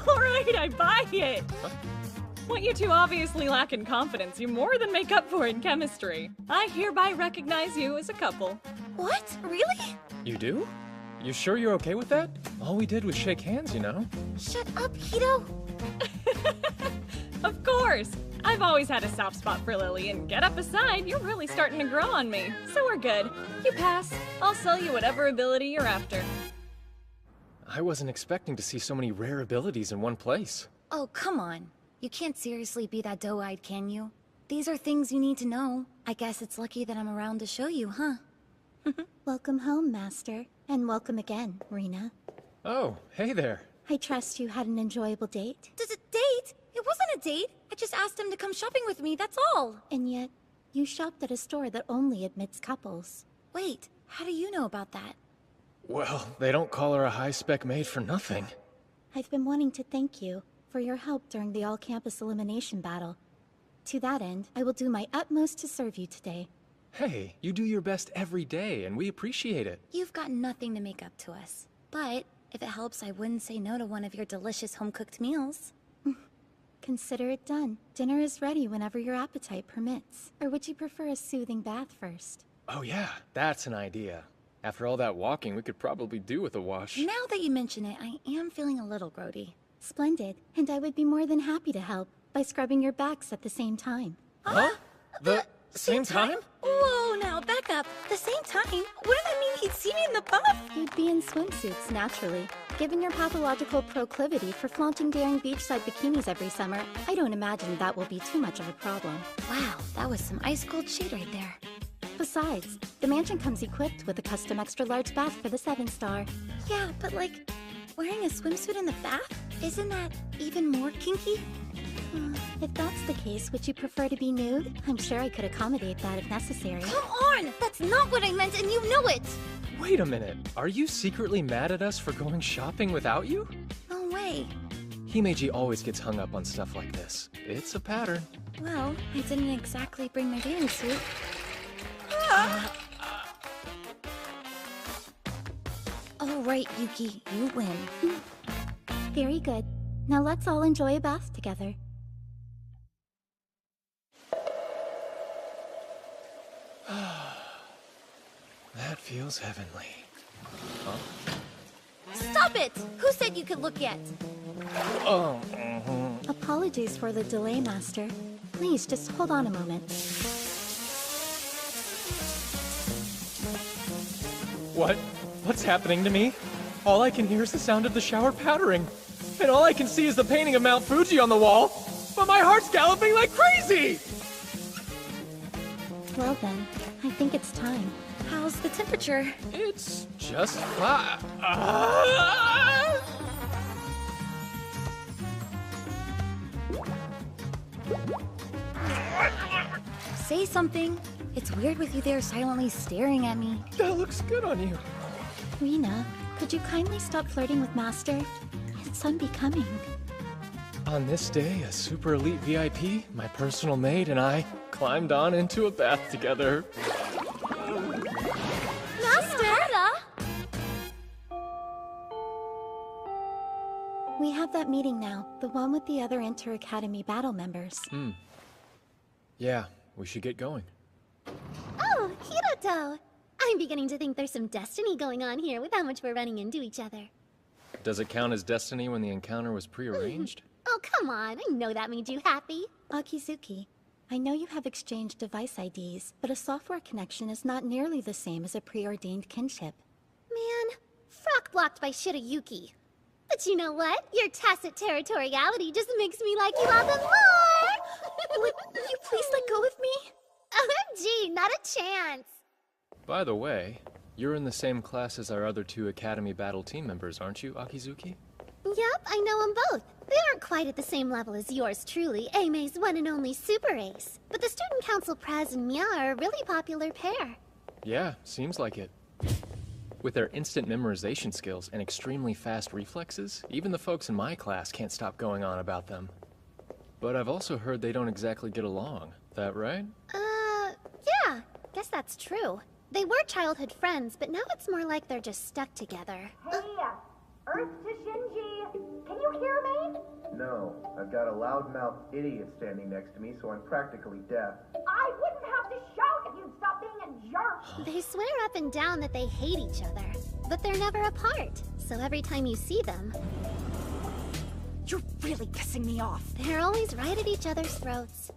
Alright, I buy it! What you two obviously lack in confidence, you more than make up for in chemistry. I hereby recognize you as a couple. What? Really? You do? You sure you're okay with that? All we did was shake hands, you know? Shut up, Hito! Of course! I've always had a soft spot for Lily, and get up aside, you're really starting to grow on me. So we're good. You pass. I'll sell you whatever ability you're after. I wasn't expecting to see so many rare abilities in one place. Oh, come on. You can't seriously be that doe-eyed, can you? These are things you need to know. I guess it's lucky that I'm around to show you, huh? Welcome home, Master. And welcome again, Rina. Oh, hey there. I trust you had an enjoyable date. Date? It wasn't a date. I just asked him to come shopping with me, that's all. And yet, you shopped at a store that only admits couples. Wait, how do you know about that? Well, they don't call her a high-spec maid for nothing. I've been wanting to thank you for your help during the all-campus elimination battle. To that end, I will do my utmost to serve you today. Hey, you do your best every day, and we appreciate it. You've got nothing to make up to us. But, if it helps, I wouldn't say no to one of your delicious home-cooked meals. Consider it done. Dinner is ready whenever your appetite permits. Or would you prefer a soothing bath first? Oh yeah, that's an idea. After all that walking, we could probably do with a wash. Now that you mention it, I am feeling a little grody. Splendid. And I would be more than happy to help by scrubbing your backs at the same time. Huh? The same time? Whoa, now back up. The same time? Wouldn't that mean he'd see me in the buff? You'd be in swimsuits, naturally. Given your pathological proclivity for flaunting daring beachside bikinis every summer, I don't imagine that will be too much of a problem. Wow, that was some ice-cold shade right there. Besides, the mansion comes equipped with a custom extra-large bath for the 7-star. Yeah, but like, wearing a swimsuit in the bath? Isn't that even more kinky? If that's the case, would you prefer to be nude? I'm sure I could accommodate that if necessary. Come on! That's not what I meant, and you know it! Wait a minute. Are you secretly mad at us for going shopping without you? No way. Himeji always gets hung up on stuff like this. It's a pattern. Well, I didn't exactly bring my bathing suit. All right, Yuki, you win. Very good. Now let's all enjoy a bath together. That feels heavenly. Huh? Stop it! Who said you could look yet? Oh. Apologies for the delay, Master. Please, just hold on a moment. What? What's happening to me? All I can hear is the sound of the shower pattering. And all I can see is the painting of Mount Fuji on the wall. But my heart's galloping like crazy! Well then, I think it's time. How's the temperature? It's just fine. Say something. It's weird with you there silently staring at me. That looks good on you. Rina, could you kindly stop flirting with Master? It's unbecoming. On this day, a super elite VIP, my personal maid, and I climbed on into a bath together. We have that meeting now, the one with the other Inter-Academy battle members. Yeah, we should get going. Oh, Hiroto! I'm beginning to think there's some destiny going on here with how much we're running into each other. Does it count as destiny when the encounter was prearranged? Oh, come on. I know that made you happy. Akizuki, I know you have exchanged device IDs, but a software connection is not nearly the same as a preordained kinship. Man, frock blocked by Shirayuki. But you know what? Your tacit territoriality just makes me like you all the more! Would you please let go of me? OMG, not a chance! By the way, you're in the same class as our other 2 Academy Battle team members, aren't you, Akizuki? Yep, I know them both. They aren't quite at the same level as yours truly, Aime's one and only super ace. But the Student Council Praz and Mia are a really popular pair. Yeah, seems like it. With their instant memorization skills and extremely fast reflexes, even the folks in my class can't stop going on about them. But I've also heard they don't exactly get along. That right? Yeah, guess that's true. They were childhood friends, but now it's more like they're just stuck together. Hey, Earth to Shinji! Can you hear me? No, I've got a loudmouth idiot standing next to me, so I'm practically deaf. I wouldn't have to shout if you'd stop being a jerk! They swear up and down that they hate each other, but they're never apart. So every time you see them... You're really pissing me off. They're always right at each other's throats.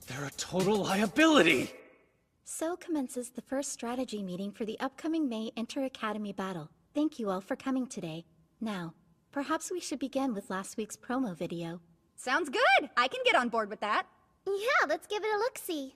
They're a total liability! So commences the first strategy meeting for the upcoming May Inter-Academy Battle. Thank you all for coming today. Now, perhaps we should begin with last week's promo video. Sounds good! I can get on board with that. Yeah, let's give it a look-see.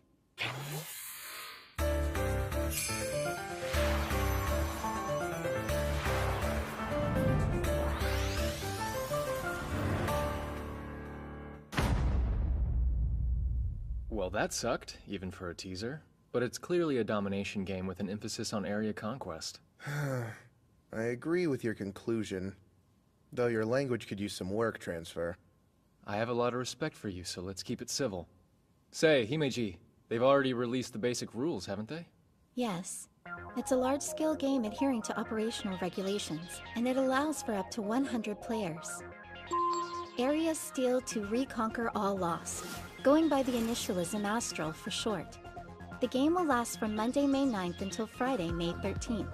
Well, that sucked, even for a teaser. But it's clearly a domination game with an emphasis on area conquest. I agree with your conclusion, though your language could use some work transfer. I have a lot of respect for you, so let's keep it civil. Say, Himeji, they've already released the basic rules, haven't they? Yes. It's a large-scale game adhering to operational regulations, and it allows for up to 100 players. Areas steal to reconquer all lost, going by the initialism Astral for short. The game will last from Monday, May 9th until Friday, May 13th.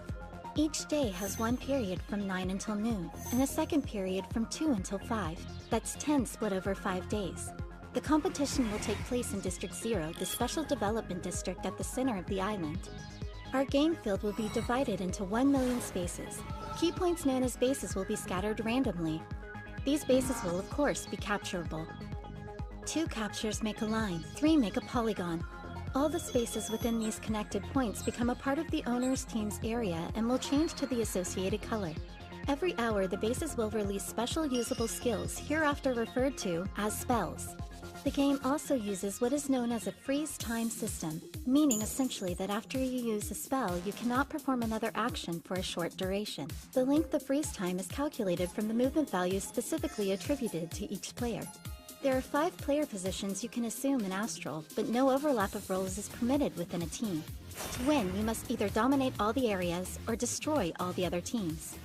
Each day has one period from 9 until noon, and a second period from 2 until 5. That's 10 split over 5 days. The competition will take place in District 0, the special development district at the center of the island. Our game field will be divided into 1 million spaces. Key points known as bases will be scattered randomly. These bases will, of course, be capturable. 2 captures make a line, 3 make a polygon. All the spaces within these connected points become a part of the owner's team's area and will change to the associated color. Every hour, the bases will release special usable skills, hereafter referred to as spells. The game also uses what is known as a freeze time system, meaning essentially that after you use a spell, you cannot perform another action for a short duration. The length of freeze time is calculated from the movement values specifically attributed to each player. There are 5 player positions you can assume in Astral, but no overlap of roles is permitted within a team. To win, you must either dominate all the areas or destroy all the other teams.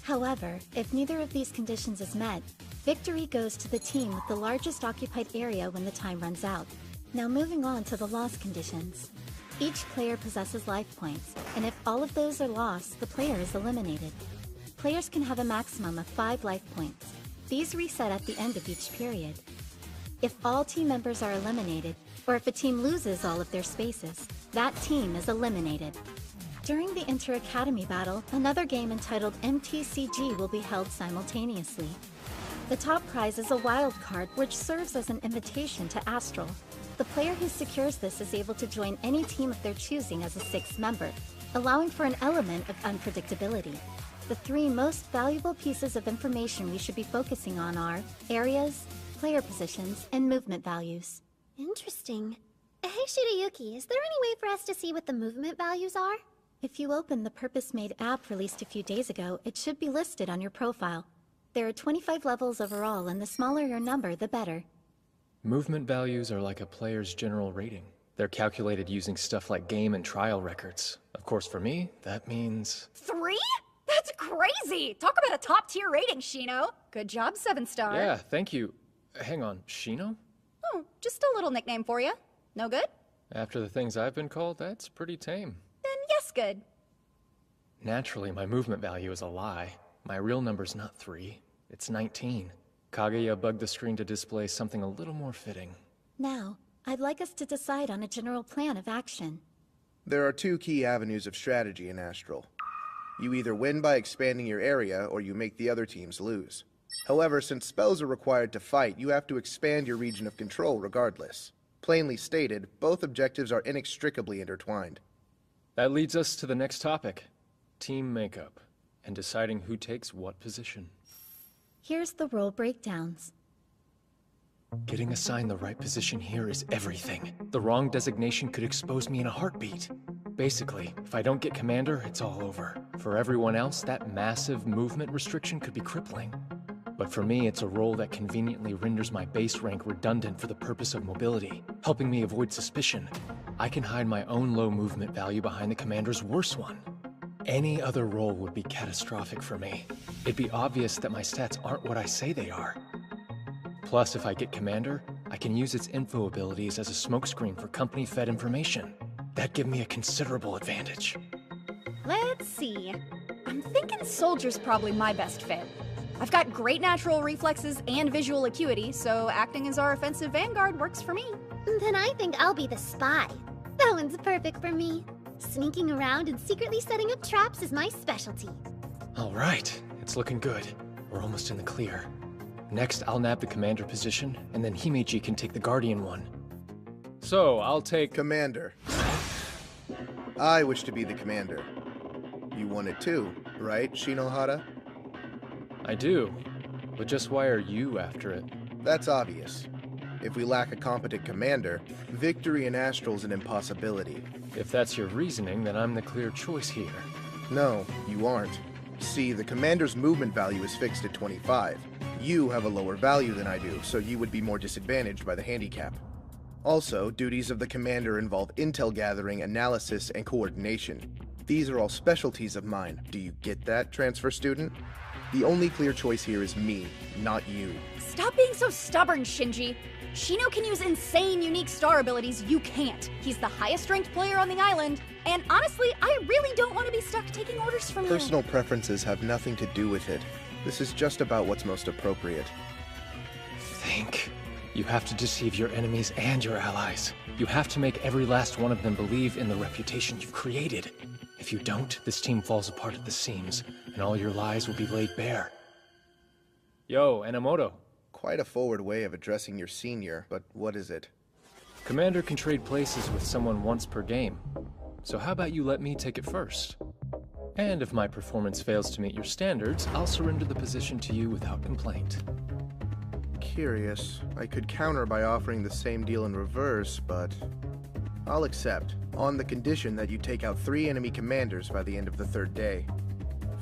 However, if neither of these conditions is met, victory goes to the team with the largest occupied area when the time runs out. Now moving on to the loss conditions. Each player possesses life points, and if all of those are lost, the player is eliminated. Players can have a maximum of 5 life points. These reset at the end of each period. If all team members are eliminated, or if a team loses all of their spaces, that team is eliminated. During the Inter-Academy battle, another game entitled MTCG will be held simultaneously. The top prize is a wild card, which serves as an invitation to Astral. The player who secures this is able to join any team of their choosing as a 6th member, allowing for an element of unpredictability. The 3 most valuable pieces of information we should be focusing on are areas, player positions, and movement values. Interesting. Hey Shirayuki, is there any way for us to see what the movement values are? If you open the purpose-made app released a few days ago, it should be listed on your profile. There are 25 levels overall, and the smaller your number, the better. Movement values are like a player's general rating. They're calculated using stuff like game and trial records. Of course, for me, that means... 3? That's crazy! Talk about a top-tier rating, Shino! Good job, 7-star. Yeah, thank you. Hang on, Shino? Oh, Just a little nickname for you. No good? After the things I've been called, that's pretty tame. Then yes, good. Naturally, my movement value is a lie. My real number's not 3, it's 19. Kaguya bugged the screen to display something a little more fitting. Now, I'd like us to decide on a general plan of action. There are 2 key avenues of strategy in Astral. You either win by expanding your area, or you make the other teams lose. However, since spells are required to fight, you have to expand your region of control regardless. Plainly stated, both objectives are inextricably intertwined. That leads us to the next topic. Team makeup, and deciding who takes what position. Here's the role breakdowns. Getting assigned the right position here is everything. The wrong designation could expose me in a heartbeat. Basically, if I don't get commander, it's all over. For everyone else, that massive movement restriction could be crippling. But for me, it's a role that conveniently renders my base rank redundant for the purpose of mobility, helping me avoid suspicion. I can hide my own low movement value behind the commander's worse one. Any other role would be catastrophic for me. It'd be obvious that my stats aren't what I say they are. Plus, if I get commander, I can use its info abilities as a smokescreen for company-fed information. That'd give me a considerable advantage. Let's see. I'm thinking soldier's probably my best fit. I've got great natural reflexes and visual acuity, so acting as our offensive vanguard works for me. Then I think I'll be the spy. That one's perfect for me. Sneaking around and secretly setting up traps is my specialty. All right, it's looking good. We're almost in the clear. Next, I'll nab the commander position, and then Himeji can take the guardian one. So, I'll take... Commander. I wish to be the commander. You want it too, right, Shinohara? I do, but just why are you after it? That's obvious. If we lack a competent commander, victory in Astral's an impossibility. If that's your reasoning, then I'm the clear choice here. No, you aren't. See, the commander's movement value is fixed at 25. You have a lower value than I do, so you would be more disadvantaged by the handicap. Also, duties of the commander involve intel gathering, analysis, and coordination. These are all specialties of mine. Do you get that, transfer student? The only clear choice here is me, not you. Stop being so stubborn, Shinji. Shino can use insane, unique star abilities you can't. He's the highest-ranked player on the island, and honestly, I really don't want to be stuck taking orders from you. Personal preferences have nothing to do with it. This is just about what's most appropriate. Think. You have to deceive your enemies and your allies. You have to make every last one of them believe in the reputation you've created. If you don't, this team falls apart at the seams, and all your lies will be laid bare. Yo, Enomoto. Quite a forward way of addressing your senior, but what is it? Commander can trade places with someone once per game. So how about you let me take it first? And if my performance fails to meet your standards, I'll surrender the position to you without complaint. Curious. I could counter by offering the same deal in reverse, but... I'll accept, on the condition that you take out 3 enemy commanders by the end of the 3rd day.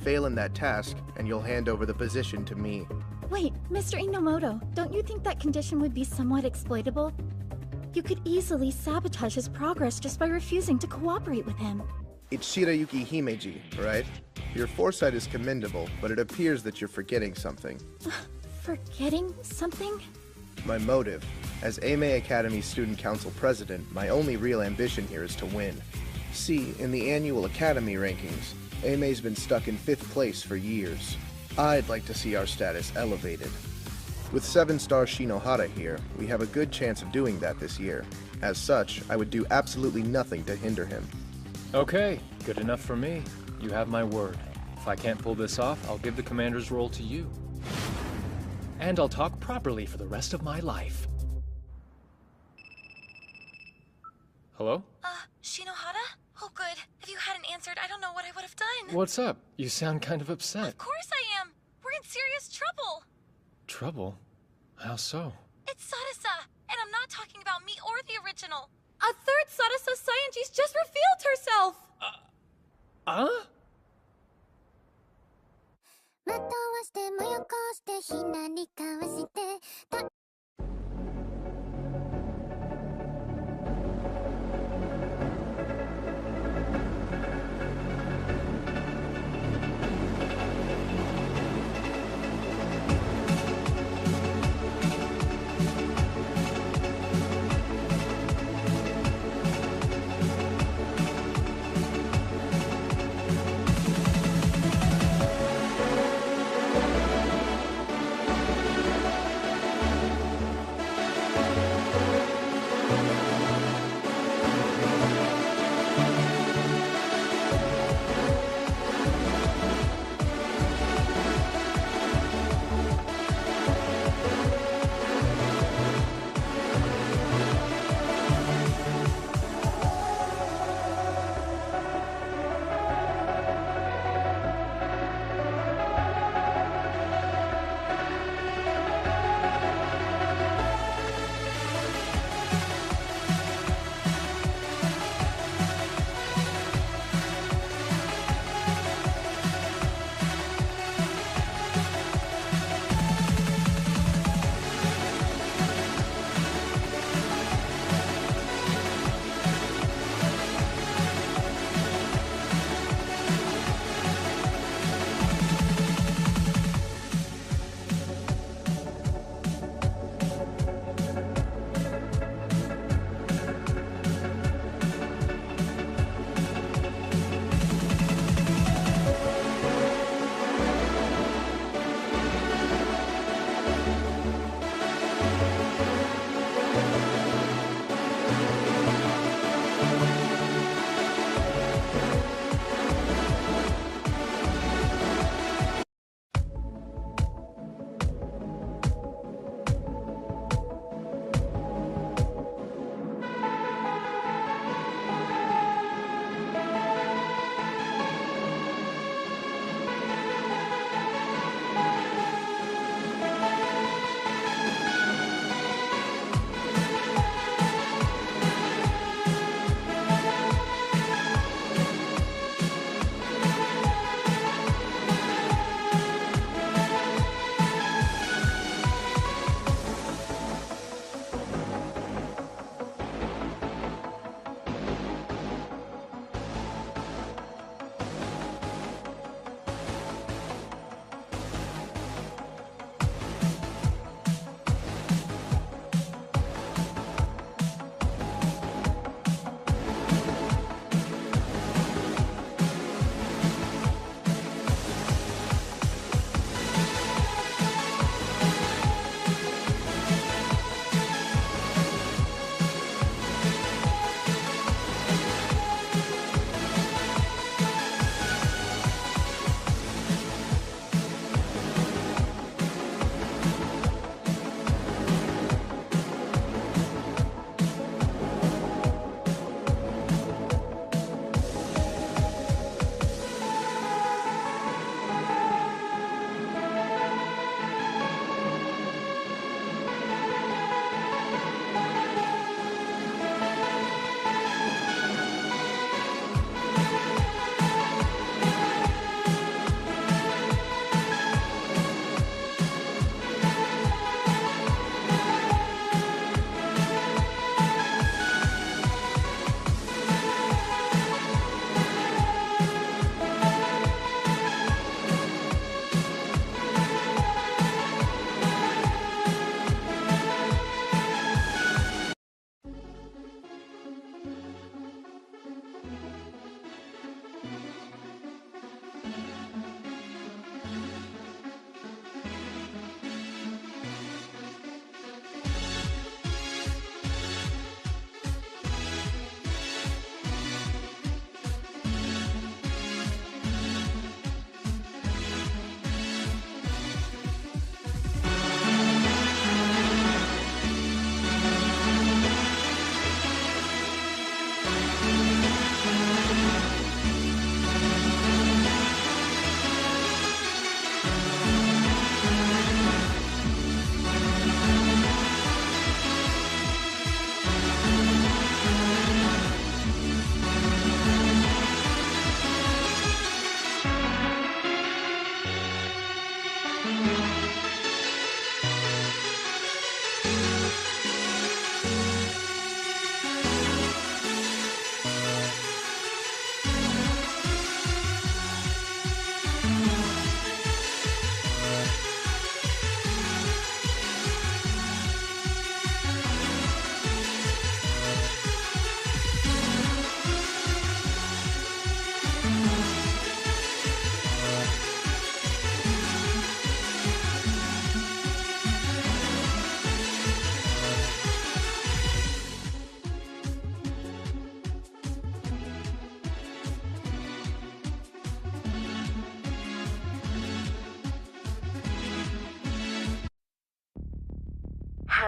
Fail in that task, and you'll hand over the position to me. Wait, Mr. Inomoto, don't you think that condition would be somewhat exploitable? You could easily sabotage his progress just by refusing to cooperate with him. It's Shirayuki Himeji, right? Your foresight is commendable, but it appears that you're forgetting something. Forgetting something? My motive. As Aimei Academy's Student Council President, my only real ambition here is to win. See, in the annual Academy rankings, Aimei's been stuck in 5th place for years. I'd like to see our status elevated. With 7-star Shinohara here, we have a good chance of doing that this year. As such, I would do absolutely nothing to hinder him. Okay, good enough for me. You have my word. If I can't pull this off, I'll give the commander's role to you. And I'll talk properly for the rest of my life. Hello? Shinohara? Oh, good. If you hadn't answered, I don't know what I would have done. What's up? You sound kind of upset. Of course I am. We're in serious trouble. Trouble? How so? It's Sadasa, and I'm not talking about me or the original. A 3rd Sadasa scientist just revealed herself! Huh? まとわしてもよこしてひなりかわして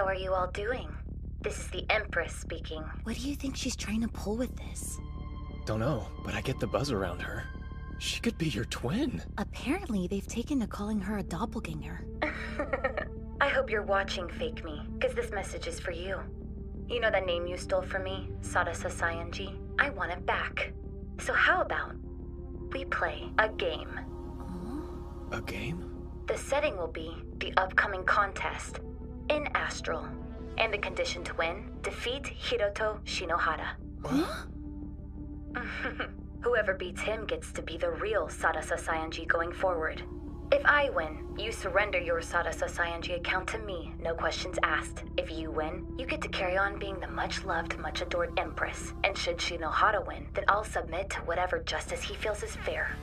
How are you all doing? This is the Empress speaking. What do you think she's trying to pull with this? Don't know, but I get the buzz around her. She could be your twin. Apparently, they've taken to calling her a doppelganger. I hope you're watching, Fake Me, because this message is for you. You know that name you stole from me, Sadasa Sayanji? I want it back. So how about we play a game? A game? The setting will be the upcoming contest in Astral. And the condition to win, defeat Hiroto Shinohara. Huh? Whoever beats him gets to be the real Sadasa Sayanji going forward. If I win, you surrender your Sadasa Sayanji account to me, no questions asked. If you win, you get to carry on being the much-loved, much-adored Empress. And should Shinohara win, then I'll submit to whatever justice he feels is fair.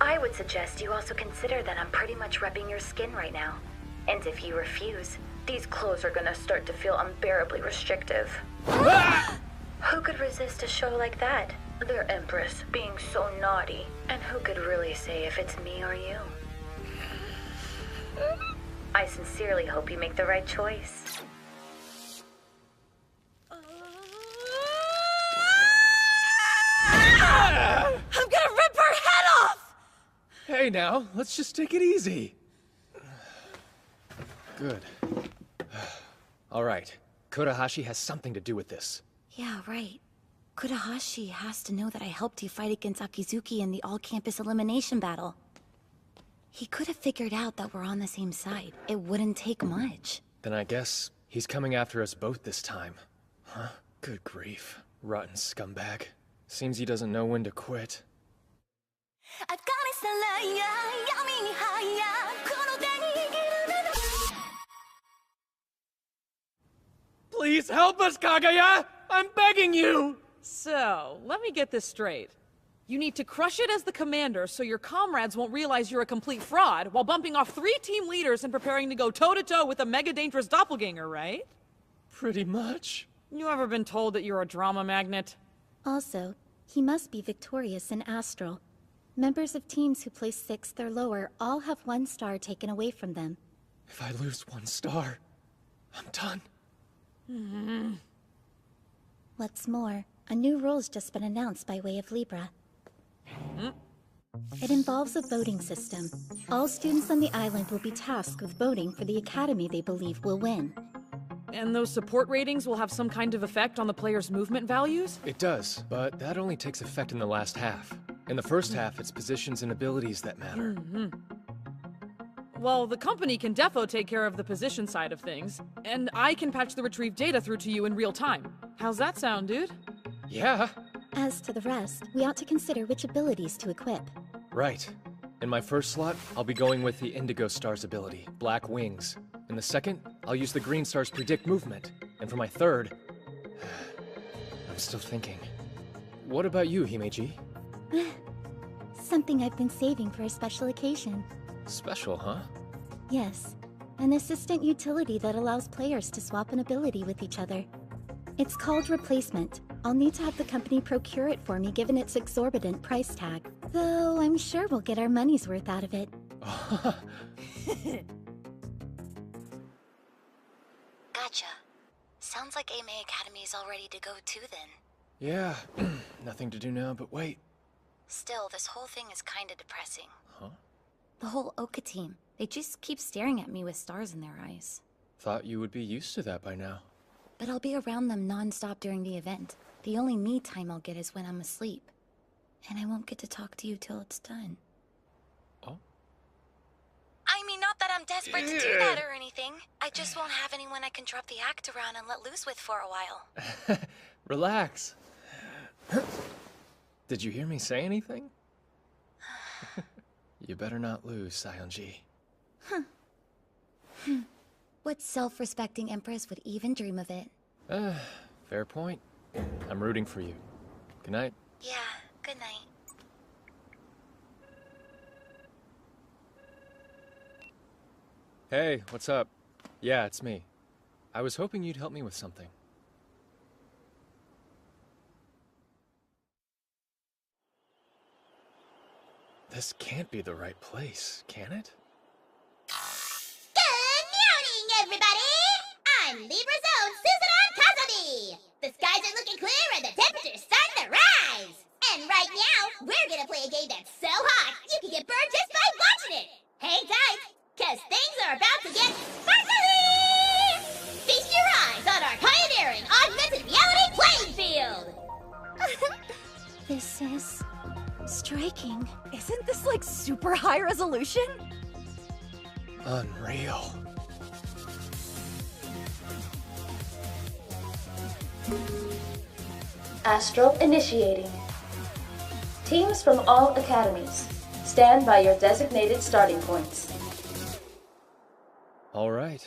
I would suggest you also consider that I'm pretty much repping your skin right now. And if you refuse, these clothes are gonna start to feel unbearably restrictive. Who could resist a show like that? Their Empress being so naughty. And who could really say if it's me or you? I sincerely hope you make the right choice. I'm gonna rip her head off! Hey now, let's just take it easy. Good. All right. Kurahashi has something to do with this. Yeah, right. Kurahashi has to know that I helped you fight against Akizuki in the all-campus elimination battle. He could have figured out that we're on the same side. It wouldn't take much. Then I guess he's coming after us both this time. Huh? Good grief. Rotten scumbag. Seems he doesn't know when to quit. Please help us, Kaguya! I'm begging you! So, let me get this straight. You need to crush it as the commander so your comrades won't realize you're a complete fraud while bumping off 3 team leaders and preparing to go toe-to-toe with a mega-dangerous doppelganger, right? Pretty much. You ever been told that you're a drama magnet? Also, he must be victorious in Astral. Members of teams who place 6th or lower all have 1 star taken away from them. If I lose 1 star, I'm done. What's more, a new rule's just been announced by way of Libra. It involves a voting system. All students on the island will be tasked with voting for the academy they believe will win. And those support ratings will have some kind of effect on the players' movement values? It does, but that only takes effect in the last half. In the first half, it's positions and abilities that matter. Well, the company can defo take care of the position side of things, and I can patch the retrieved data through to you in real time. How's that sound, dude? Yeah. As to the rest, we ought to consider which abilities to equip. Right. In my first slot, I'll be going with the Indigo Star's ability, Black Wings. In the second, I'll use the Green Star's Predict Movement. And for my third... I'm still thinking. What about you, Himeji? Something I've been saving for a special occasion. Special, huh? Yes. An assistant utility that allows players to swap an ability with each other. It's called Replacement. I'll need to have the company procure it for me given its exorbitant price tag. Though I'm sure we'll get our money's worth out of it. Gotcha. Sounds like AMA Academy is all ready to go too then. Yeah, nothing to do now but wait. Still, this whole thing is kinda depressing. Huh? The whole Oka team. They just keep staring at me with stars in their eyes. Thought you would be used to that by now. But I'll be around them non-stop during the event. The only me time I'll get is when I'm asleep. And I won't get to talk to you till it's done. Oh? I mean, not that I'm desperate to do that or anything. I just won't have anyone I can drop the act around and let loose with for a while. Relax. Did you hear me say anything? You better not lose, Saionji. What self-respecting empress would even dream of it? Fair point. I'm rooting for you. Good night. Yeah, good night. Hey, what's up? Yeah, it's me. I was hoping you'd help me with something. This can't be the right place, can it? Good morning, everybody! I'm I'm Libra's own Susanon Kazami! The skies are looking clear and the temperature's starting to rise! And right now, we're gonna play a game that's so hot, you can get burned just by watching it! Hang tight, cause things are about to get sparkly! Feast your eyes on our pioneering augmented reality playing field! This is striking. Isn't this like super high resolution? Unreal. Astral initiating. Teams from all academies, stand by your designated starting points. All right.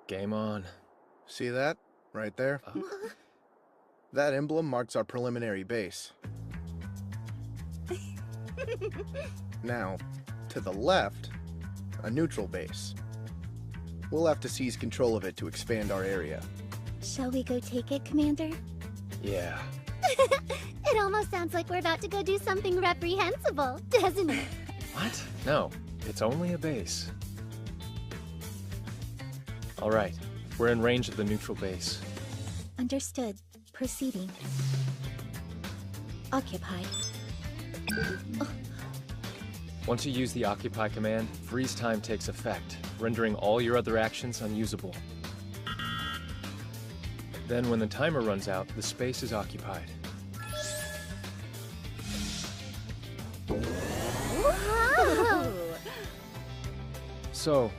Game on. See that? Right there? That emblem marks our preliminary base. Now, to the left, a neutral base. We'll have to seize control of it to expand our area. Shall we go take it, Commander? Yeah. It almost sounds like we're about to go do something reprehensible, doesn't it? What? No, it's only a base. All right, we're in range of the neutral base. Understood. Proceeding. Occupy. Once you use the Occupy command, freeze time takes effect, rendering all your other actions unusable. Then when the timer runs out, the space is occupied. Whoa! So,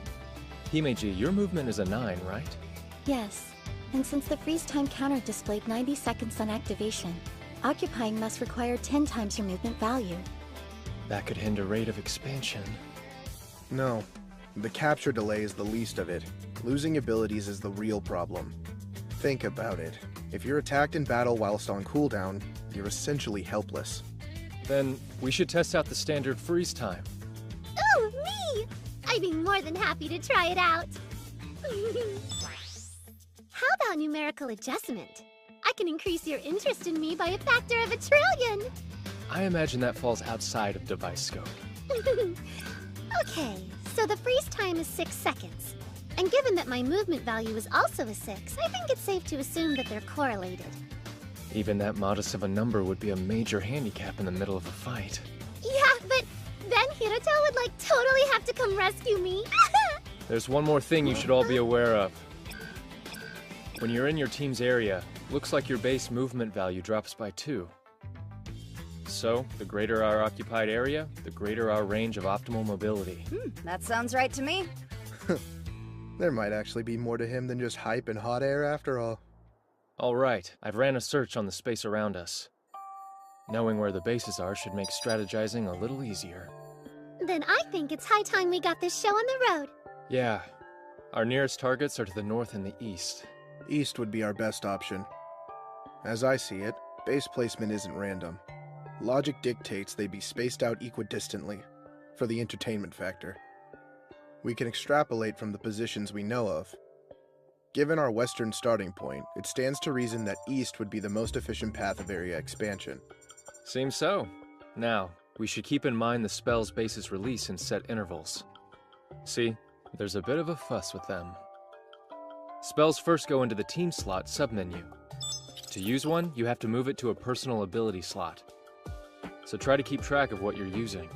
Himeji, your movement is a 9, right? Yes. And since the freeze time counter displayed 90 seconds on activation, occupying must require 10 times your movement value. That could hinder rate of expansion. No. The capture delay is the least of it. Losing abilities is the real problem. Think about it. If you're attacked in battle whilst on cooldown, you're essentially helpless. Then we should test out the standard freeze time. Ooh, me! I'd be more than happy to try it out. How about numerical adjustment? I can increase your interest in me by a factor of 1,000,000,000,000. I imagine that falls outside of device scope. Okay, so the freeze time is 6 seconds. And given that my movement value is also a 6, I think it's safe to assume that they're correlated. Even that modest of a number would be a major handicap in the middle of a fight. Yeah, but then Hiroto would like totally have to come rescue me. There's one more thing you should all be aware of. When you're in your team's area, looks like your base movement value drops by 2. So, the greater our occupied area, the greater our range of optimal mobility. That sounds right to me. There might actually be more to him than just hype and hot air after all. All right, I've ran a search on the space around us. Knowing where the bases are should make strategizing a little easier. Then I think it's high time we got this show on the road. Yeah, our nearest targets are to the north and the east. East would be our best option. As I see it, base placement isn't random. Logic dictates they be spaced out equidistantly, for the entertainment factor. We can extrapolate from the positions we know of. Given our western starting point, it stands to reason that east would be the most efficient path of area expansion. Seems so. Now, we should keep in mind the spell's base's release in set intervals. See, there's a bit of a fuss with them. Spells first go into the team slot submenu. To use one, you have to move it to a personal ability slot. So try to keep track of what you're using.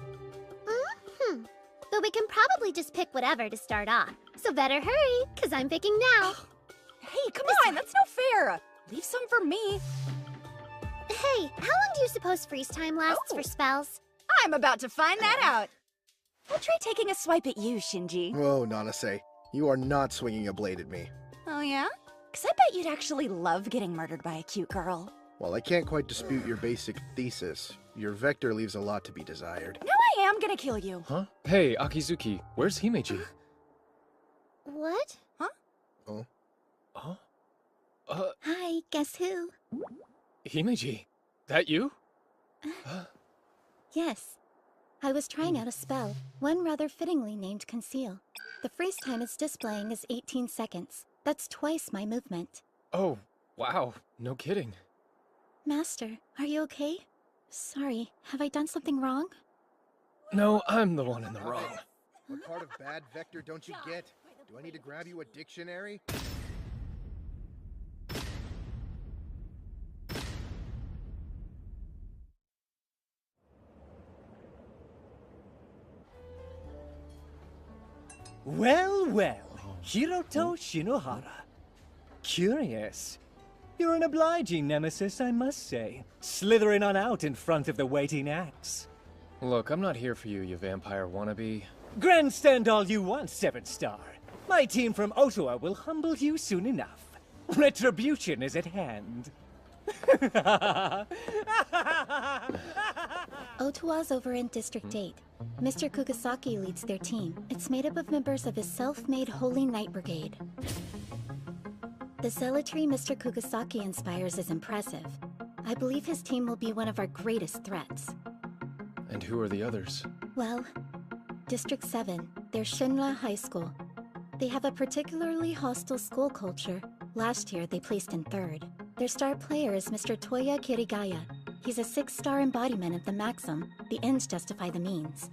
But we can probably just pick whatever to start off. So better hurry, because I'm picking now. Hey, come on, that's no fair. Leave some for me. Hey, how long do you suppose freeze time lasts for spells? I'm about to find that out. I'll try taking a swipe at you, Shinji. Whoa, Nanase. You are not swinging a blade at me. Oh, yeah? Because I bet you'd actually love getting murdered by a cute girl. While I can't quite dispute your basic thesis, your vector leaves a lot to be desired. Now I am gonna kill you. Huh? Hey, Akizuki, where's Himeji? What? Huh? Oh? Huh? Hi, guess who? Himeji, that you? Yes. I was trying out a spell, one rather fittingly named Conceal. The freeze time it's displaying is 18 seconds. That's twice my movement. Oh, wow. No kidding. Master, are you okay? Sorry, have I done something wrong? No, I'm the one in the wrong. What part of bad vector don't you get? Do I need to grab you a dictionary? Well, well, Hiroto Shinohara. Curious. You're an obliging nemesis, I must say. Slithering on out in front of the waiting axe. Look, I'm not here for you, you vampire wannabe. Grandstand all you want, 7-star. My team from Ottawa will humble you soon enough. Retribution is at hand. Ottawa's over in District 8. Mr. Kugasaki leads their team. It's made up of members of his self-made Holy Knight Brigade. The zealotry Mr. Kugasaki inspires is impressive. I believe his team will be one of our greatest threats. And who are the others? Well, District 7, they're Shinra High School. They have a particularly hostile school culture. Last year, they placed in 3rd. Their star player is Mr. Toya Kirigaya. He's a 6-star embodiment of the maxim, the ends justify the means.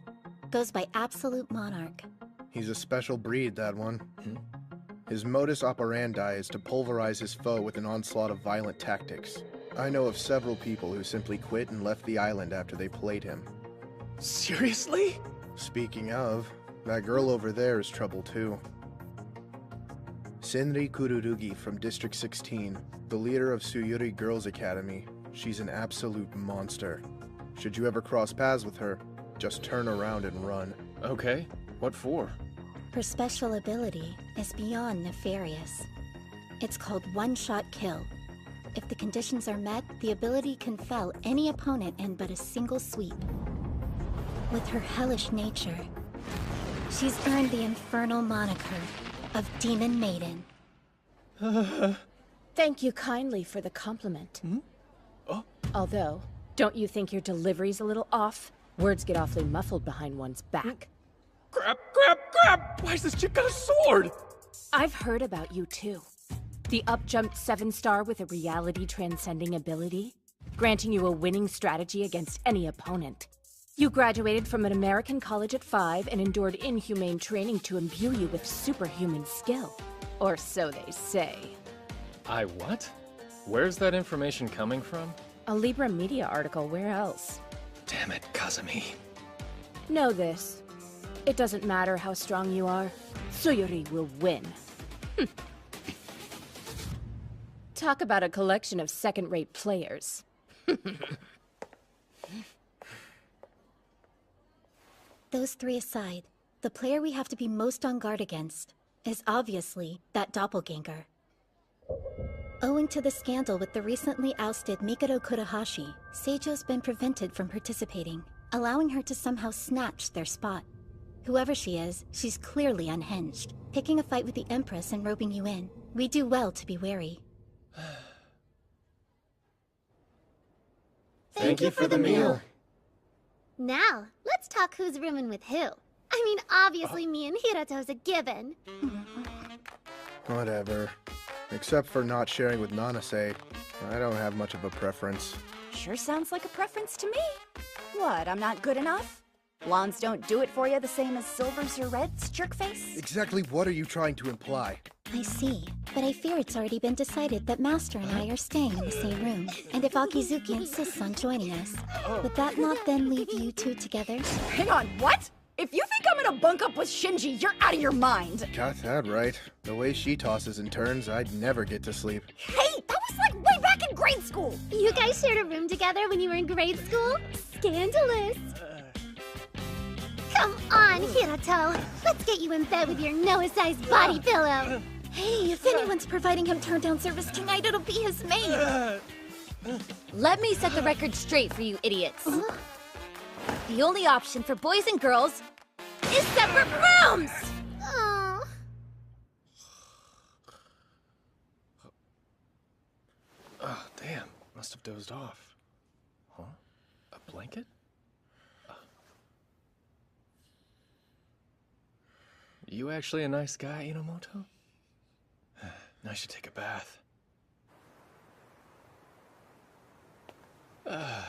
Goes by Absolute Monarch. He's a special breed, that one. His modus operandi is to pulverize his foe with an onslaught of violent tactics. I know of several people who simply quit and left the island after they played him. Seriously? Speaking of, that girl over there is trouble too. Senri Kururugi from District 16, the leader of Tsuyuri Girls Academy. She's an absolute monster. Should you ever cross paths with her, just turn around and run. Okay, what for? Her special ability is beyond nefarious. It's called one-shot kill. If the conditions are met, the ability can fell any opponent in but a single sweep. With her hellish nature, she's earned the infernal moniker of Demon Maiden. Thank you kindly for the compliment. Although, don't you think your delivery's a little off? Words get awfully muffled behind one's back. Crap, crap, crap! Why's this chick got a sword? I've heard about you too. The up-jumped 7-star with a reality-transcending ability, granting you a winning strategy against any opponent. You graduated from an American college at 5 and endured inhumane training to imbue you with superhuman skill. Or so they say. I what? Where's that information coming from? A Libra Media article, where else? Damn it, Kazumi. Know this. It doesn't matter how strong you are, Tsuyuri will win. Talk about a collection of second-rate players. Those 3 aside, the player we have to be most on guard against is obviously that doppelganger. Owing to the scandal with the recently ousted Mikado Kurahashi, Seijo's been prevented from participating, allowing her to somehow snatch their spot. Whoever she is, she's clearly unhinged, picking a fight with the Empress and roping you in. We do well to be wary. Thank you for the meal. Now, let's talk who's rooming with who. I mean, obviously me and Hiroto's a given. Whatever. Except for not sharing with Nanase, I don't have much of a preference. Sure sounds like a preference to me. What, I'm not good enough? Blondes don't do it for you the same as silvers or reds, jerkface? Exactly what are you trying to imply? I see, but I fear it's already been decided that Master and I are staying in the same room. And if Akizuki insists on joining us, would that not then leave you two together? Hang on, what? If you think I'm gonna bunk up with Shinji, you're out of your mind! Got that right. The way she tosses and turns, I'd never get to sleep. Hey, that was like way back in grade school! You guys shared a room together when you were in grade school? Scandalous! Come on, Hiroto! Let's get you in bed with your Noah-sized body pillow! Hey, if anyone's providing him turn-down service tonight, it'll be his maid! Let me set the record straight for you idiots. The only option for boys and girls is separate rooms! Oh. Oh, damn. Must have dozed off. Huh? A blanket? You actually a nice guy, Inomoto? I should take a bath. Huh?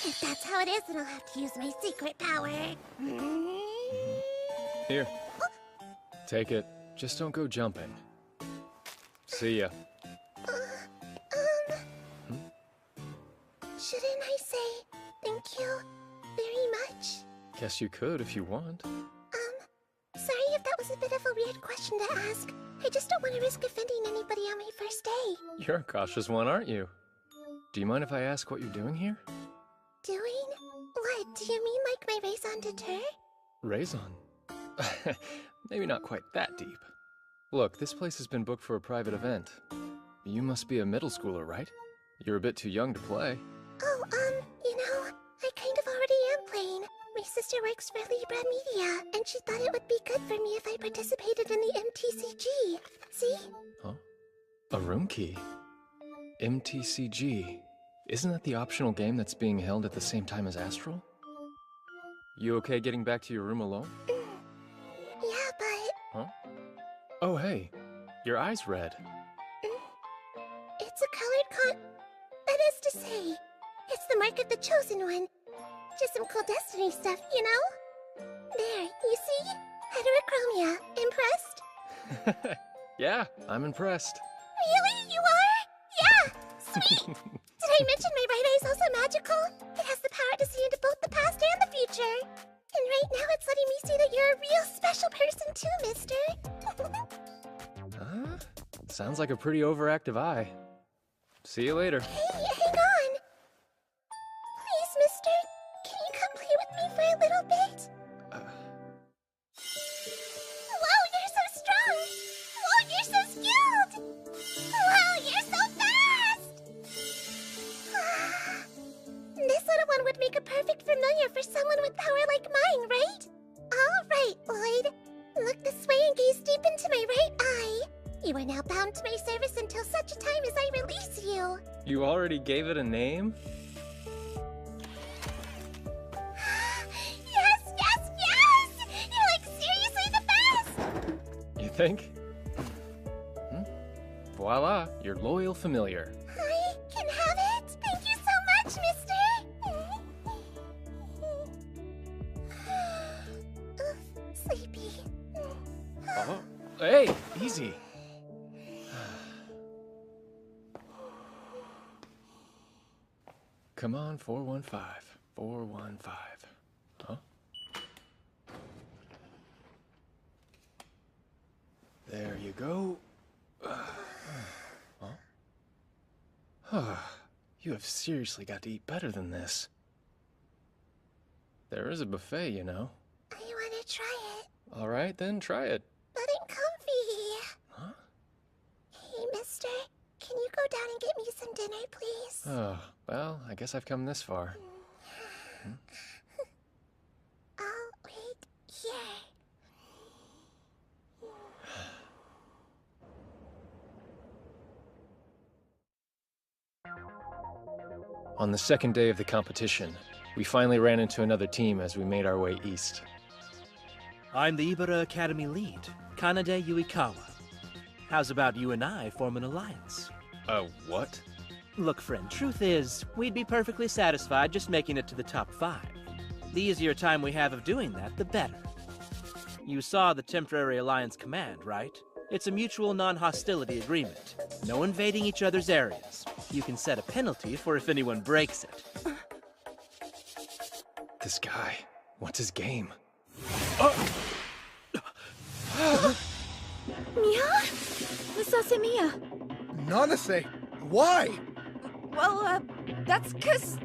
If that's how it is, then I'll have to use my secret power. Here. Take it. Just don't go jumping. See ya. Guess you could if you want. Sorry if that was a bit of a weird question to ask. I just don't want to risk offending anybody on my first day. You're a cautious one, aren't you? Do you mind if I ask what you're doing here? Doing? What, do you mean like my raison d'etre? Raison? Maybe not quite that deep. Look, this place has been booked for a private event. You must be a middle schooler, right? You're a bit too young to play. Oh, you know, I kind of already am playing. My sister works for Libra Media, and she thought it would be good for me if I participated in the MTCG. See? Huh? A room key? MTCG? Isn't that the optional game that's being held at the same time as Astral? You okay getting back to your room alone? Yeah, but... Huh? Oh, hey. Your eye's red. It's a colored That is to say, it's the mark of the Chosen One. Just some cool Destiny stuff, you know? There, you see? Heterochromia. Impressed? Yeah, I'm impressed. Really? You are? Yeah! Sweet! Did I mention my right eye is also magical? It has the power to see into both the past and the future. And right now it's letting me see that you're a real special person too, mister. Huh? Sounds like a pretty overactive eye. See you later. Hey, hang on! Please, mister, can you come play with me for a little bit? Whoa, you're so strong! Whoa, you're so skilled! Whoa, you're so fast! This little one would make a perfect familiar for someone with power like mine, right? All right, Lloyd. Look this way and gaze deep into my right eye. You are now bound to my service until such a time as I release you. You already gave it a name? Yes, yes, yes! You're like seriously the best! You think? Voila, your loyal familiar. I can have it? Thank you so much, mister! Oof, sleepy. Oh, hey, easy. Come on, 415. 415. Huh? There you go. Huh? You have seriously got to eat better than this. There is a buffet, you know. I want to try it. All right, then try it. But I'm comfy. Huh? Hey, mister. Can you go down and get me some dinner, please? Oh, well, I guess I've come this far. I'll wait here. On the second day of the competition, we finally ran into another team as we made our way east. I'm the Ibara Academy lead, Kanade Yuikawa. How's about you and I form an alliance? What? Look, friend, truth is, we'd be perfectly satisfied just making it to the top 5. The easier time we have of doing that, the better. You saw the temporary alliance command, right? It's a mutual non-hostility agreement. No invading each other's areas. You can set a penalty for if anyone breaks it. This guy, what's his game? Mia? Misase Mia. Nanase, why? Well, that's 'cause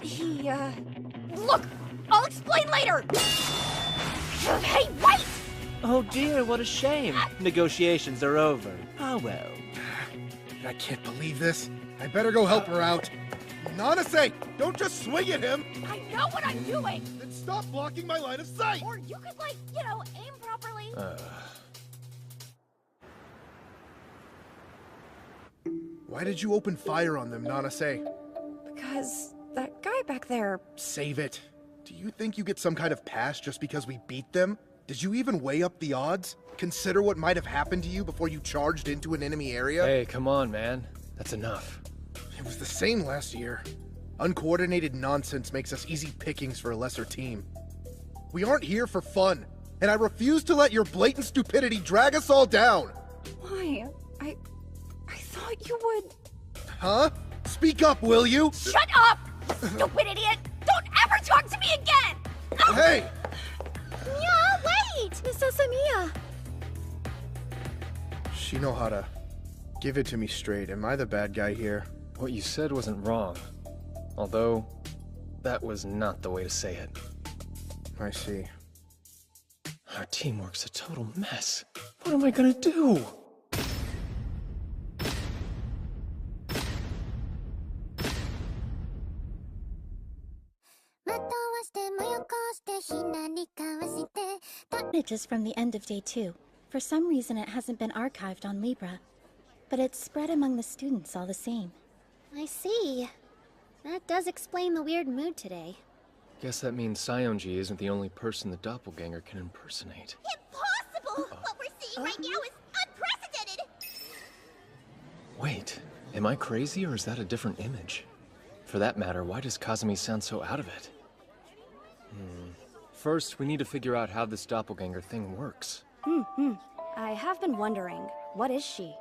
he, Look! I'll explain later! Hey, wait! Oh dear, what a shame. Negotiations are over. Ah well. I can't believe this. I better go help her out. Nanase, don't just swing at him! I know what I'm doing! Then stop blocking my line of sight! Or you could, like, you know, aim properly. Why did you open fire on them, Nanase? Because that guy back there... Save it. Do you think you get some kind of pass just because we beat them? Did you even weigh up the odds? Consider what might have happened to you before you charged into an enemy area? Hey, come on, man. That's enough. It was the same last year. Uncoordinated nonsense makes us easy pickings for a lesser team. We aren't here for fun, and I refuse to let your blatant stupidity drag us all down! Why? I thought you would... Huh? Speak up, will you? Shut up! Stupid idiot! Don't ever talk to me again! Hey! Wait, Miss Asamiya! Shinohara, give it to me straight. Am I the bad guy here? What you said wasn't wrong. Although, that was not the way to say it. I see. Our teamwork's a total mess. What am I gonna do? Images from the end of day 2. For some reason it hasn't been archived on Libra, but it's spread among the students all the same. I see. That does explain the weird mood today. Guess that means Sionji isn't the only person the doppelganger can impersonate. Impossible! What we're seeing right now is unprecedented! Wait, am I crazy or is that a different image? For that matter, why does Kazumi sound so out of it? First, we need to figure out how this doppelganger thing works. I have been wondering, what is she?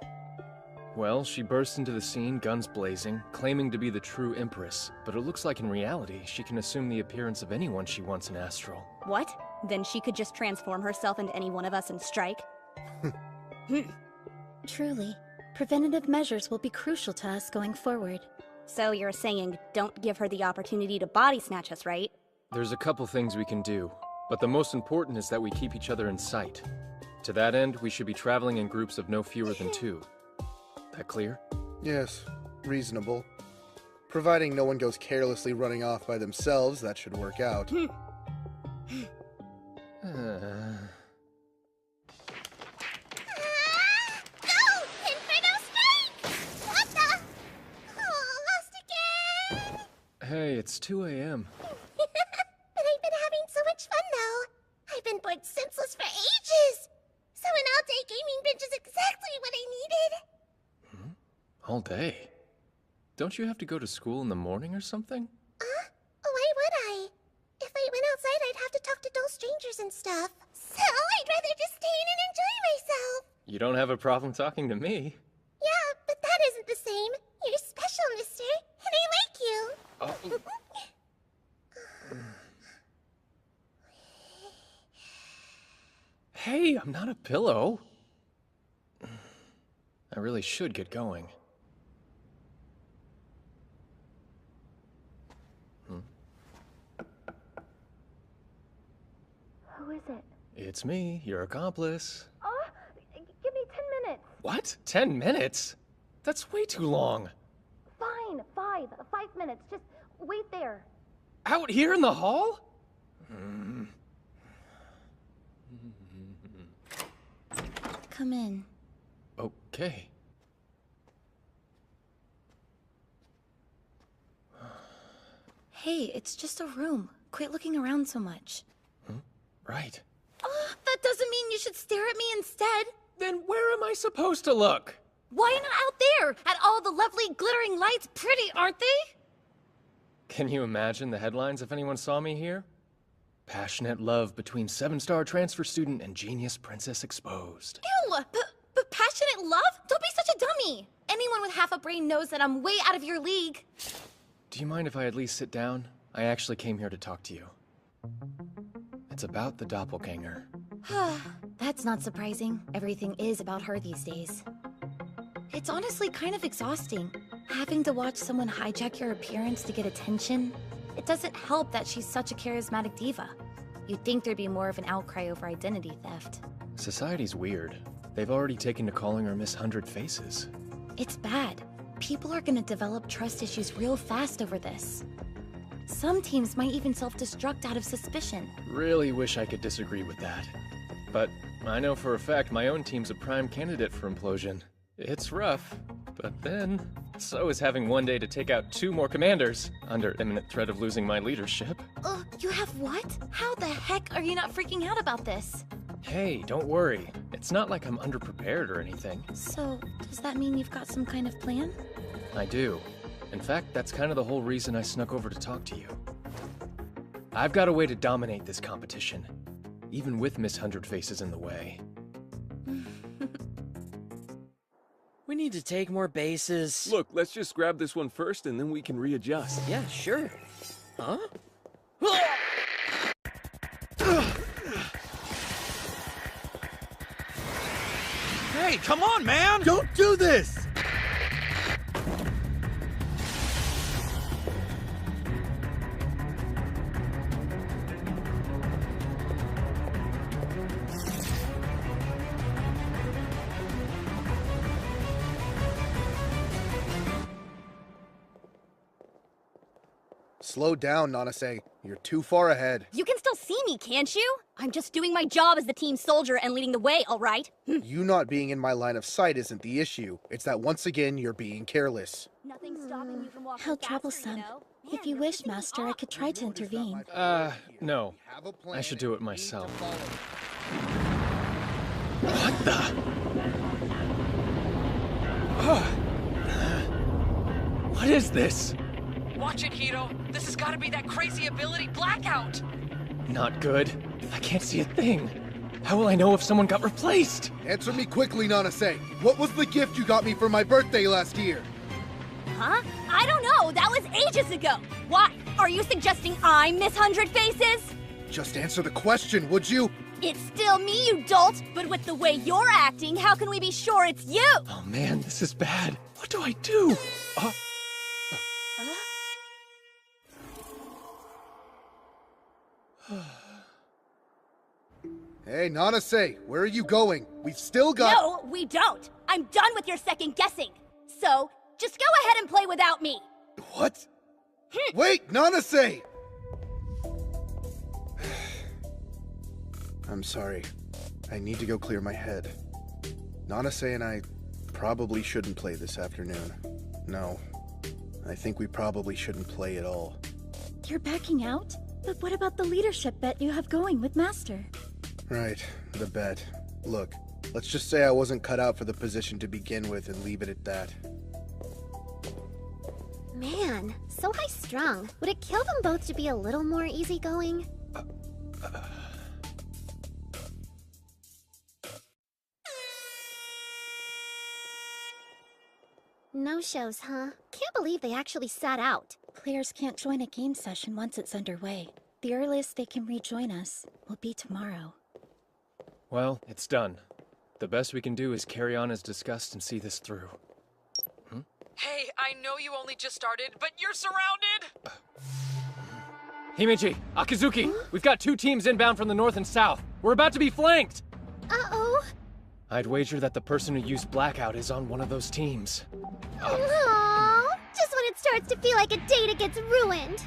Well, she burst into the scene, guns blazing, claiming to be the true Empress, but it looks like in reality, she can assume the appearance of anyone she wants in Astral. What? Then she could just transform herself into any one of us and strike? Truly, preventative measures will be crucial to us going forward. So you're saying don't give her the opportunity to body snatch us, right? There's a couple things we can do, but the most important is that we keep each other in sight. To that end, we should be traveling in groups of no fewer than 2. That clear? Yes, reasonable. Providing no one goes carelessly running off by themselves, that should work out. Go! Inferno strike! What the? Oh, lost again! Hey, it's 2 a.m. But I've been having so much fun, though. I've been bored senseless for ages. So an all-day gaming binge is exactly what I needed. All day? Don't you have to go to school in the morning or something? Why would I? If I went outside, I'd have to talk to dull strangers and stuff. So I'd rather just stay in and enjoy myself. You don't have a problem talking to me. Yeah, but that isn't the same. You're special, mister, and I like you. Hey, I'm not a pillow. I really should get going. Who is it? It's me, your accomplice. Give me 10 minutes. What? 10 minutes? That's way too long. Fine, 5 minutes. Just wait there. Out here in the hall? Come in. Okay. Hey, it's just a room. Quit looking around so much. Right. That doesn't mean you should stare at me instead. Then where am I supposed to look? Why not out there? At all the lovely glittering lights? Pretty, aren't they? Can you imagine the headlines if anyone saw me here? Passionate love between 7-star transfer student and genius princess exposed. Ew! But passionate love? Don't be such a dummy! Anyone with half a brain knows that I'm way out of your league. Do you mind if I at least sit down? I actually came here to talk to you. It's about the doppelganger. That's not surprising. Everything is about her these days. It's honestly kind of exhausting. Having to watch someone hijack your appearance to get attention. It doesn't help that she's such a charismatic diva. You'd think there'd be more of an outcry over identity theft. Society's weird. They've already taken to calling her Miss 100 Faces. It's bad. People are gonna develop trust issues real fast over this. Some teams might even self-destruct out of suspicion. Really wish I could disagree with that. But I know for a fact my own team's a prime candidate for implosion. It's rough, but then so is having one day to take out 2 more commanders under imminent threat of losing my leadership. You have what? How the heck are you not freaking out about this? Hey, don't worry. It's not like I'm underprepared or anything. So, does that mean you've got some kind of plan? I do. In fact, that's kind of the whole reason I snuck over to talk to you. I've got a way to dominate this competition, even with Miss 100 Faces in the way. We need to take more bases. Look, let's just grab this one first and then we can readjust. Yeah, sure. Huh? Hey, come on, man! Don't do this! Slow down, Nanase. You're too far ahead. You can still see me, can't you? I'm just doing my job as the team soldier and leading the way, all right? You not being in my line of sight isn't the issue. It's that once again, you're being careless. Nothing's stopping you from walking How faster, troublesome. you know? If you wish, Master, I could try to intervene. No. I should do it myself. What the? What is this? Watch it, Hito. This has got to be that crazy ability blackout. Not good. I can't see a thing. How will I know if someone got replaced? Answer me quickly, Nanase. What was the gift you got me for my birthday last year? Huh? I don't know. That was ages ago. Why? Are you suggesting I'm Miss 100 Faces? Just answer the question, would you? It's still me, you dolt. But with the way you're acting, how can we be sure it's you? Oh man, this is bad. What do I do? Hey, Nanase, where are you going? We've still got— No, we don't. I'm done with your second guessing. So, just go ahead and play without me. What? Wait, Nanase! I'm sorry. I need to go clear my head. Nanase and I probably shouldn't play this afternoon. No. I think we probably shouldn't play at all. You're backing out? But what about the leadership bet you have going with Master? Right, the bet. Look, let's just say I wasn't cut out for the position to begin with and leave it at that. Man, so high-strung. Would it kill them both to be a little more easygoing? No shows, huh? Can't believe they actually sat out. Players can't join a game session once it's underway. The earliest they can rejoin us will be tomorrow. Well, it's done. The best we can do is carry on as discussed and see this through. Hey, I know you only just started, but you're surrounded! Himeji, Akizuki, we've got two teams inbound from the north and south. We're about to be flanked! Uh-oh. I'd wager that the person who used Blackout is on one of those teams. Aww. Just when it starts to feel like a data gets ruined.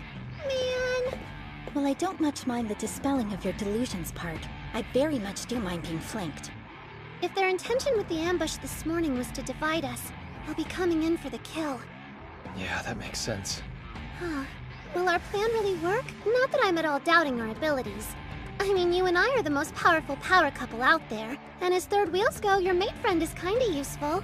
Man. Well, I don't much mind the dispelling of your delusions part. I very much do mind being flanked. If their intention with the ambush this morning was to divide us, they'll be coming in for the kill. Yeah, that makes sense. Huh. Will our plan really work? Not that I'm at all doubting our abilities. I mean, you and I are the most powerful power couple out there, and as third wheels go, your mate friend is kinda useful.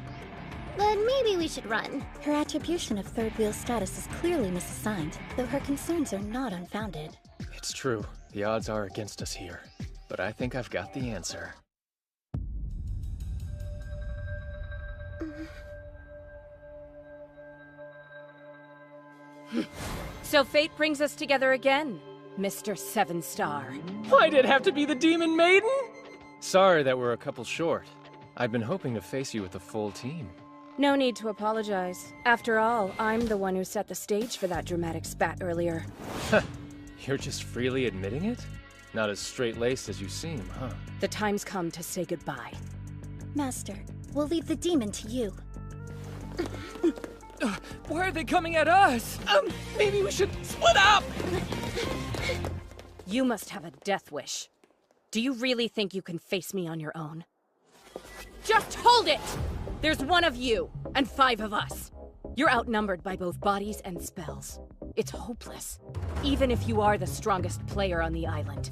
But maybe we should run. Her attribution of third wheel status is clearly misassigned, though her concerns are not unfounded. It's true. The odds are against us here. But I think I've got the answer. So fate brings us together again, Mr. 7-Star. Why'd it have to be the Demon Maiden? Sorry that we're a couple short. I'd been hoping to face you with a full team. No need to apologize. After all, I'm the one who set the stage for that dramatic spat earlier. You're just freely admitting it? Not as straight-laced as you seem, huh? The time's come to say goodbye. Master, we'll leave the demon to you. Why are they coming at us? Maybe we should split up! You must have a death wish. Do you really think you can face me on your own? Just hold it! There's one of you, and 5 of us. You're outnumbered by both bodies and spells. It's hopeless, even if you are the strongest player on the island.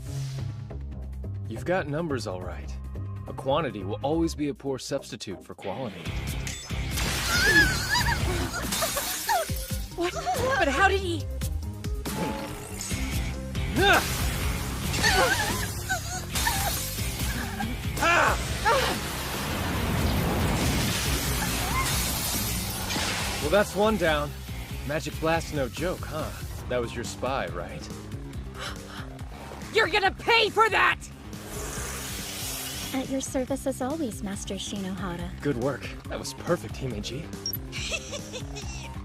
You've got numbers all right. A quantity will always be a poor substitute for quality. What? But how did he... Well, that's one down. Magic Blast no joke, huh? That was your spy, right? You're gonna pay for that! At your service as always, Master Shinohara. Good work. That was perfect, Himeji.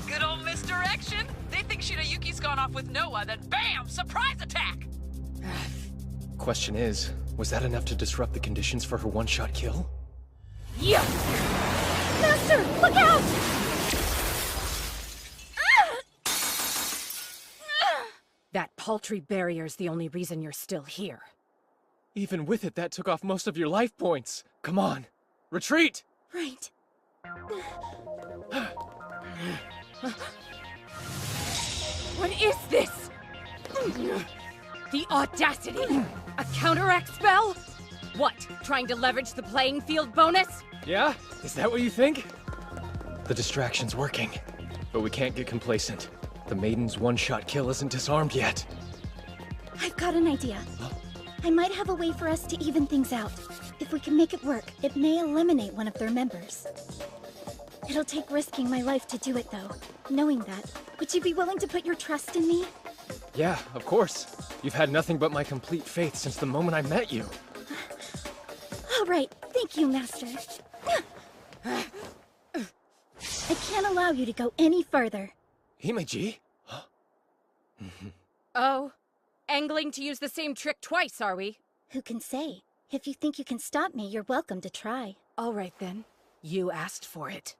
Good old misdirection. They think Shinayuki's gone off with Noah, then BAM! Surprise attack! Question is, was that enough to disrupt the conditions for her one-shot kill? Yeah! Master, look out! That paltry barrier's the only reason you're still here. Even with it, that took off most of your life points. Come on, retreat! Right. What is this? The audacity! A counteract spell? What, trying to leverage the playing field bonus? Yeah? Is that what you think? The distraction's working, but we can't get complacent. The maiden's one-shot kill isn't disarmed yet. I've got an idea. I might have a way for us to even things out. If we can make it work, it may eliminate one of their members. It'll take risking my life to do it, though. Knowing that, would you be willing to put your trust in me? Yeah, of course. You've had nothing but my complete faith since the moment I met you. All right, thank you, Master. I can't allow you to go any further. Himeji? Oh, angling to use the same trick twice, are we? Who can say? If you think you can stop me, you're welcome to try. All right, then. You asked for it.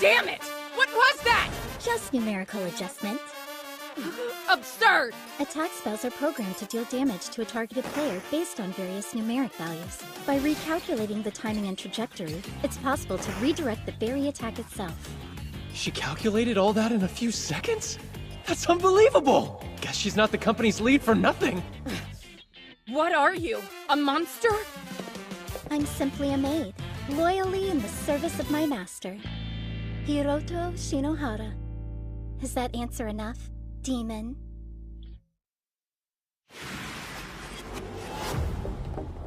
Damn it! What was that? Just numerical adjustment. Absurd! Attack spells are programmed to deal damage to a targeted player based on various numeric values. By recalculating the timing and trajectory, it's possible to redirect the very attack itself. She calculated all that in a few seconds? That's unbelievable! Guess she's not the company's lead for nothing. What are you? A monster? I'm simply a maid, loyally in the service of my master, Hiroto Shinohara. Is that answer enough, demon?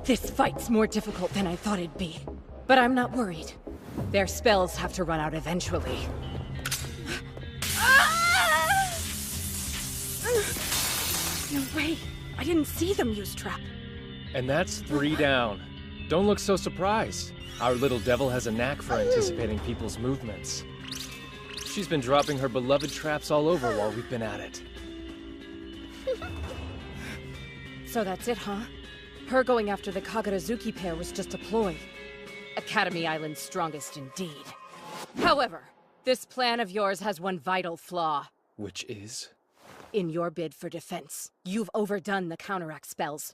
This fight's more difficult than I thought it'd be. But I'm not worried. Their spells have to run out eventually. No way! I didn't see them use trap. And that's 3 down. Don't look so surprised. Our little devil has a knack for anticipating people's movements. She's been dropping her beloved traps all over while we've been at it. So that's it, huh? Her going after the Kagurazuki pair was just a ploy. Academy Island's strongest indeed. However, this plan of yours has one vital flaw. Which is? In your bid for defense, you've overdone the counteract spells.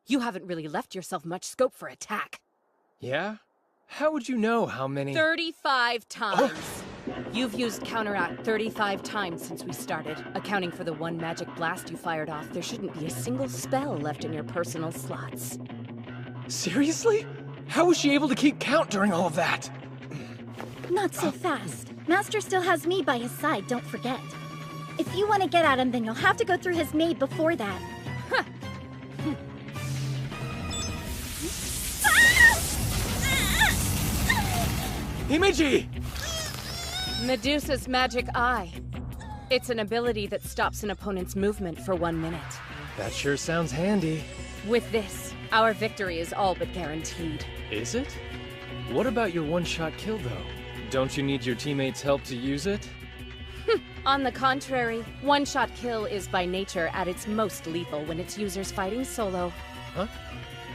You haven't really left yourself much scope for attack. Yeah? How would you know how many— 35 times! You've used counteract 35 times since we started. Accounting for the one magic blast you fired off, there shouldn't be a single spell left in your personal slots. Seriously? How was she able to keep count during all of that? Not so fast. Master still has me by his side, don't forget. If you want to get at him, then you'll have to go through his maid before that. Huh. Himeji! Medusa's Magic Eye. It's an ability that stops an opponent's movement for 1 minute. That sure sounds handy. With this, our victory is all but guaranteed. Is it? What about your one-shot kill, though? Don't you need your teammates' help to use it? On the contrary, one-shot kill is by nature at its most lethal when its user's fighting solo. Huh?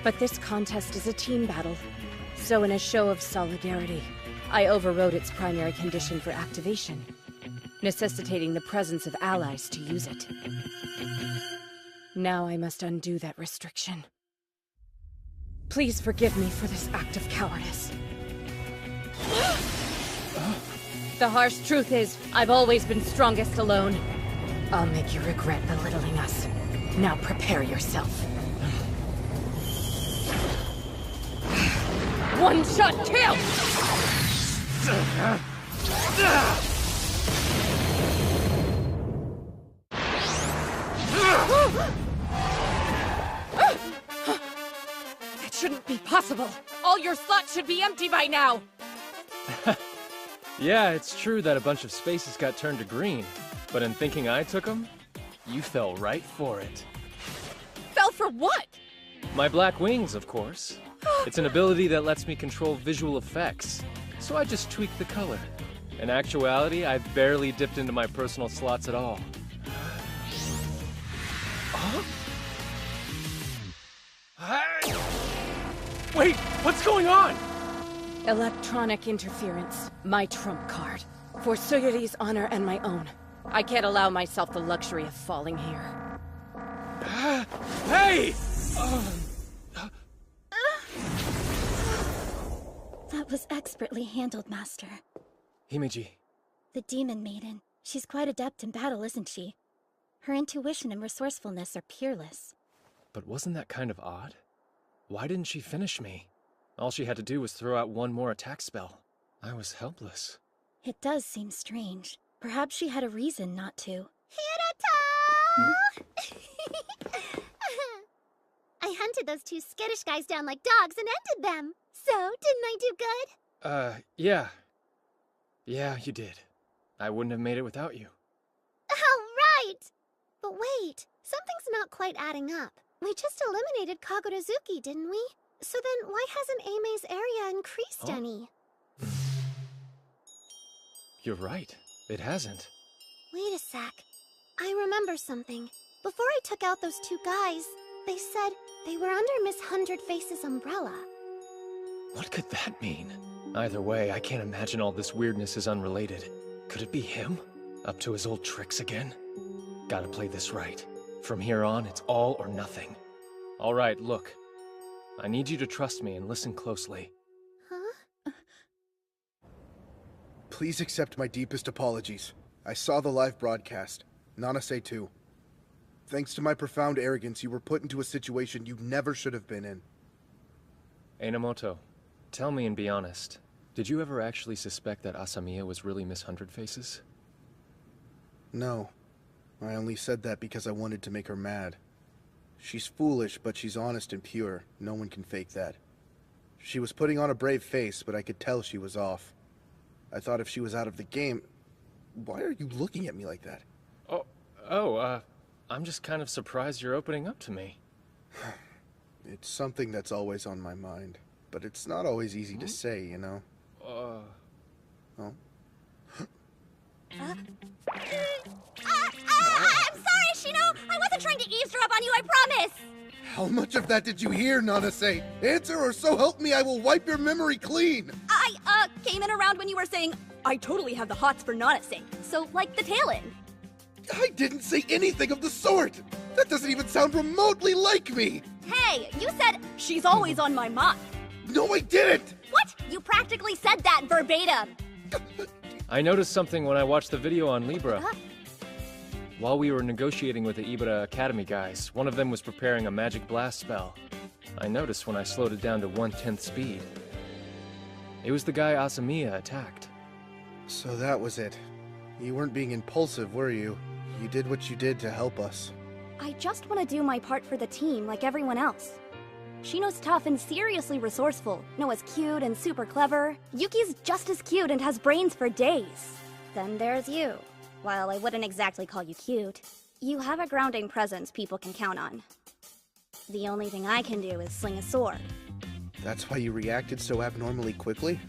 But this contest is a team battle. So in a show of solidarity, I overrode its primary condition for activation, necessitating the presence of allies to use it. Now I must undo that restriction. Please forgive me for this act of cowardice. The harsh truth is, I've always been strongest alone. I'll make you regret belittling us. Now prepare yourself. One-shot kill! That shouldn't be possible. All your slots should be empty by now. Yeah, it's true that a bunch of spaces got turned to green, but in thinking I took them, you fell right for it. Fell for what? My black wings, of course. It's an ability that lets me control visual effects, so I just tweaked the color. In actuality, I've barely dipped into my personal slots at all. Huh? Wait, what's going on? Electronic interference, my trump card. For Suguri's honor and my own. I can't allow myself the luxury of falling here. Hey! That was expertly handled, Master. Himeji. The Demon Maiden. She's quite adept in battle, isn't she? Her intuition and resourcefulness are peerless. But wasn't that kind of odd? Why didn't she finish me? All she had to do was throw out one more attack spell. I was helpless. It does seem strange. Perhaps she had a reason not to. I hunted those two skittish guys down like dogs and ended them. So, didn't I do good? Yeah. Yeah, you did. I wouldn't have made it without you. All right! But wait, something's not quite adding up. We just eliminated Kagurazuki, didn't we? So then why hasn't Aime's area increased any? You're right. It hasn't. Wait a sec. I remember something. Before I took out those two guys, they said they were under Miss Hundred Face's umbrella. What could that mean? Either way, I can't imagine all this weirdness is unrelated. Could it be him? Up to his old tricks again? Gotta play this right. From here on, it's all or nothing. All right, look. I need you to trust me and listen closely. Huh? Please accept my deepest apologies. I saw the live broadcast. Nanase too. Thanks to my profound arrogance, you were put into a situation you never should have been in. Einamoto, tell me and be honest. Did you ever actually suspect that Asamiya was really Miss Hundred Faces? No. I only said that because I wanted to make her mad. She's foolish, but she's honest and pure. No one can fake that. She was putting on a brave face, but I could tell she was off. I thought if she was out of the game... Why are you looking at me like that? I'm just kind of surprised you're opening up to me. It's something that's always on my mind, but it's not always easy to say, you know? I'm sorry, Shino! I wasn't trying to eavesdrop on you, I promise! How much of that did you hear, Nanase? Answer or so help me I will wipe your memory clean! I came in around when you were saying, I totally have the hots for Nanase, so like the tail end. I didn't say anything of the sort! That doesn't even sound remotely like me! Hey, you said, she's always on my mind. No, I didn't! What? You practically said that verbatim. I noticed something when I watched the video on Libra. While we were negotiating with the Ibara Academy guys, one of them was preparing a magic blast spell. I noticed when I slowed it down to 1/10 speed. It was the guy Asamiya attacked. So that was it. You weren't being impulsive, were you? You did what you did to help us. I just want to do my part for the team like everyone else. Shino's tough and seriously resourceful. Noah's cute and super clever. Yuki's just as cute and has brains for days. Then there's you. While I wouldn't exactly call you cute, you have a grounding presence people can count on. The only thing I can do is sling a sword. That's why you reacted so abnormally quickly?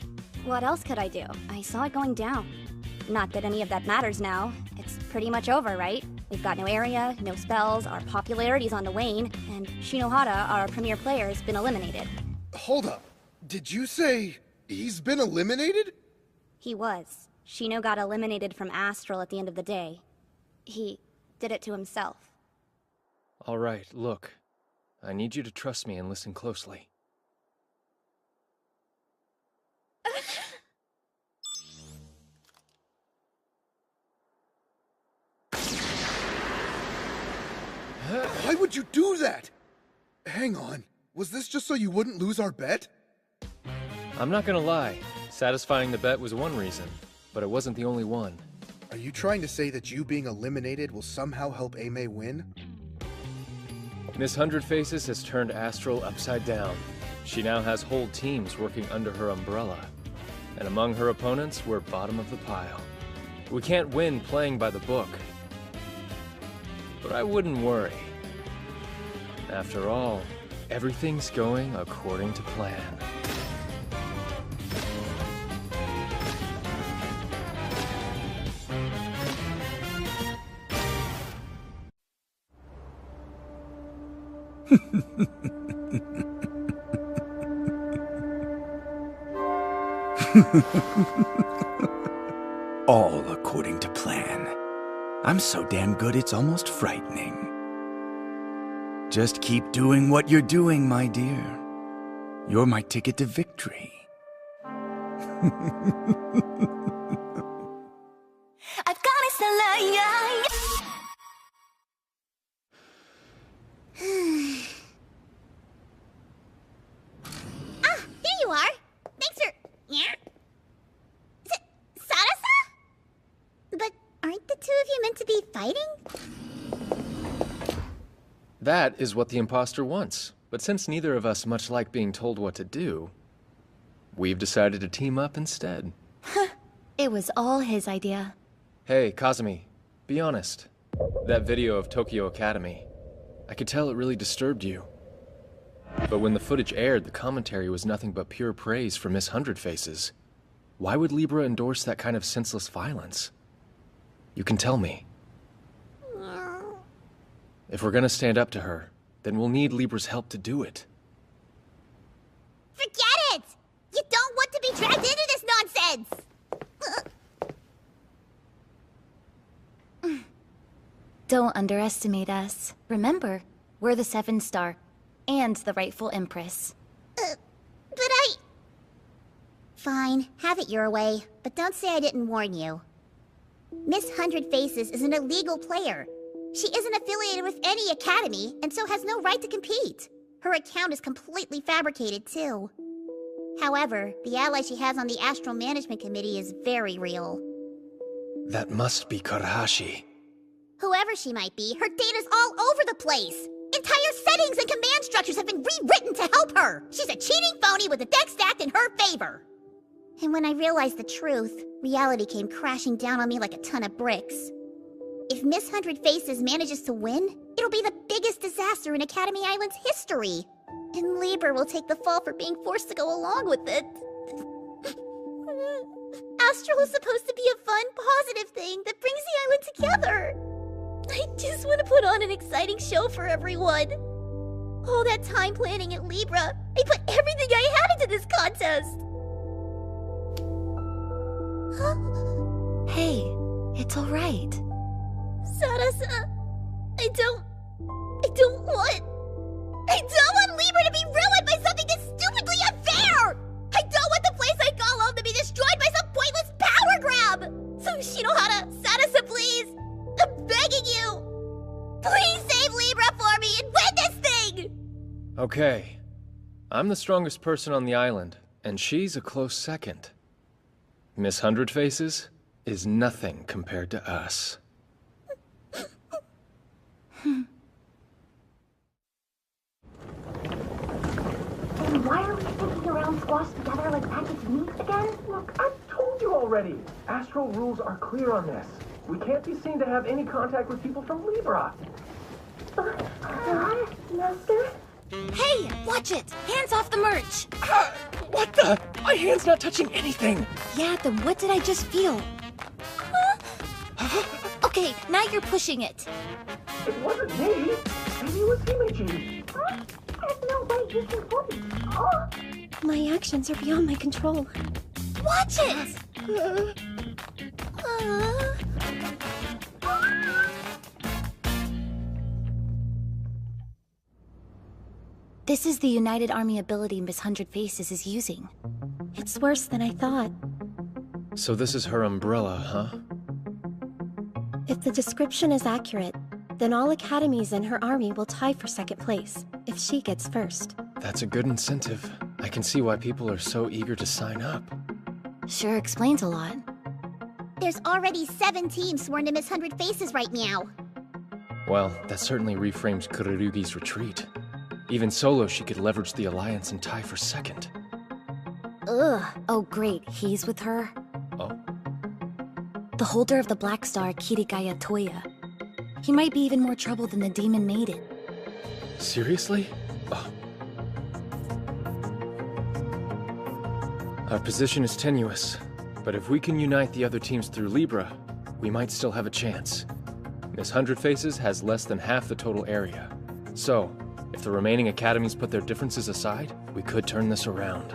What else could I do? I saw it going down. Not that any of that matters now. It's pretty much over, right? We've got no area, no spells, our popularity's on the wane, and Shinohara, our premier player, has been eliminated. Hold up. Did you say he's been eliminated? He was. Shino got eliminated from Astral at the end of the day. He did it to himself. All right, look. I need you to trust me and listen closely. Why would you do that? Hang on. Was this just so you wouldn't lose our bet? I'm not gonna lie. Satisfying the bet was one reason, but it wasn't the only one. Are you trying to say that you being eliminated will somehow help Aimee win? Miss Hundred Faces has turned Astral upside down. She now has whole teams working under her umbrella. and among her opponents, we're bottom of the pile. We can't win playing by the book. But I wouldn't worry. After all, everything's going according to plan. All according to plan. I'm so damn good it's almost frightening. Just keep doing what you're doing, my dear. You're my ticket to victory. There you are! Thanks for... Yeah? Is it Sarasa? But aren't the two of you meant to be fighting? That is what the imposter wants. But since neither of us much like being told what to do, we've decided to team up instead. It was all his idea. Hey, Kazumi, be honest. That video of Tokyo Academy, I could tell it really disturbed you. But when the footage aired, the commentary was nothing but pure praise for Miss Hundred Faces. Why would Libra endorse that kind of senseless violence? You can tell me. If we're gonna stand up to her, then we'll need Libra's help to do it. Forget it! You don't want to be dragged into this nonsense! Don't underestimate us. Remember, we're the 7-star, and the rightful Empress. But I... Fine, have it your way, but don't say I didn't warn you. Miss Hundred Faces is an illegal player. She isn't affiliated with any academy, and so has no right to compete. Her account is completely fabricated, too. However, the ally she has on the Astral Management Committee is very real. That must be Karahashi. Whoever she might be, her data's all over the place! Entire settings and command structures have been rewritten to help her! She's a cheating phony with the deck stacked in her favor! And when I realized the truth, reality came crashing down on me like a ton of bricks. If Miss Hundred Faces manages to win, it'll be the biggest disaster in Academy Island's history. And Libra will take the fall for being forced to go along with it. Astral is supposed to be a fun, positive thing that brings the island together. I just want to put on an exciting show for everyone. All that time planning at Libra, I put everything I had into this contest. Hey, it's all right. Sarasa, I don't want Libra to be ruined by something that's stupidly unfair! I don't want the place I call home to be destroyed by some pointless power grab! So Shinohara, Sarasa, please! I'm begging you! Please save Libra for me and win this thing! Okay. I'm the strongest person on the island, and she's a close second. Miss Hundred Faces is nothing compared to us. And why are we sticking around squashed together like packaged meat again? Look, I told you already. Astral rules are clear on this. We can't be seen to have any contact with people from Libra. Master? Hey, watch it! Hands off the merch! What the? My hand's not touching anything! Yeah, then what did I just feel? Okay, now you're pushing it. It wasn't me. Maybe it was Himeji. There's no way you can pull me. My actions are beyond my control. Watch it! This is the United Army ability Miss Hundred Faces is using. It's worse than I thought. So this is her umbrella, huh? If the description is accurate, then all academies in her army will tie for second place, if she gets first. That's a good incentive. I can see why people are so eager to sign up. Sure explains a lot. There's already 7 teams sworn to Miss Hundred Faces right now. Well, that certainly reframes Kururugi's retreat. Even solo, she could leverage the alliance and tie for second. Ugh. Oh, great. He's with her? Oh? The holder of the Black Star, Kirigaya Toya. He might be even more trouble than the Demon Maiden. Seriously? Oh. Our position is tenuous, but if we can unite the other teams through Libra, we might still have a chance. Miss Hundred Faces has less than half the total area. So, if the remaining academies put their differences aside, we could turn this around.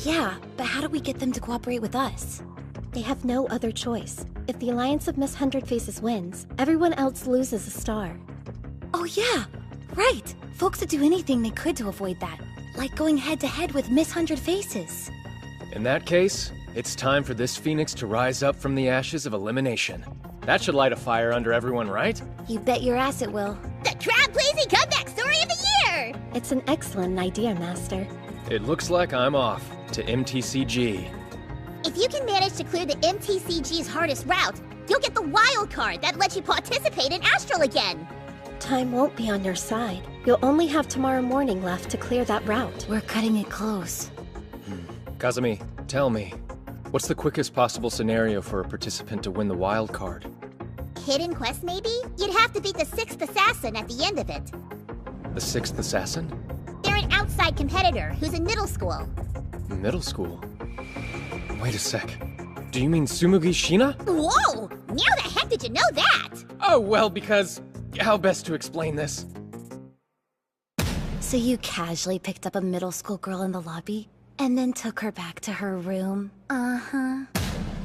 Yeah, but how do we get them to cooperate with us? They have no other choice. If the Alliance of Miss Hundred Faces wins, everyone else loses a star. Oh yeah, right! Folks would do anything they could to avoid that. Like going head-to-head with Miss Hundred Faces. In that case, it's time for this phoenix to rise up from the ashes of elimination. That should light a fire under everyone, right? You bet your ass it will. The crowd-pleasing comeback story of the year! It's an excellent idea, Master. It looks like I'm off to MTCG. If you can manage to clear the MTCG's hardest route, you'll get the wild card that lets you participate in Astral again. Time won't be on your side. You'll only have tomorrow morning left to clear that route. We're cutting it close. Kazumi, tell me, what's the quickest possible scenario for a participant to win the wild card? Hidden quest, maybe? You'd have to beat the 6th assassin at the end of it. The 6th assassin? They're an outside competitor who's in middle school. Middle school? Wait a sec. Do you mean Tsumugi Shina? Whoa! How the heck did you know that? Oh, well, because... how best to explain this? So you casually picked up a middle school girl in the lobby, and then took her back to her room? Uh-huh.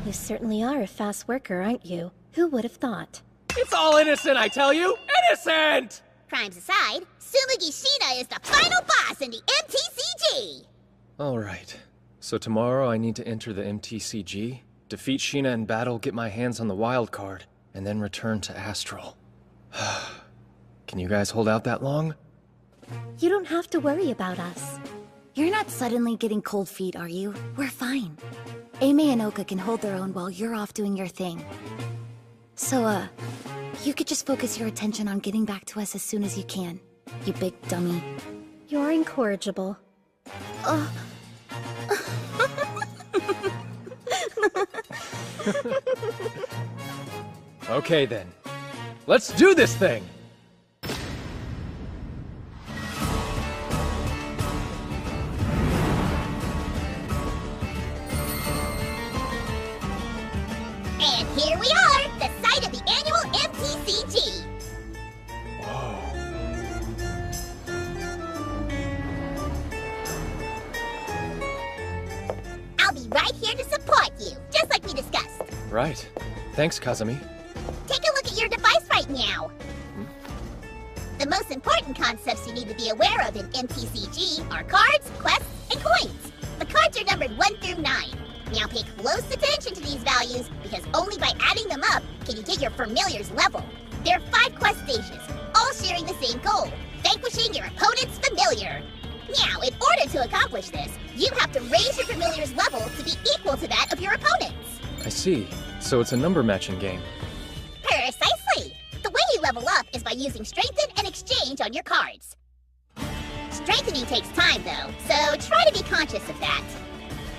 You certainly are a fast worker, aren't you? Who would have thought? It's all innocent, I tell you! Innocent! Crimes aside, Tsumugi Shina is the final boss in the MTCG! Alright. So tomorrow I need to enter the MTCG, defeat Shina in battle, get my hands on the wild card, and then return to Astral. Can you guys hold out that long? You don't have to worry about us. You're not suddenly getting cold feet, are you? We're fine. Aimee and Oka can hold their own while you're off doing your thing. So, you could just focus your attention on getting back to us as soon as you can. You big dummy. You're incorrigible. Okay then. Let's do this thing! And here we are, the site of the annual MTCG! I'll be right here to support you, just like we discussed. Right. Thanks, Kazumi. Take a look at your device right now. The most important concepts you need to be aware of in MTCG are cards, quests, and coins. The cards are numbered 1 through 9. Now pay close attention to these values, because only by adding them up can you get your familiar's level. There are 5 quest stages, all sharing the same goal, vanquishing your opponent's familiar. Now, in order to accomplish this, you have to raise your familiar's level to be equal to that of your opponent's. I see. So it's a number matching game. Precisely! The way you level up is by using Strengthen and Exchange on your cards. Strengthening takes time, though, so try to be conscious of that.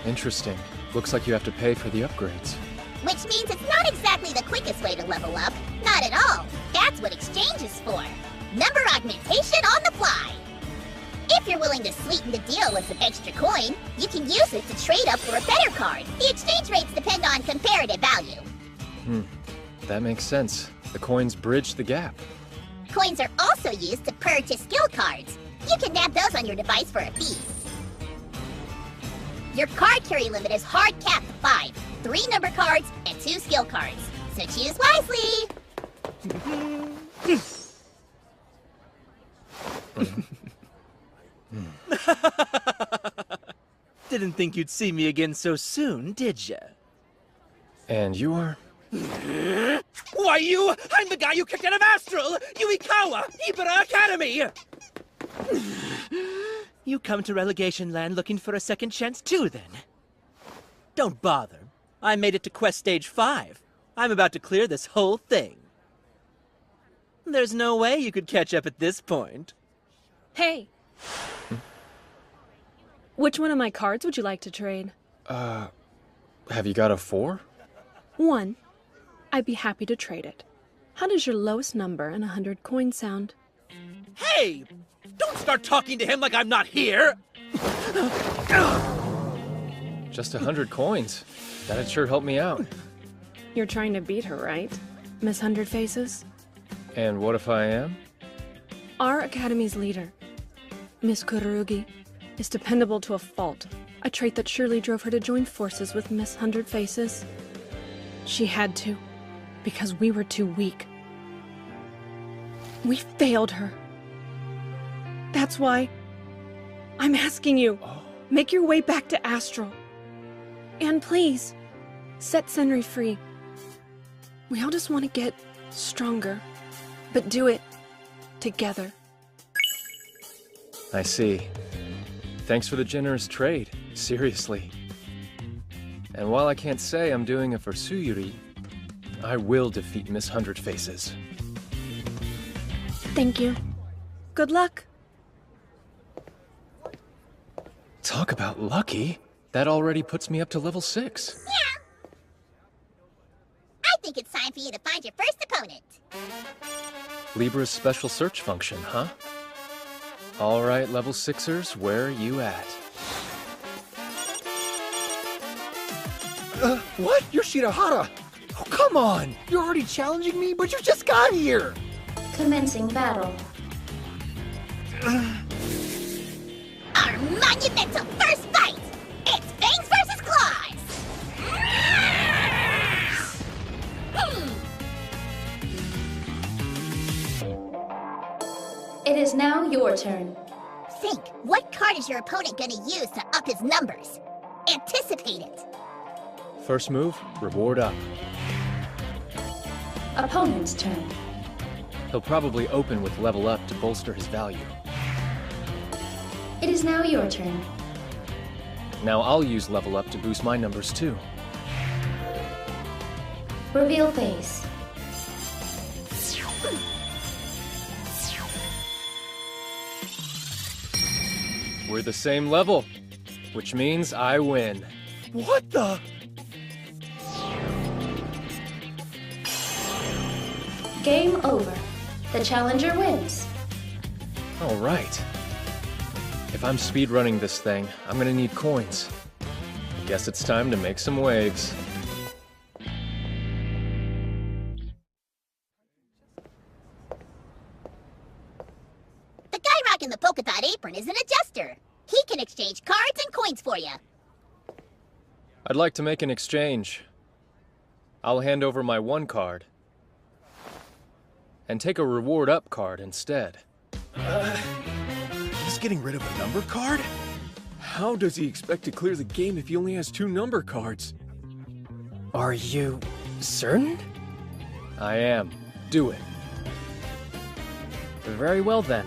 Interesting. Looks like you have to pay for the upgrades. Which means it's not exactly the quickest way to level up. Not at all. That's what Exchange is for. Number augmentation on the fly. If you're willing to sweeten the deal with some extra coin, you can use it to trade up for a better card. The exchange rates depend on comparative value. That makes sense. The coins bridge the gap. Coins are also used to purchase skill cards. You can nab those on your device for a fee. Your card carry limit is hard capped to 5, 3 number cards, and 2 skill cards. So choose wisely! Didn't think you'd see me again so soon, did ya? And you are? Why, you! I'm the guy you kicked out of Astral! Yuikawa! Ibara Academy! You come to Relegation Land looking for a second chance too, then? Don't bother. I made it to Quest Stage 5. I'm about to clear this whole thing. There's no way you could catch up at this point. Hey! Which one of my cards would you like to trade? Have you got a 4? 1. I'd be happy to trade it. How does your lowest number and 100 coins sound? Hey! Don't start talking to him like I'm not here! Just 100 coins. That'd sure help me out. You're trying to beat her, right? Miss 100 Faces? And what if I am? Our Academy's leader, Miss Kurugi, is dependable to a fault. A trait that surely drove her to join forces with Miss 100 Faces. She had to, because we were too weak. We failed her. That's why I'm asking you, make your way back to Astral. And please, set Senri free. We all just want to get stronger, but do it together. I see. Thanks for the generous trade, seriously. And while I can't say I'm doing it for Tsuyuri, I will defeat Miss 100 Faces. Thank you. Good luck. Talk about lucky. That already puts me up to level 6. Yeah. I think it's time for you to find your first opponent. Libra's special search function, huh? Alright, level 6ers, where are you at? What? You're Shinohara! Oh, come on! You're already challenging me, but you just got here! Commencing battle. Our monumental first fight! It's Fangs versus Claws! It is now your turn. Think, what card is your opponent gonna use to up his numbers? Anticipate it! First move, reward up. Opponent's turn. He'll probably open with level up to bolster his value. It is now your turn. Now I'll use level up to boost my numbers too. Reveal face. We're the same level, which means I win. What the? Game over. The challenger wins. All right. If I'm speedrunning this thing, I'm gonna need coins. Guess it's time to make some waves. The guy rocking the polka dot apron is an adjuster. He can exchange cards and coins for you. I'd like to make an exchange. I'll hand over my 1 card and take a reward up card instead. He's getting rid of a number card? How does he expect to clear the game if he only has 2 number cards? Are you certain? I am. Do it. Very well then.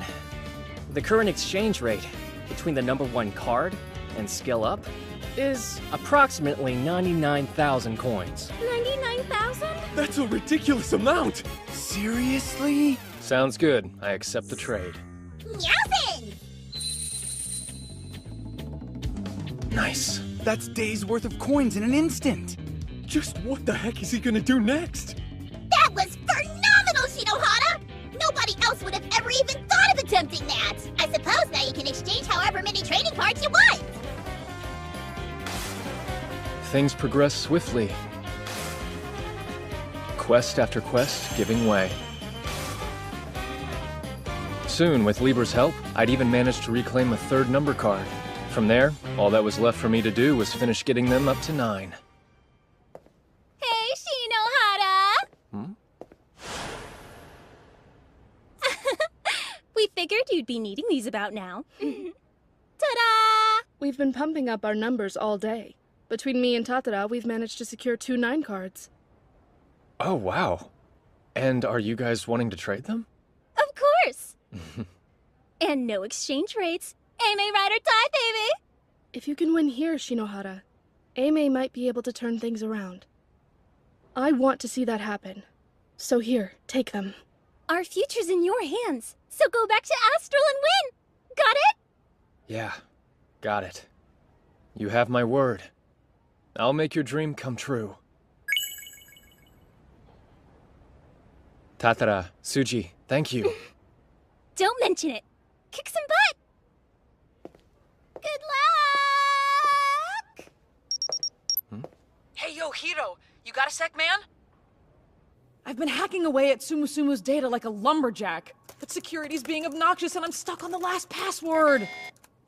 The current exchange rate between the number 1 card and skill up is approximately 99,000 coins. 99,000? That's a ridiculous amount! Seriously? Sounds good. I accept the trade. Meowsing! Nice. That's days worth of coins in an instant. Just what the heck is he gonna do next? That was phenomenal, Shinohara! Nobody else would have ever even thought of attempting that! I suppose now you can exchange however many trading cards you want! Things progress swiftly. Quest after quest giving way. Soon, with Libra's help, I'd even managed to reclaim a 3rd number card. From there, all that was left for me to do was finish getting them up to 9. Hey, Shinohara! We figured you'd be needing these about now. Ta-da! We've been pumping up our numbers all day. Between me and Tatara, we've managed to secure 2 9 cards. Oh, wow. And are you guys wanting to trade them? Of course! And no exchange rates. Aimee ride or die, baby! If you can win here, Shinohara, Aimee might be able to turn things around. I want to see that happen. So here, take them. Our future's in your hands, so go back to Astral and win! Got it? Yeah, got it. You have my word. I'll make your dream come true. Tatara, Suji, thank you. Don't mention it. Kick some butt! Good luck! Hey, yo, Hiro, you got a sec, man? I've been hacking away at Sumusumu's data like a lumberjack, but security's being obnoxious and I'm stuck on the last password.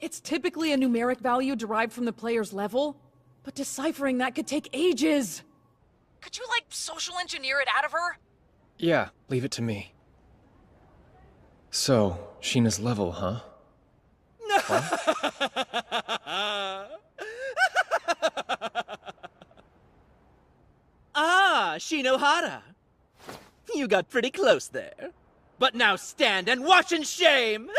It's typically a numeric value derived from the player's level, but deciphering that could take ages. Could you, like, social engineer it out of her? Yeah, leave it to me. So, Sheena's level, huh? Ah, Shinohara. You got pretty close there. But now stand and watch in shame!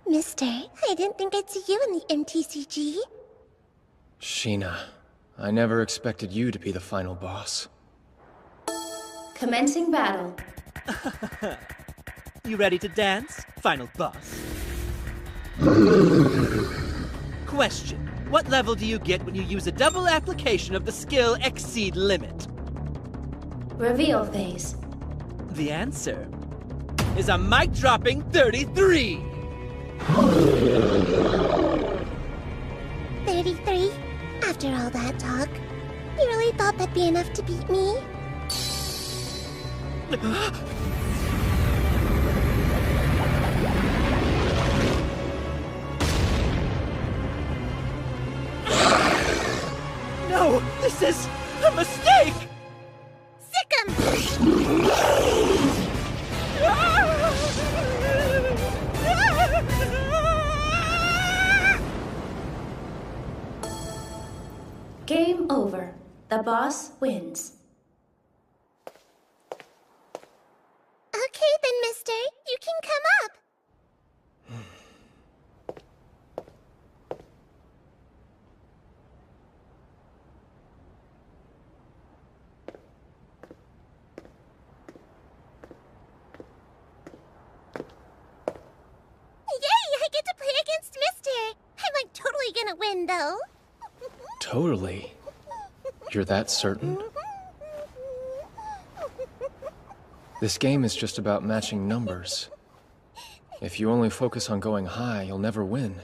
Mister, I didn't think I'd see you in the MTCG. Sheena, I never expected you to be the final boss. Commencing battle. You ready to dance, final boss? Question. What level do you get when you use a double application of the skill Exceed Limit? Reveal phase. The answer is a mic-dropping 33! 33? After all that talk, you really thought that'd be enough to beat me? No! This is a mistake! Sick 'em! Game over. The boss wins. Okay then, mister. You can come up. Yay! I get to play against Mister! I'm like totally gonna win, though. Totally. You're that certain? This game is just about matching numbers. If you only focus on going high, you'll never win.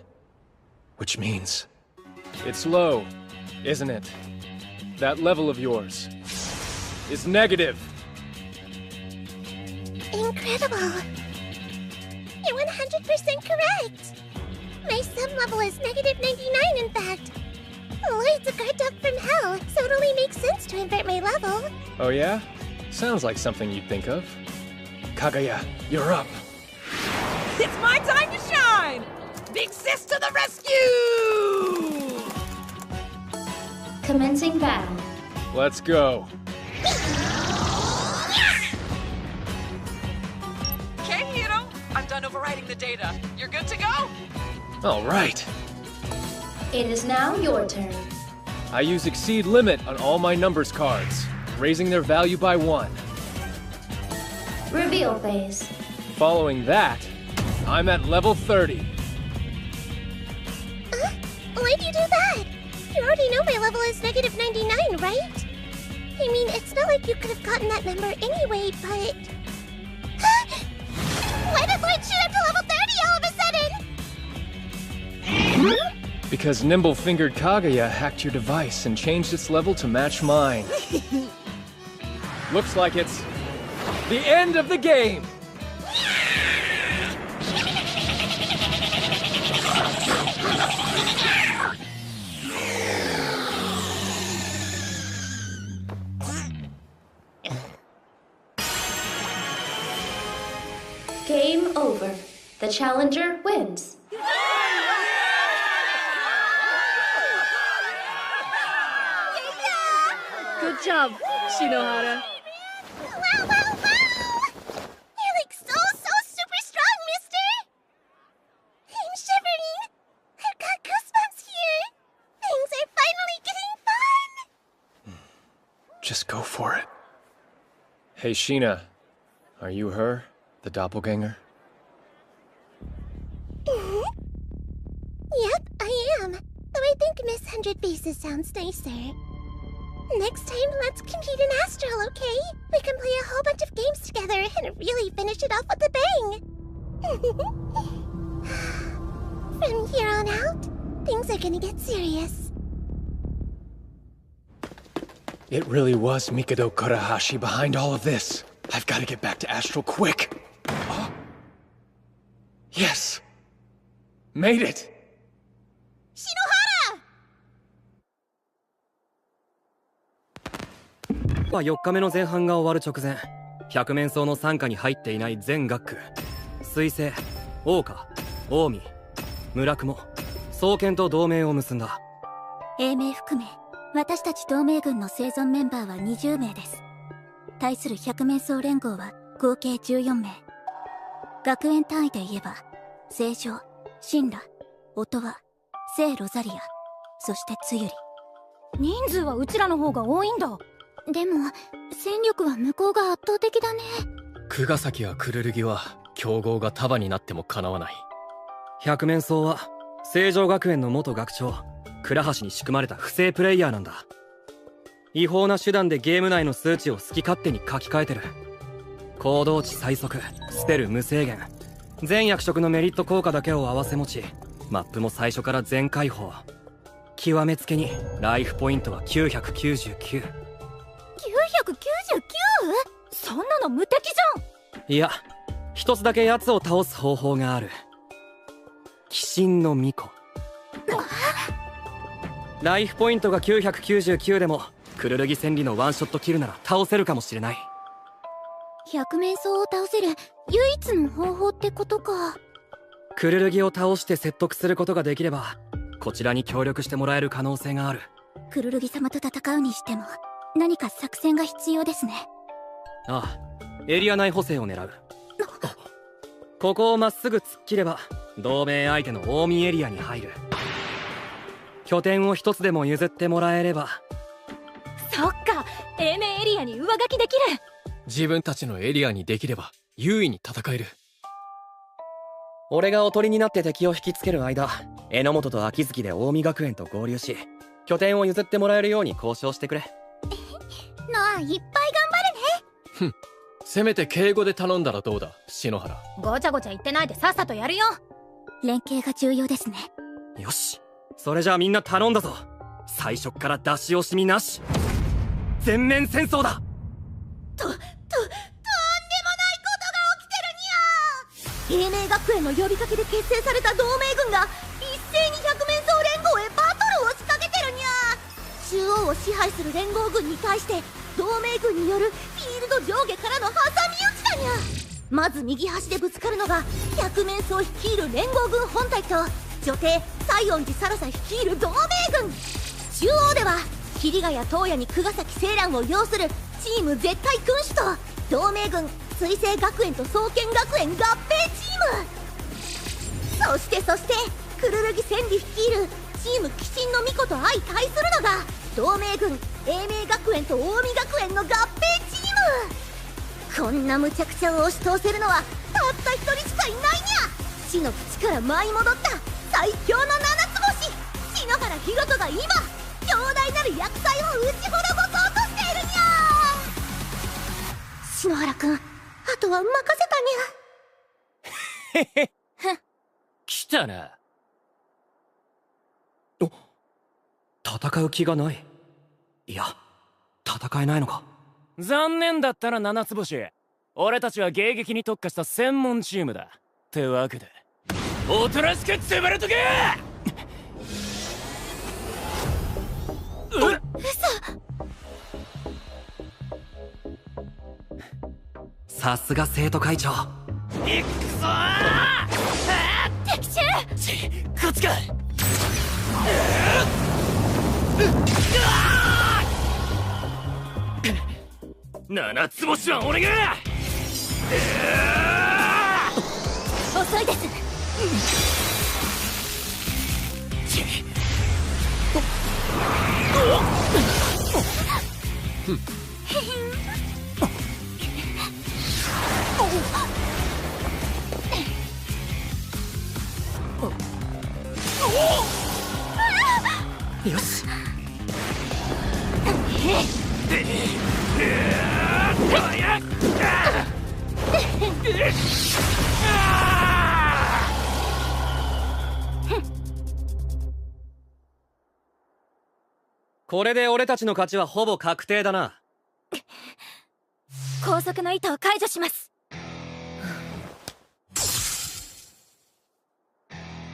Which means... It's low, isn't it? That level of yours is negative. Incredible. You're 100% correct. My sub level is negative 99, in fact. Lloyd's a guard dog from hell, so it only makes sense to invert my level. Oh yeah? Sounds like something you'd think of. Kaguya, you're up. It's my time to shine! Big sis to the rescue! Commencing battle. Let's go. Okay, Hiro. I'm done overwriting the data. You're good to go? All right. It is now your turn. I use Exceed Limit on all my numbers cards, raising their value by 1. Reveal phase. Following that, I'm at level 30. Why'd you do that? You already know my level is negative 99, right? I mean, it's not like you could have gotten that number anyway, but... Why did Lloyd shoot up to level 30 all of a sudden? Because nimble-fingered Kaguya hacked your device and changed its level to match mine. Looks like it's the end of the game! Game over. The challenger wins. Good job, Shinohara. Wow, wow, wow! You're like so super strong, mister! I'm shivering! I've got goosebumps here! Things are finally getting fun! Just go for it. Hey, Sheena. Are you her? The doppelganger? Yep, I am. Though I think Miss Hundred Faces sounds nicer. Next time, let's compete in Astral, okay? We can play a whole bunch of games together and really finish it off with a bang. From here on out, things are gonna get serious. It really was Mikado Kurahashi behind all of this. I've got to get back to Astral quick. Oh. Yes! Made it! Shinohara! 4日目の前半が終わる直前、百面相の傘下に入っていない全学区、水星、桜花、近江、村雲、双剣と同盟を結んだ。英名含め、私たち同盟軍の生存メンバーは20名です。対する百面相連合は合計14名。学園単位で言えば、聖女、神羅、音羽、聖ロザリア、そしてつゆり。人数はうちらの方が多いんだ。でも、戦力は向こうが圧倒的だね。久ヶ崎やクルルギは競合が束になってもかなわない。百面相は成城学園の元学長倉橋に仕組まれた不正プレイヤーなんだ。違法な手段でゲーム内の数値を好き勝手に書き換えてる。行動値最速、スペル無制限、全役職のメリット効果だけを併せ持ち、マップも最初から全開放。極めつけにライフポイントは999。999？ そんなの無敵じゃん。いや、一つだけ奴を倒す方法がある。鬼神の巫女。ライフポイントが999でもクルルギ戦利のワンショットキルなら倒せるかもしれない。百面相を倒せる唯一の方法ってことか。クルルギを倒して説得することができればこちらに協力してもらえる可能性がある。クルルギ様と戦うにしても何か作戦が必要ですね。ああ、エリア内補正を狙う。ここをまっすぐ突っ切れば同盟相手の近江エリアに入る。拠点を一つでも譲ってもらえれば。そっか、英名エリアに上書きできる。自分たちのエリアにできれば優位に戦える。俺がおとりになって敵を引きつける間、榎本と秋月で近江学園と合流し拠点を譲ってもらえるように交渉してくれ。ノア、いっぱい頑張るね。ふん、せめて敬語で頼んだらどうだ、篠原。ごちゃごちゃ言ってないでさっさとやるよ。連携が重要ですね。よし、それじゃあみんな頼んだぞ。最初っから出し惜しみなし。全面戦争だ。とんでもないことが起きてるにゃー。英明学園の呼びかけで結成された同盟軍が一斉に百面相連合へバトルを仕掛けてるにゃー。中央を支配する連合軍に対して同盟軍によるフィールド上下からの挟み撃ちだにゃ。まず右端でぶつかるのが百面相率いる連合軍本体と女帝西園寺サラサ率いる同盟軍。中央では桐ヶ谷東野に久ヶ崎青蘭を擁するチーム絶対君主と同盟軍水星学園と双剣学園合併チーム。そしてクルルギ千里率いるチーム鬼神の巫女と相対するのが同盟軍英明学園と近江学園の合併チーム。こんな無茶苦茶を押し通せるのはたった一人しかいないにゃ。死の淵から舞い戻った最強の七つ星篠原ひろとが今強大なる厄災を打ちほどこそうとしているにゃ。篠原くん、あとは任せたにゃ。へへ来たな。お、戦う気がない。いや、戦えないのか。残念だったな、七つ星。俺たちは迎撃に特化した専門チームだ。ってわけでおとなしく潰れとけ。さすが生徒会長。行くぞー。敵中。こっちか。七つ星は俺が。遅いです。よし。これで俺たちの勝ちはほぼ確定だな。拘束の糸を解除します。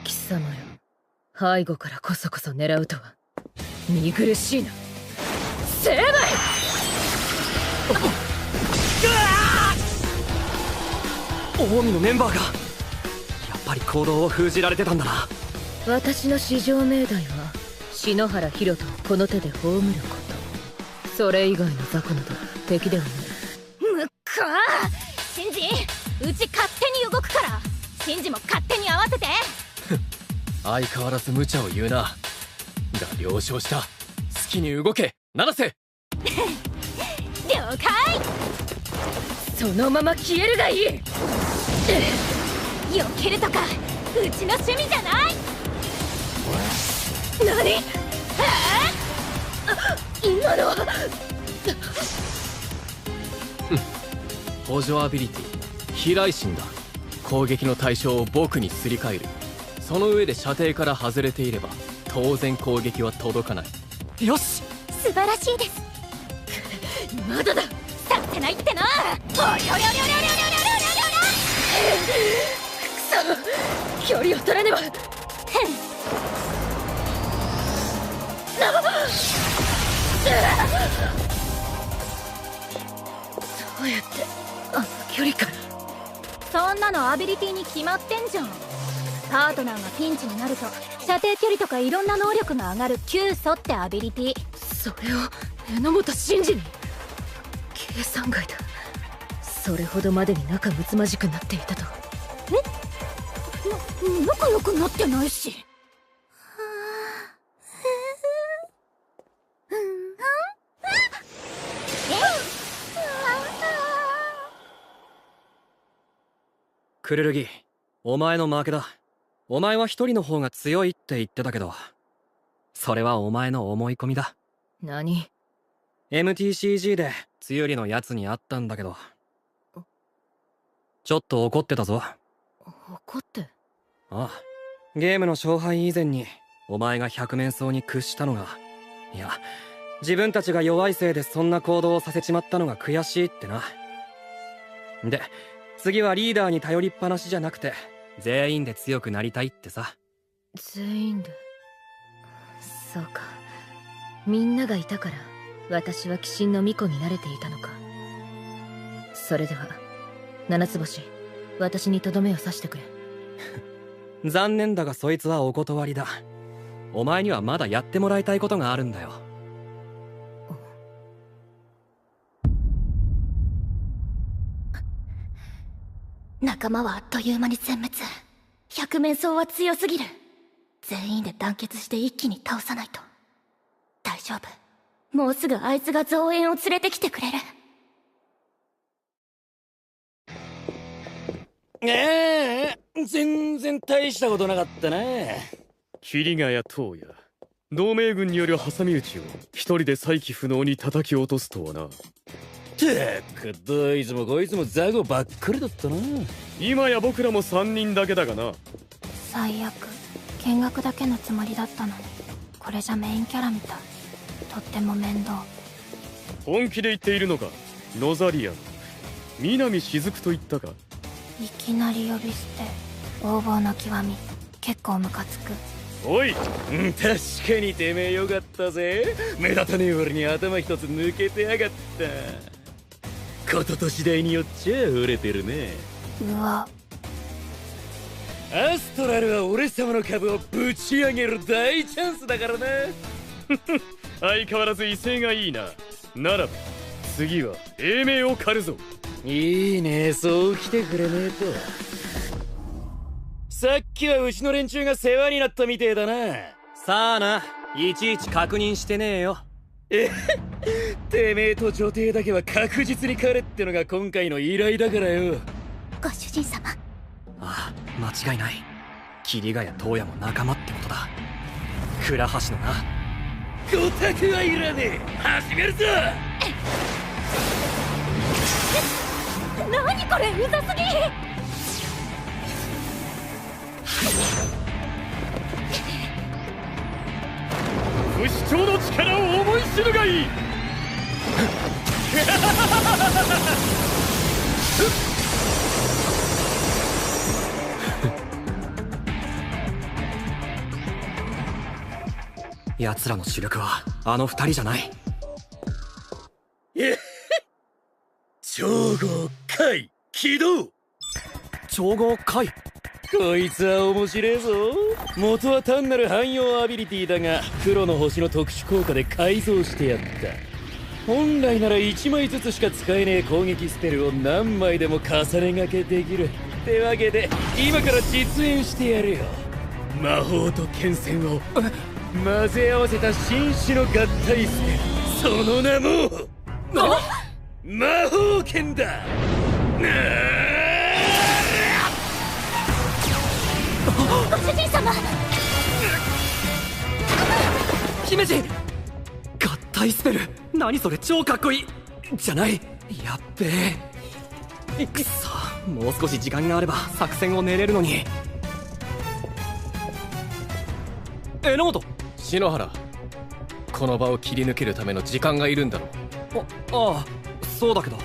貴様よ、背後からこそこそ狙うとは見苦しいな。成敗。近江のメンバーがやっぱり行動を封じられてたんだな。私の至上命題は篠原博人をこの手で葬ること。それ以外の雑魚など敵ではない。むっかー、シンジ、うち勝手に動くからシンジも勝手に合わせて。相変わらず無茶を言うな。が了承した。好きに動け七瀬。了解。そのまま消えるがいい。避けるとかうちの趣味じゃない。何？今の補助アビリティ飛来心だ。攻撃の対象を僕にすり替える。その上で射程から外れていれば当然攻撃は届かない。よし、素晴らしいです。まだだ。させないってな。おりょりょりょりょりょりょりょりょりょ。くそ、距離を取らねば。どうやってあの距離から。そんなのアビリティに決まってんじゃん。パートナーがピンチになると射程距離とかいろんな能力が上がる急素ってアビリティ。それを榎本真司に。計算外だ。それほどまでに仲睦まじくなっていたと。仲良くなってないし。クルルギ、お前の負けだ。お前は一人の方が強いって言ってたけど、それはお前の思い込みだ。何？ MTCG でつゆりのやつに会ったんだけど、ちょっと怒ってたぞ。怒って？ああ、ゲームの勝敗以前にお前が百面相に屈したのが、いや、自分たちが弱いせいでそんな行動をさせちまったのが悔しいってな。で、次はリーダーに頼りっぱなしじゃなくて全員で強くなりたいってさ。全員で。そうか、みんながいたから私は鬼神の巫女になれていたのか。それでは七つ星、私にとどめを刺してくれ。残念だがそいつはお断りだ。お前にはまだやってもらいたいことがあるんだよ。仲間はあっという間に全滅。百面相は強すぎる。全員で団結して一気に倒さないと。大丈夫、もうすぐあいつが増援を連れてきてくれる。全然大したことなかったな。桐ヶ谷東也、同盟軍による挟み撃ちを一人で再起不能に叩き落とすとはな。ったくどいつもこいつも雑魚ばっかりだったな。今や僕らも3人だけだがな。最悪、見学だけのつもりだったのにこれじゃメインキャラみたい。とっても面倒。本気で言っているのか、ロザリアン。南雫と言ったか。いきなり呼び捨て、横暴の極み。結構ムカつく。おい、確かにてめえよかったぜ。目立たねえ割に頭一つ抜けてやがった。ことと次第によっちゃ折れてるね。うわ、アストラルは俺様の株をぶち上げる大チャンスだからな。相変わらず威勢がいいな。ならば次は英名を狩るぞ。いいね、そう来てくれねえと。さっきはうちの連中が世話になったみてえだな。さあな、いちいち確認してねえよ。てめえと女帝だけは確実に狩れってのが今回の依頼だからよ。ご主人様。ああ、間違いない。桐ヶ谷東也も仲間ってことだ。倉橋のな。ごたくはいらねえ。始めるぞ。何これ、うざすぎ。不死鳥の力を思い知るがいい。奴らの主力はあの二人じゃない。超合解起動。超合解。こいつは面白いぞ。元は単なる汎用アビリティだが、黒の星の特殊効果で改造してやった。本来なら1枚ずつしか使えねえ攻撃スペルを何枚でも重ねがけできる。ってわけで今から実演してやるよ。魔法と剣戦を混ぜ合わせた新種の合体スペル、その名も魔法剣だ。ご主人様。姫路、合体スペル。何それ、超かっこいい。じゃない、やっべえ。くそ、もう少し時間があれば作戦を練れるのに。榎本、篠原、この場を切り抜けるための時間がいるんだろう。ああ、そうだけど。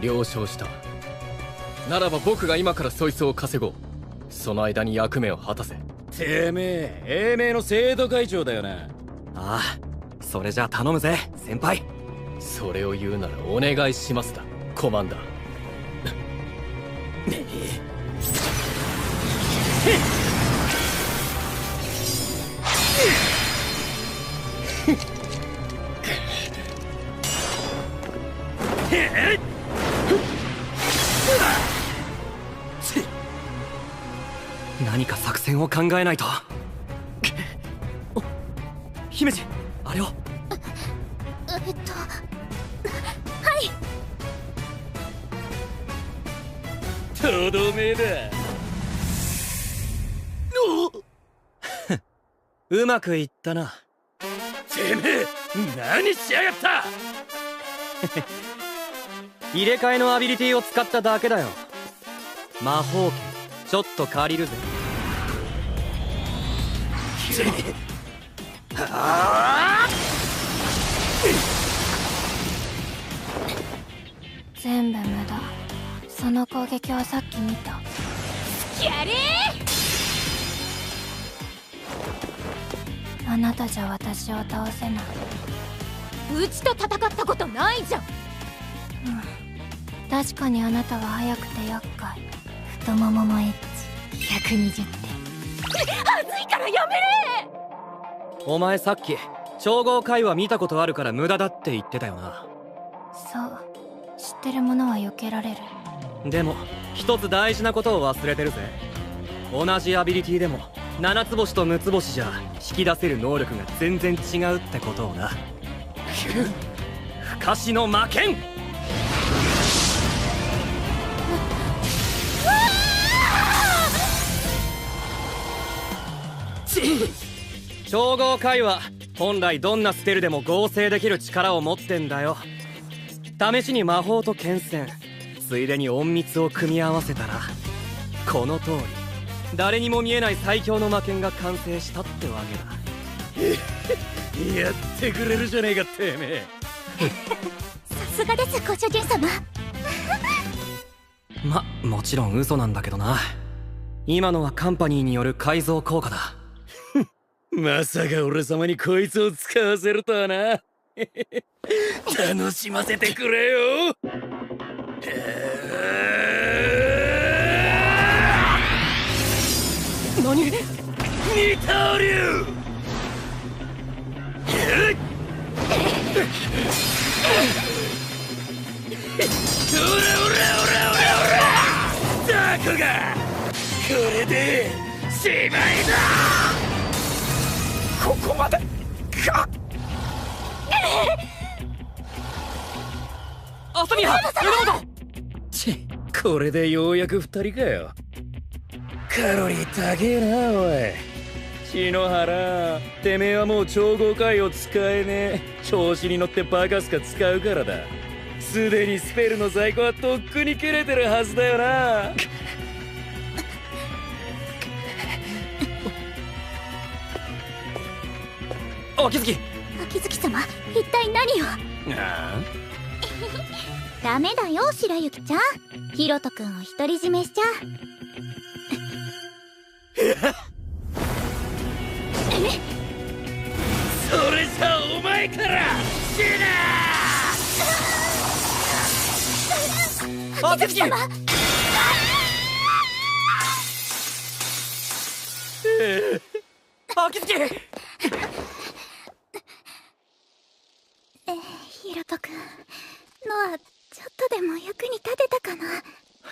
了承した。ならば僕が今からそいつを稼ごう。その間に役目を果たせ。てめえ、英明の生徒会長だよな。ああ、それじゃあ頼むぜ、先輩。それを言うならお願いしますだ、コマンダー。何か作戦を考えないと。姫路、あれを。はい。とどめだ。うまくいったな。てめえ、何しやがった。入れ替えのアビリティを使っただけだよ。魔法剣ちょっと借りるぜ。全部無駄。その攻撃はさっき見た。やれー。あなたじゃ私を倒せない。うちと戦ったことないじゃん。確かにあなたは速くて厄介。太もももエッジ120点。熱いからやめれ。お前さっき調合会話見たことあるから無駄だって言ってたよな。そう、知ってるものは避けられる。でも一つ大事なことを忘れてるぜ。同じアビリティでも七つ星と六つ星じゃ引き出せる能力が全然違うってことをな。不可視の魔剣。調合会話、本来どんなスペルでも合成できる力を持ってんだよ。試しに魔法と剣戦、ついでに隠密を組み合わせたら、この通り誰にも見えない最強の魔剣が完成したってわけだ。やってくれるじゃねえかてめえ。さすがですご主人様。もちろん嘘なんだけどな。今のはカンパニーによる改造効果だ。まさか俺様にこいつを使わせるとはな。楽しませてくれよ。何？二刀流。ザコがこれでしまいだ。ここまでか。アスミハ、榎本。これでようやく二人かよ。カロリー高えなおい。篠原、てめえはもう超合回を使えねえ。調子に乗ってバカすか使うからだ。すでにスペルの在庫はとっくに切れてるはずだよな。秋月秋月様、一体何を。あダメだよ、白雪ちゃん。ヒロト君を独り占めしちゃ。それじゃお前から死な秋月様秋月ヒロト君のはちょっとでも役に立てたかな。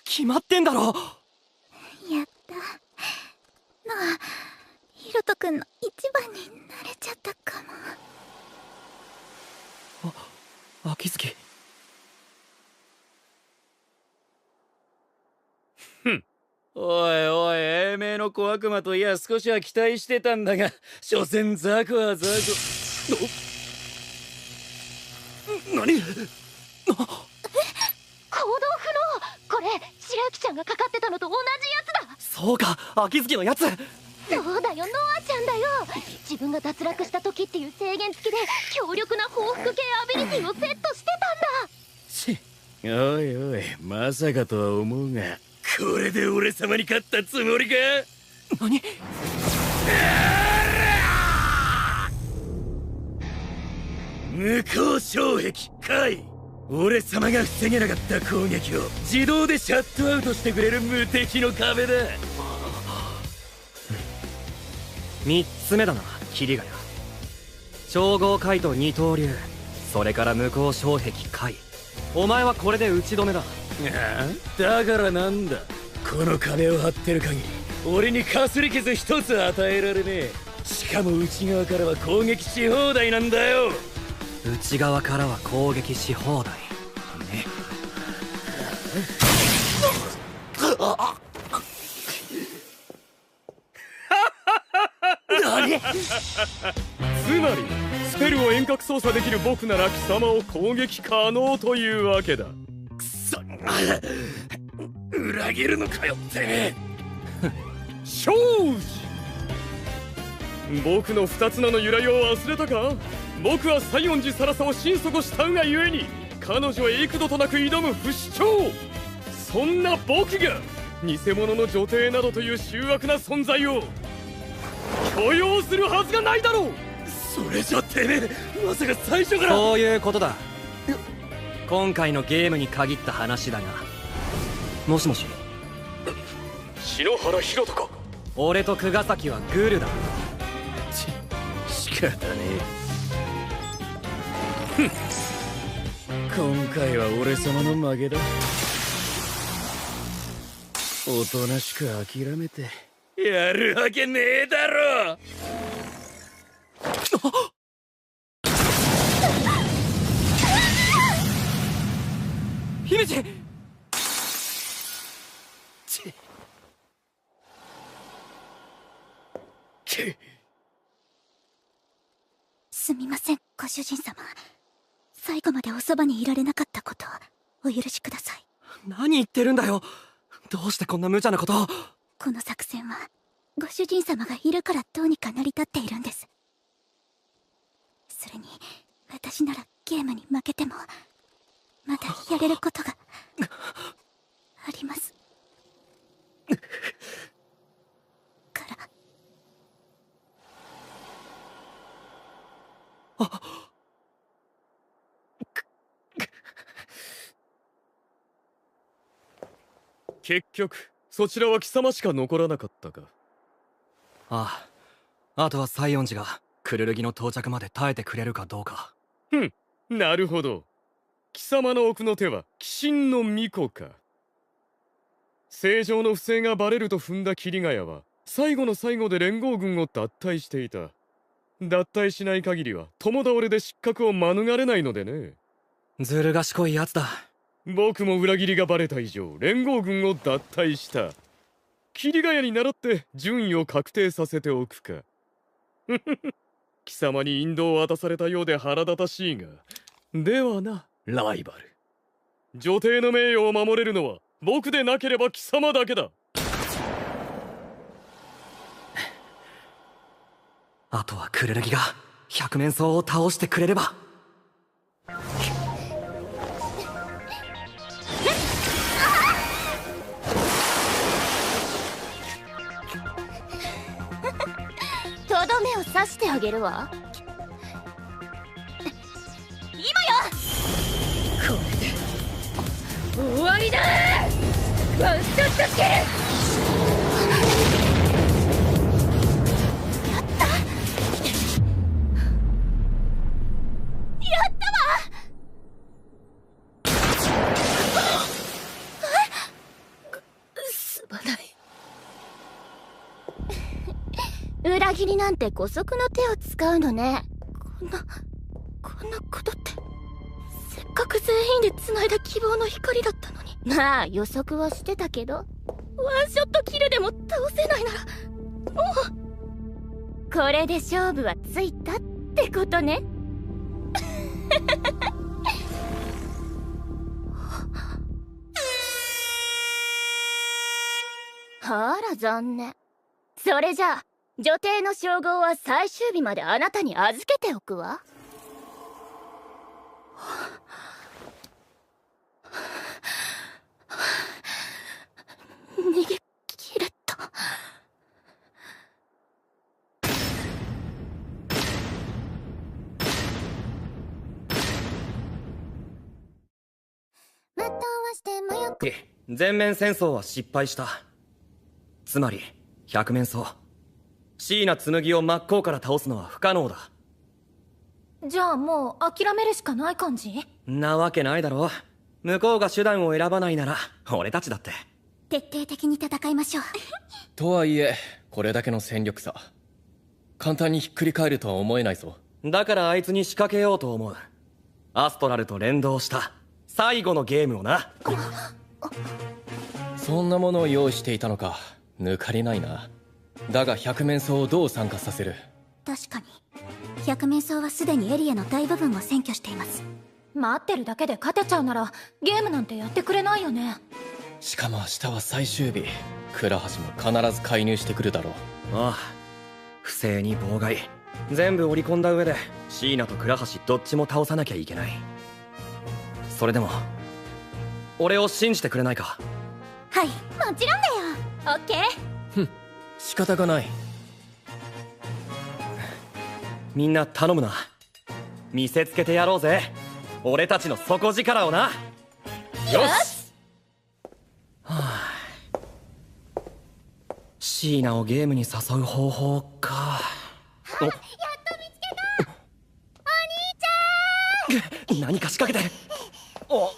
決まってんだろ。やったのはヒロト君の一番になれちゃったかも。秋月。おいおい、英明の小悪魔といや少しは期待してたんだが、所詮ザコはザコ。何？行動不能。これ白雪ちゃんがかかってたのと同じやつだ。そうか、秋月のやつ。そうだよ、ノアちゃんだよ。自分が脱落した時っていう制限付きで強力な報復系アビリティをセットしてたんだ。おいおい、まさかとは思うが、これで俺様に勝ったつもりか？何？無効障壁解。俺様が防げなかった攻撃を自動でシャットアウトしてくれる無敵の壁だ。3つ目だな、キリガヤ。超合解と二刀流、それから無効障壁解。お前はこれで打ち止めだ。だからなんだ、この壁を張ってる限り俺にかすり傷一つ与えられねえ。しかも内側からは攻撃し放題なんだよ。内側からは攻撃し放題ね。何？つまりスペルを遠隔操作できる僕なら貴様を攻撃可能というわけだ。くそ、裏切るのかよって少子。僕の二つ名の由来を忘れたか？僕は西園寺更紗を心底慕うがゆえに彼女へ幾度となく挑む不死鳥。そんな僕が偽物の女帝などという醜悪な存在を許容するはずがないだろう。それじゃてめえまさか最初から。そういうことだ。今回のゲームに限った話だが。もしもし、篠原博人か？俺と久我崎はグルだ。仕方ねえ。今回は俺様の負けだ。おとなしく諦めてやるわけねえだろ。姫路。すみません、ご主人様。最後までおそばにいられなかったことお許しください。何言ってるんだよ。どうしてこんな無茶なことを。この作戦はご主人様がいるからどうにか成り立っているんです。それに私ならゲームに負けてもまだやれることがありますから。結局そちらは貴様しか残らなかったか。ああ、あとは西園寺がクルルギの到着まで耐えてくれるかどうか。なるほど。貴様の奥の手は鬼神の巫女か。正常の不正がバレると踏んだ桐ヶ谷は最後の最後で連合軍を脱退していた。脱退しない限りは共倒れで失格を免れないのでね。ずる賢いやつだ。僕も裏切りがバレた以上連合軍を脱退した。桐ヶ谷に倣って順位を確定させておくか。貴様に引導を渡されたようで腹立たしいが、ではな、ライバル。女帝の名誉を守れるのは僕でなければ貴様だけだ。あとはクルルギが百面相を倒してくれれば。とどめを刺してあげるわ。今よ。これで終わりだ。ワンショットスキル。裏切りなんて姑息の手を使うのね。こんなことって、せっかく全員で繋いだ希望の光だったのに。まあ予測はしてたけど、ワンショットキルでも倒せないならもうこれで勝負はついたってことね。あら残念。それじゃあ女帝の称号は最終日まであなたに預けておくわ。逃げ切れた。全面戦争は失敗した。つまり百面相椎名紬を真っ向から倒すのは不可能だ。じゃあもう諦めるしかない感じ？なわけないだろ。向こうが手段を選ばないなら俺たちだって。徹底的に戦いましょう。とはいえこれだけの戦力差、簡単にひっくり返るとは思えないぞ。だからあいつに仕掛けようと思う。アストラルと連動した最後のゲームをな。そんなものを用意していたのか。抜かりないな。だが百面相をどう参加させる？確かに百面相はすでにエリアの大部分を占拠しています。待ってるだけで勝てちゃうならゲームなんてやってくれないよね。しかも明日は最終日。倉橋も必ず介入してくるだろう。ああ、不正に妨害全部織り込んだ上で椎名と倉橋どっちも倒さなきゃいけない。それでも俺を信じてくれないか？はい、もちろんだよ。オッケー。ふん、仕方がない。みんな頼むな。見せつけてやろうぜ、俺たちの底力をな。よし。はあ、椎名をゲームに誘う方法か。やっと見つけた。お兄ちゃん。何か仕掛けて。おね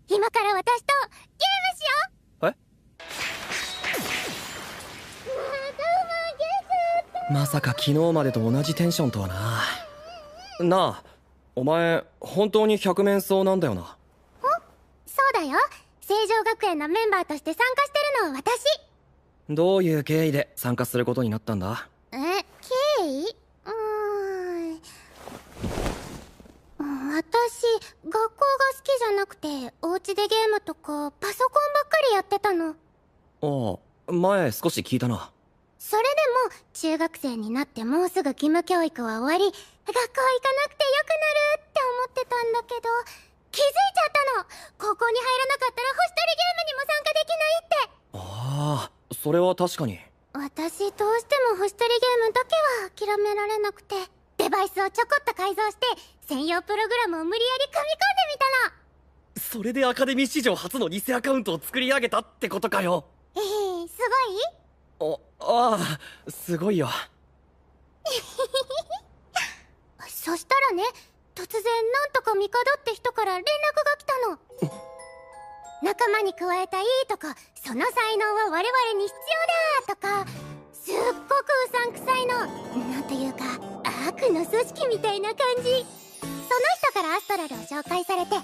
え、今から私とゲームしよう。え？まさか昨日までと同じテンションとはな。なあ、お前本当に百面相なんだよな。そうだよ。成城学園のメンバーとして参加してるのは私。どういう経緯で参加することになったんだ？経緯？私、学校が好きじゃなくて、お家でゲームとかパソコンばっかりやってたの。ああ、前少し聞いたな。それでも中学生になってもうすぐ義務教育は終わり、学校行かなくてよくなるって思ってたんだけど、気づいちゃったの。高校に入らなかったら星取りゲームにも参加できないって。ああ、それは確かに。私どうしても星取りゲームだけは諦められなくて、デバイスをちょこっと改造して専用プログラムを無理やり組み込んでみたの。それでアカデミー史上初の偽アカウントを作り上げたってことかよ。すごい？ああ、すごいよ。そしたらね、突然なんとか帝って人から連絡が来たの。仲間に加えたいとか、その才能は我々に必要だとか、すっごくうさんくさいの、なんていうか悪の組織みたいな感じ。その人からアストラルを紹介されて、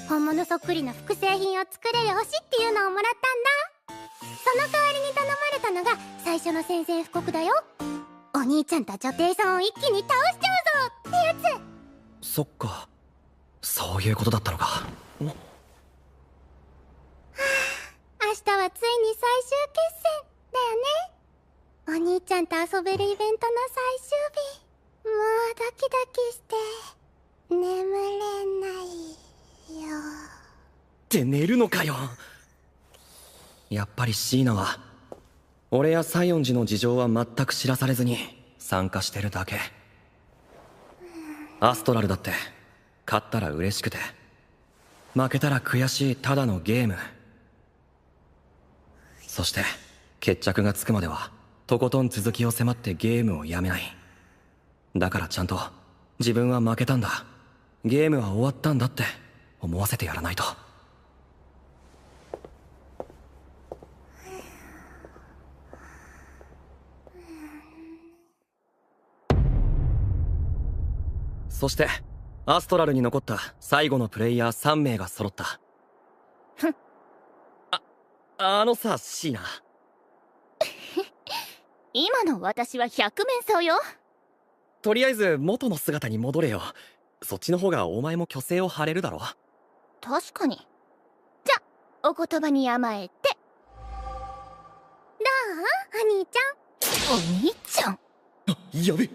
本物そっくりの複製品を作れる推しっていうのをもらったんだ。その代わりに頼まれたのが最初の宣戦布告だよ。お兄ちゃんと女帝さんを一気に倒しちゃうぞってやつ。そっか、そういうことだったのか。明日はついに最終決戦だよね。お兄ちゃんと遊べるイベントの最終日。もうドキドキして眠れないよ。って寝るのかよ。やっぱり椎名は俺や西園寺の事情は全く知らされずに参加してるだけ。アストラルだって勝ったら嬉しくて負けたら悔しいただのゲーム。そして決着がつくまではとことん続きを迫ってゲームをやめない。だからちゃんと自分は負けたんだ、ゲームは終わったんだって思わせてやらないと。そしてアストラルに残った最後のプレイヤー3名が揃った。ふん。あのさ、シーナ。今の私は百面相よ。とりあえず元の姿に戻れよ。そっちの方がお前も虚勢を張れるだろ。確かに。じゃ、お言葉に甘えて。どうお兄ちゃん。お兄ちゃん。やべ。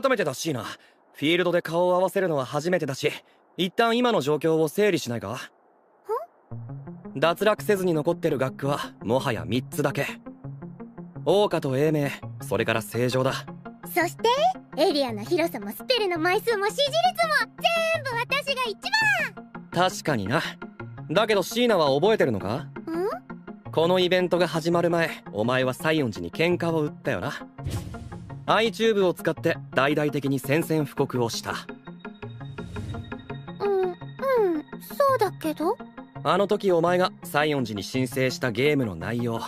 改めてだ、シーナ。フィールドで顔を合わせるのは初めてだし、一旦今の状況を整理しないか？脱落せずに残ってる学区はもはや3つだけ。桜花と英明、それから正常だ。そしてエリアの広さもスペルの枚数も支持率も全部私が一番。確かにな。だけどシーナは覚えてるのか？このイベントが始まる前、お前は西園寺に喧嘩を売ったよな。iTube を使って大々的に宣戦布告をした。そうだけど。あの時お前が西園寺に申請したゲームの内容、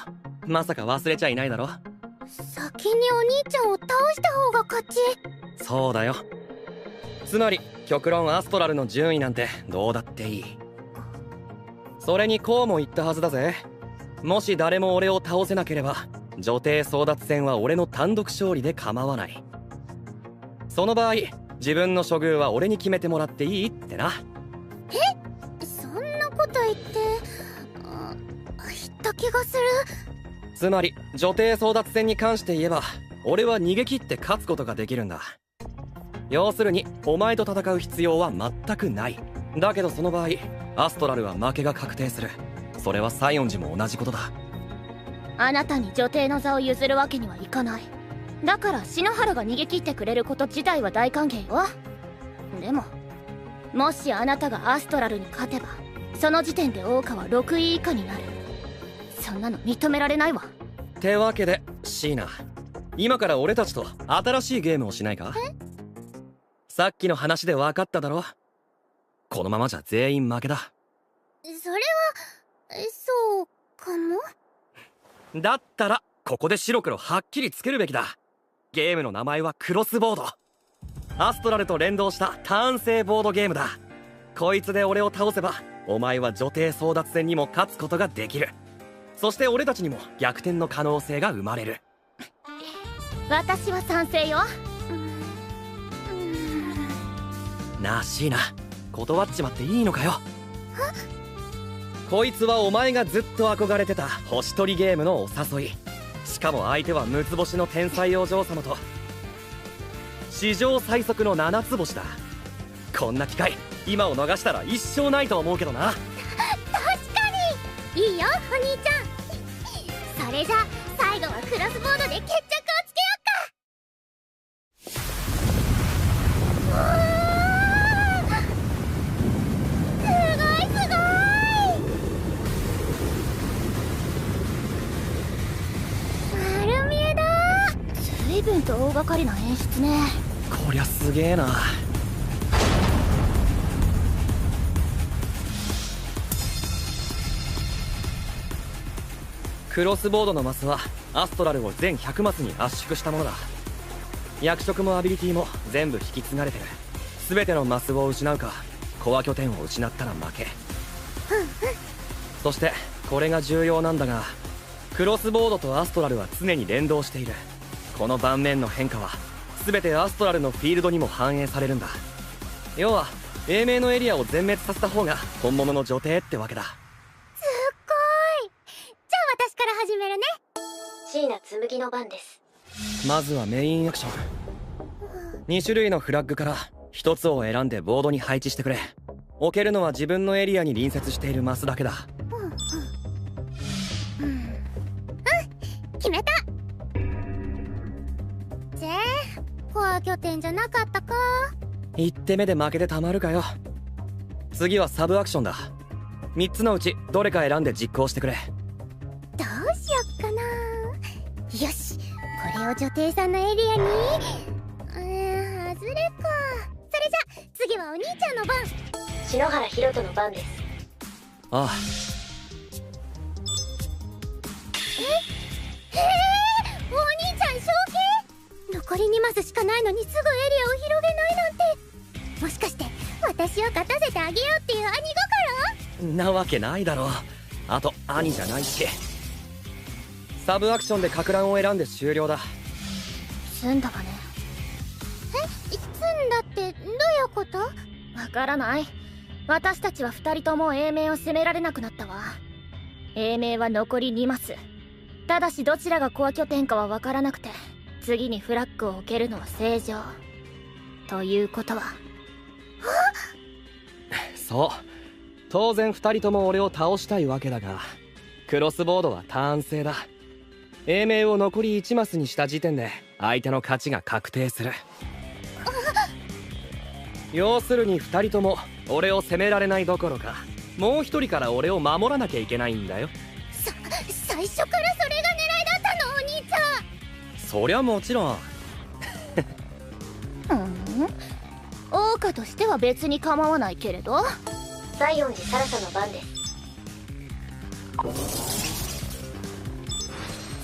まさか忘れちゃいないだろ？先にお兄ちゃんを倒した方が勝ち。そうだよ。つまり極論アストラルの順位なんてどうだっていい。それにこうも言ったはずだぜ。もし誰も俺を倒せなければ女帝争奪戦は俺の単独勝利で構わない。その場合自分の処遇は俺に決めてもらっていいってな。そんなこと言って言った気がする。つまり女帝争奪戦に関して言えば俺は逃げ切って勝つことができるんだ。要するにお前と戦う必要は全くない。だけどその場合アストラルは負けが確定する。それは西園寺も同じことだ。あなたに女帝の座を譲るわけにはいかない。だから篠原が逃げ切ってくれること自体は大歓迎よ。でももしあなたがアストラルに勝てばその時点で桜花は6位以下になる。そんなの認められないわ。ってわけでシーナ、今から俺たちと新しいゲームをしないか？さっきの話で分かっただろ。このままじゃ全員負けだ。それはそうかも。だったらここで白黒はっきりつけるべきだ。ゲームの名前はクロスボード。アストラルと連動したターン制ボードゲームだ。こいつで俺を倒せばお前は女帝争奪戦にも勝つことができる。そして俺たちにも逆転の可能性が生まれる。私は賛成よ。なあシーナ、断っちまっていいのかよ。こいつはお前がずっと憧れてた星取りゲームのお誘い。しかも相手は6つ星の天才お嬢様と史上最速の7つ星だ。こんな機会今を逃したら一生ないと思うけどな。確かにいいよお兄ちゃん。それじゃあ最後はクロスボードで決着をつけよっか。随分と大掛かりな演出ね。こりゃすげえな。クロスボードのマスはアストラルを全100マスに圧縮したものだ。役職もアビリティも全部引き継がれてる。全てのマスを失うかコア拠点を失ったら負け。そしてこれが重要なんだが、クロスボードとアストラルは常に連動している。この盤面の変化は全てアストラルのフィールドにも反映されるんだ。要は英明のエリアを全滅させた方が本物の女帝ってわけだ。すっごい。じゃあ私から始めるね。椎名紬の番です。まずはメインアクション。2種類のフラッグから1つを選んでボードに配置してくれ。置けるのは自分のエリアに隣接しているマスだけだ。決めた。じゃあコア拠点じゃなかったか。1手目で負けてたまるかよ。次はサブアクションだ。3つのうちどれか選んで実行してくれ。どうしよっかな。よし、これを女帝さんのエリアに。外れか。それじゃ次はお兄ちゃんの番。篠原博人の番です。ああ。お兄ちゃん承継。残り2マスしかないのにすぐエリアを広げないなんて。もしかして私を勝たせてあげようっていう兄心？なわけないだろう。あと兄じゃないし。サブアクションでか乱を選んで終了だ。済んだわね。済んだってどういうこと？わからない。私たちは2人とも英明を攻められなくなったわ。英明は残り2マス。ただしどちらがコア拠点かはわからなくて、次にフラッグを置けるのは正常。ということはそう、当然2人とも俺を倒したいわけだが、クロスボードはターン制だ。英明を残り1マスにした時点で相手の勝ちが確定する。要するに2人とも俺を攻められないどころか、もう1人から俺を守らなきゃいけないんだよ。最初からそれが狙いだったの？お兄ちゃん。そりゃもちろん。桜花としては別に構わないけれど。西園寺サラサの番です。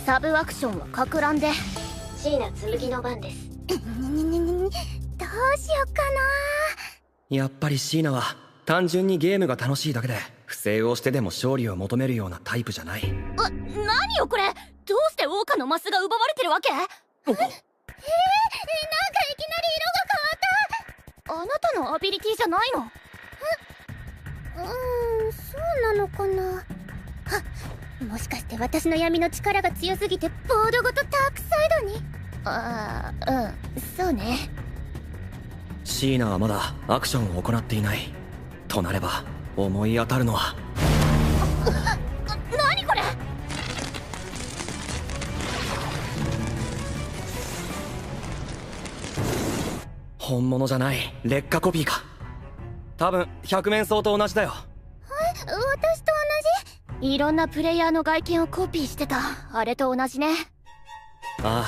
サブアクションはか乱で。椎名紬の番です。どうしよっかな。やっぱり椎名は単純にゲームが楽しいだけで不正をしてでも勝利を求めるようなタイプじゃない。何よこれ。どうして桜花のマスが奪われてるわけ？なんかいきなり色が変わった。あなたのアビリティじゃないの？そうなのかな。もしかして私の闇の力が強すぎてボードごとダークサイドに。そうね。椎名はまだアクションを行っていないとなれば、思い当たるのは何これ。本物じゃない劣化コピーか。多分百面相と同じだよ。私と同じ？いろんなプレイヤーの外見をコピーしてたあれと同じね。ああ、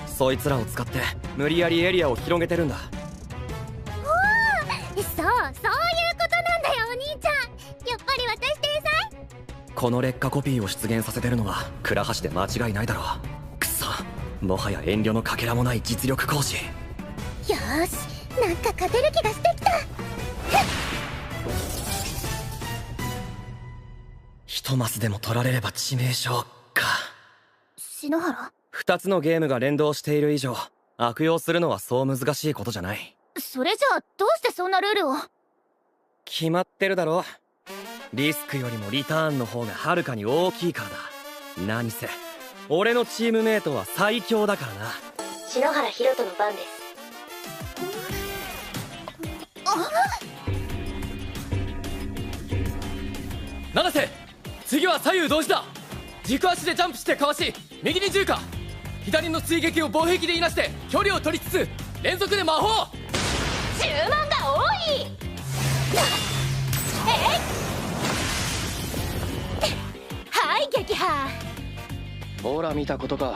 そいつらを使って無理やりエリアを広げてるんだ。そういうことなんだよお兄ちゃん。やっぱり私天才？この劣化コピーを出現させてるのは倉橋で間違いないだろう。くそ、もはや遠慮のかけらもない実力行使。よーし、なんか勝てる気がしてきた。一マスでも取られれば致命傷か。篠原2つのゲームが連動している以上、悪用するのはそう難しいことじゃない。それじゃあどうしてそんなルールを？決まってるだろ。リスクよりもリターンの方がはるかに大きいからだ。何せ俺のチームメイトは最強だからな。篠原博人の番です。七瀬、次は左右同時だ。軸足でジャンプしてかわし、右に銃か。左の追撃を防壁でいなして距離を取りつつ連続で魔法。注文が多い。はい撃破。ほら見たことか。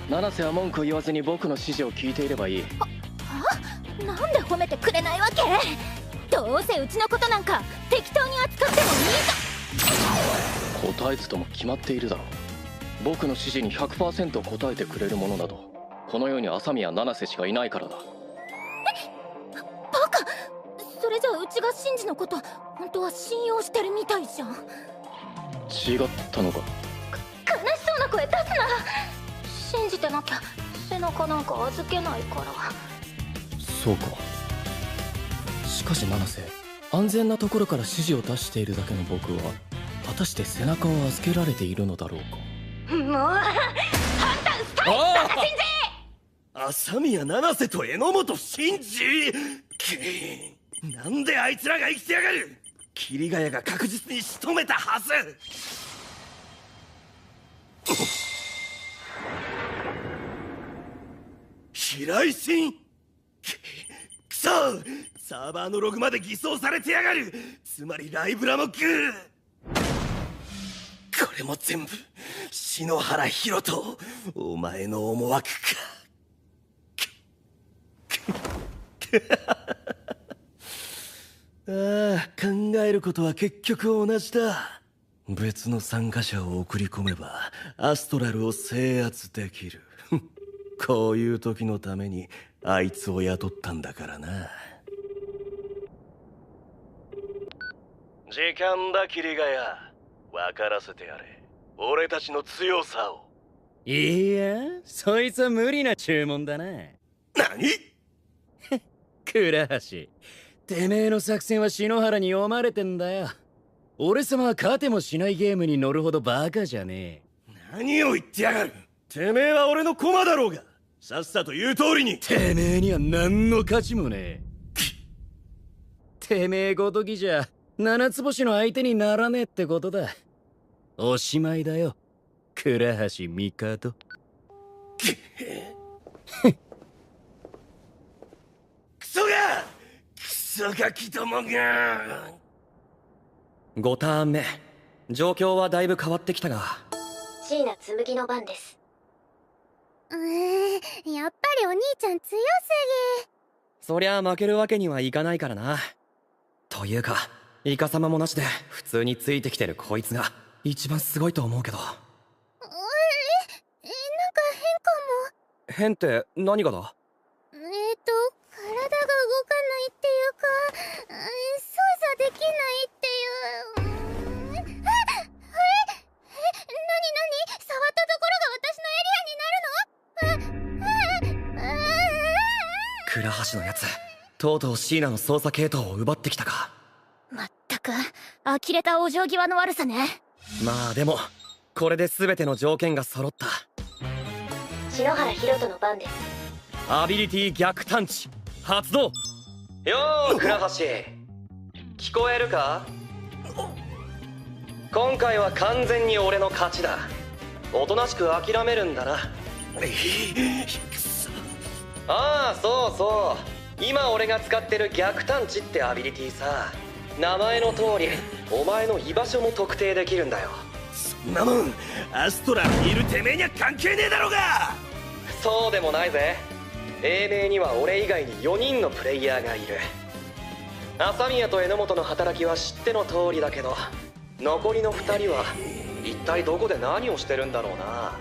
七瀬は文句を言わずに僕の指示を聞いていればいい。なんで褒めてくれないわけ？どうせうちのことなんか適当に扱ってもいいぞ。答えずとも決まっているだろう。僕の指示に 100% 答えてくれるものなどこの世に浅見や七瀬しかいないからだ。バカ。それじゃあうちがシンジのこと本当は信用してるみたいじゃん。違ったのか。悲しそうな声出すな。信じてなきゃ背中なんか預けないから。そうか。しかし七瀬、安全なところから指示を出しているだけの僕は果たして背中を預けられているのだろうか。もう判断ストイックだか、シンジ！朝宮七瀬と榎本真治。なんであいつらが生きてやがる。桐ヶ谷が確実に仕留めたはず。平井心。くそ、サーバーのログまで偽装されてやがる。つまりライブラも食う。これも全部篠原博人、お前の思惑か。ああ、考えることは結局同じだ。別の参加者を送り込めばアストラルを制圧できる。こういう時のためにあいつを雇ったんだからな。時間だ桐ヶ谷、分からせてやれ、俺たちの強さを。いや、そいつは無理な注文だな。何？倉橋、てめえの作戦は篠原に読まれてんだよ。俺様は勝てもしないゲームに乗るほどバカじゃねえ。何を言ってやがる。てめえは俺の駒だろうが、さっさと言う通りに。てめえには何の価値もねえ。てめえごときじゃ七つ星の相手にならねえってことだ。おしまいだよ、倉橋帝。クソガキどもが。5ターン目、状況はだいぶ変わってきたが。椎名紬の番です。やっぱりお兄ちゃん強すぎ。そりゃ負けるわけにはいかないからな。というかイカサマもなしで普通についてきてるこいつが一番すごいと思うけど。なんか変かも。変って何がだ？体が動かないっていうか、操作できないっていう。何触ったところが私のエリアになるの？倉橋のやつ、とうとう椎名の操作系統を奪ってきたか。まったく呆れた往生際の悪さね。まあでもこれで全ての条件が揃った。篠原博人の番です。アビリティ逆探知発動。よー倉橋、聞こえるか？今回は完全に俺の勝ちだ。おとなしく諦めるんだな。ああ、そうそう、今俺が使ってる逆探知ってアビリティさ。名前の通りお前の居場所も特定できるんだよ。そんなもんアストラにいるてめえには関係ねえだろうが。そうでもないぜ。英明には俺以外に4人のプレイヤーがいる。朝宮と榎本の働きは知っての通りだけど、残りの2人は一体どこで何をしてるんだろうな。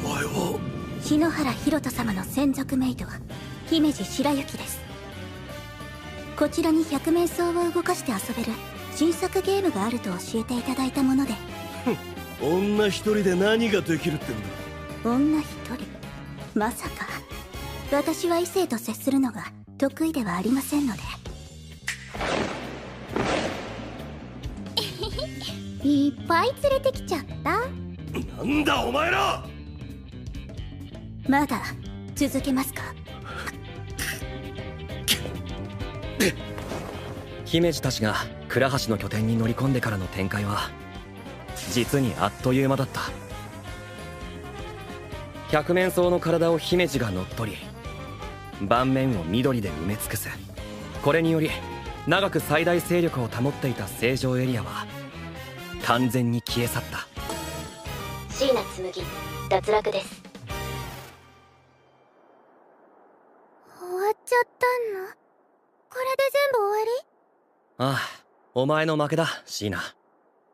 お前は篠原博人様の専属メイドは姫路白雪です。こちらに百面相を動かして遊べる新作ゲームがあると教えていただいたもので。女一人で何ができるってんだ。女一人？まさか。私は異性と接するのが得意ではありませんので。いっぱい連れてきちゃった。なんだお前ら。まだ続けますか？姫路たちが倉橋の拠点に乗り込んでからの展開は実にあっという間だった。百面相の体を姫路が乗っ取り、盤面を緑で埋め尽くす。これにより長く最大勢力を保っていた正常エリアは完全に消え去った。椎名紬脱落です。終わっちゃったの？これで全部終わり？ああ、お前の負けだ椎名。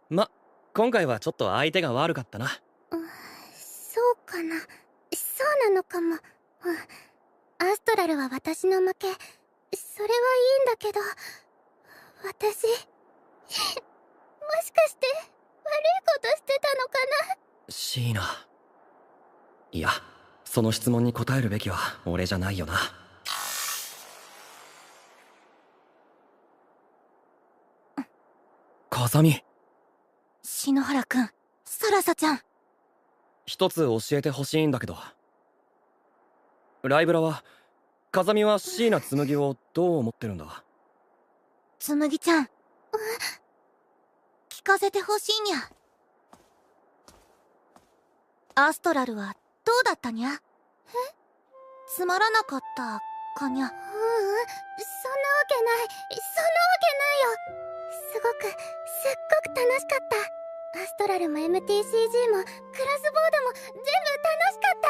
ま、今回はちょっと相手が悪かったな。そうかな。そうなのかも。アストラルは私の負け。それはいいんだけど、私しかして悪いことしてたのかな。椎名。いや、その質問に答えるべきは俺じゃないよな。風見。篠原くん、サラサちゃん。一つ教えてほしいんだけど、ライブラは風見は椎名紬をどう思ってるんだ？紬ちゃん、聞かせてほしいにゃ。アストラルはどうだったにゃ？つまらなかったかにゃ？そんなわけない、そんなわけないよ。すっごく楽しかった。アストラルも MTCG もクラスボードも全部楽しかった。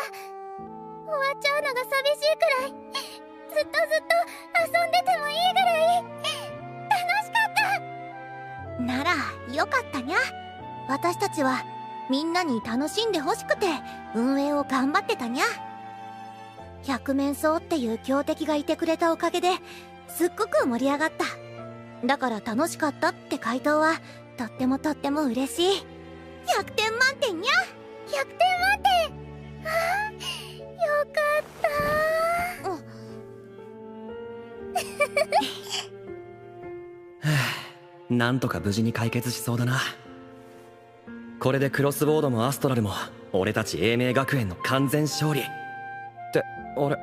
終わっちゃうのが寂しいくらい、ずっと遊んでてもいいぐらい楽しかった。ならよかったにゃ。私たちはみんなに楽しんでほしくて運営を頑張ってたにゃ。百面相っていう強敵がいてくれたおかげですっごく盛り上がった。だから楽しかったって回答はとっても嬉しい。100点満点にゃ。100点満点。ああ、よかった。なんとか無事に解決しそうだな。これでクロスボードもアストラルも俺たち英明学園の完全勝利って。あれ、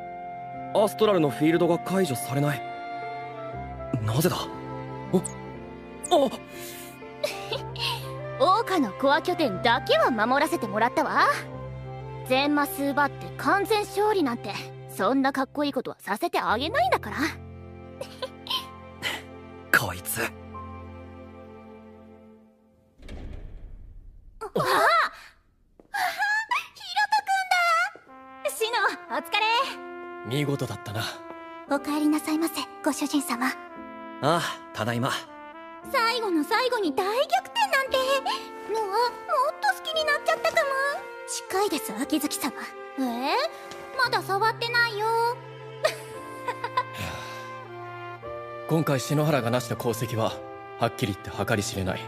アストラルのフィールドが解除されない。なぜだ？桜花のコア拠点だけは守らせてもらったわ。全マス奪って完全勝利なんてそんなかっこいいことはさせてあげないんだから。こいつ。ああ、ひろとくんだ。シノ、お疲れ。見事だったな。お帰りなさいませ、ご主人様。ああ、ただいま。最後の最後に大逆転なんて、もっと好きになっちゃったかも。近いです、秋月様。まだ触ってないよ。今回篠原が成した功績ははっきり言って計り知れない。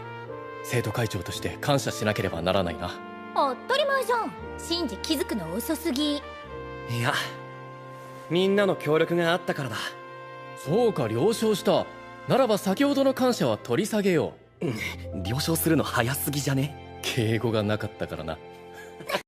生徒会長として感謝しなければならないな。当たり前じゃん。シンジ気づくの遅すぎ。いや、みんなの協力があったからだ。そうか、了承した。ならば先ほどの感謝は取り下げよう。了承するの早すぎじゃね？敬語がなかったからな。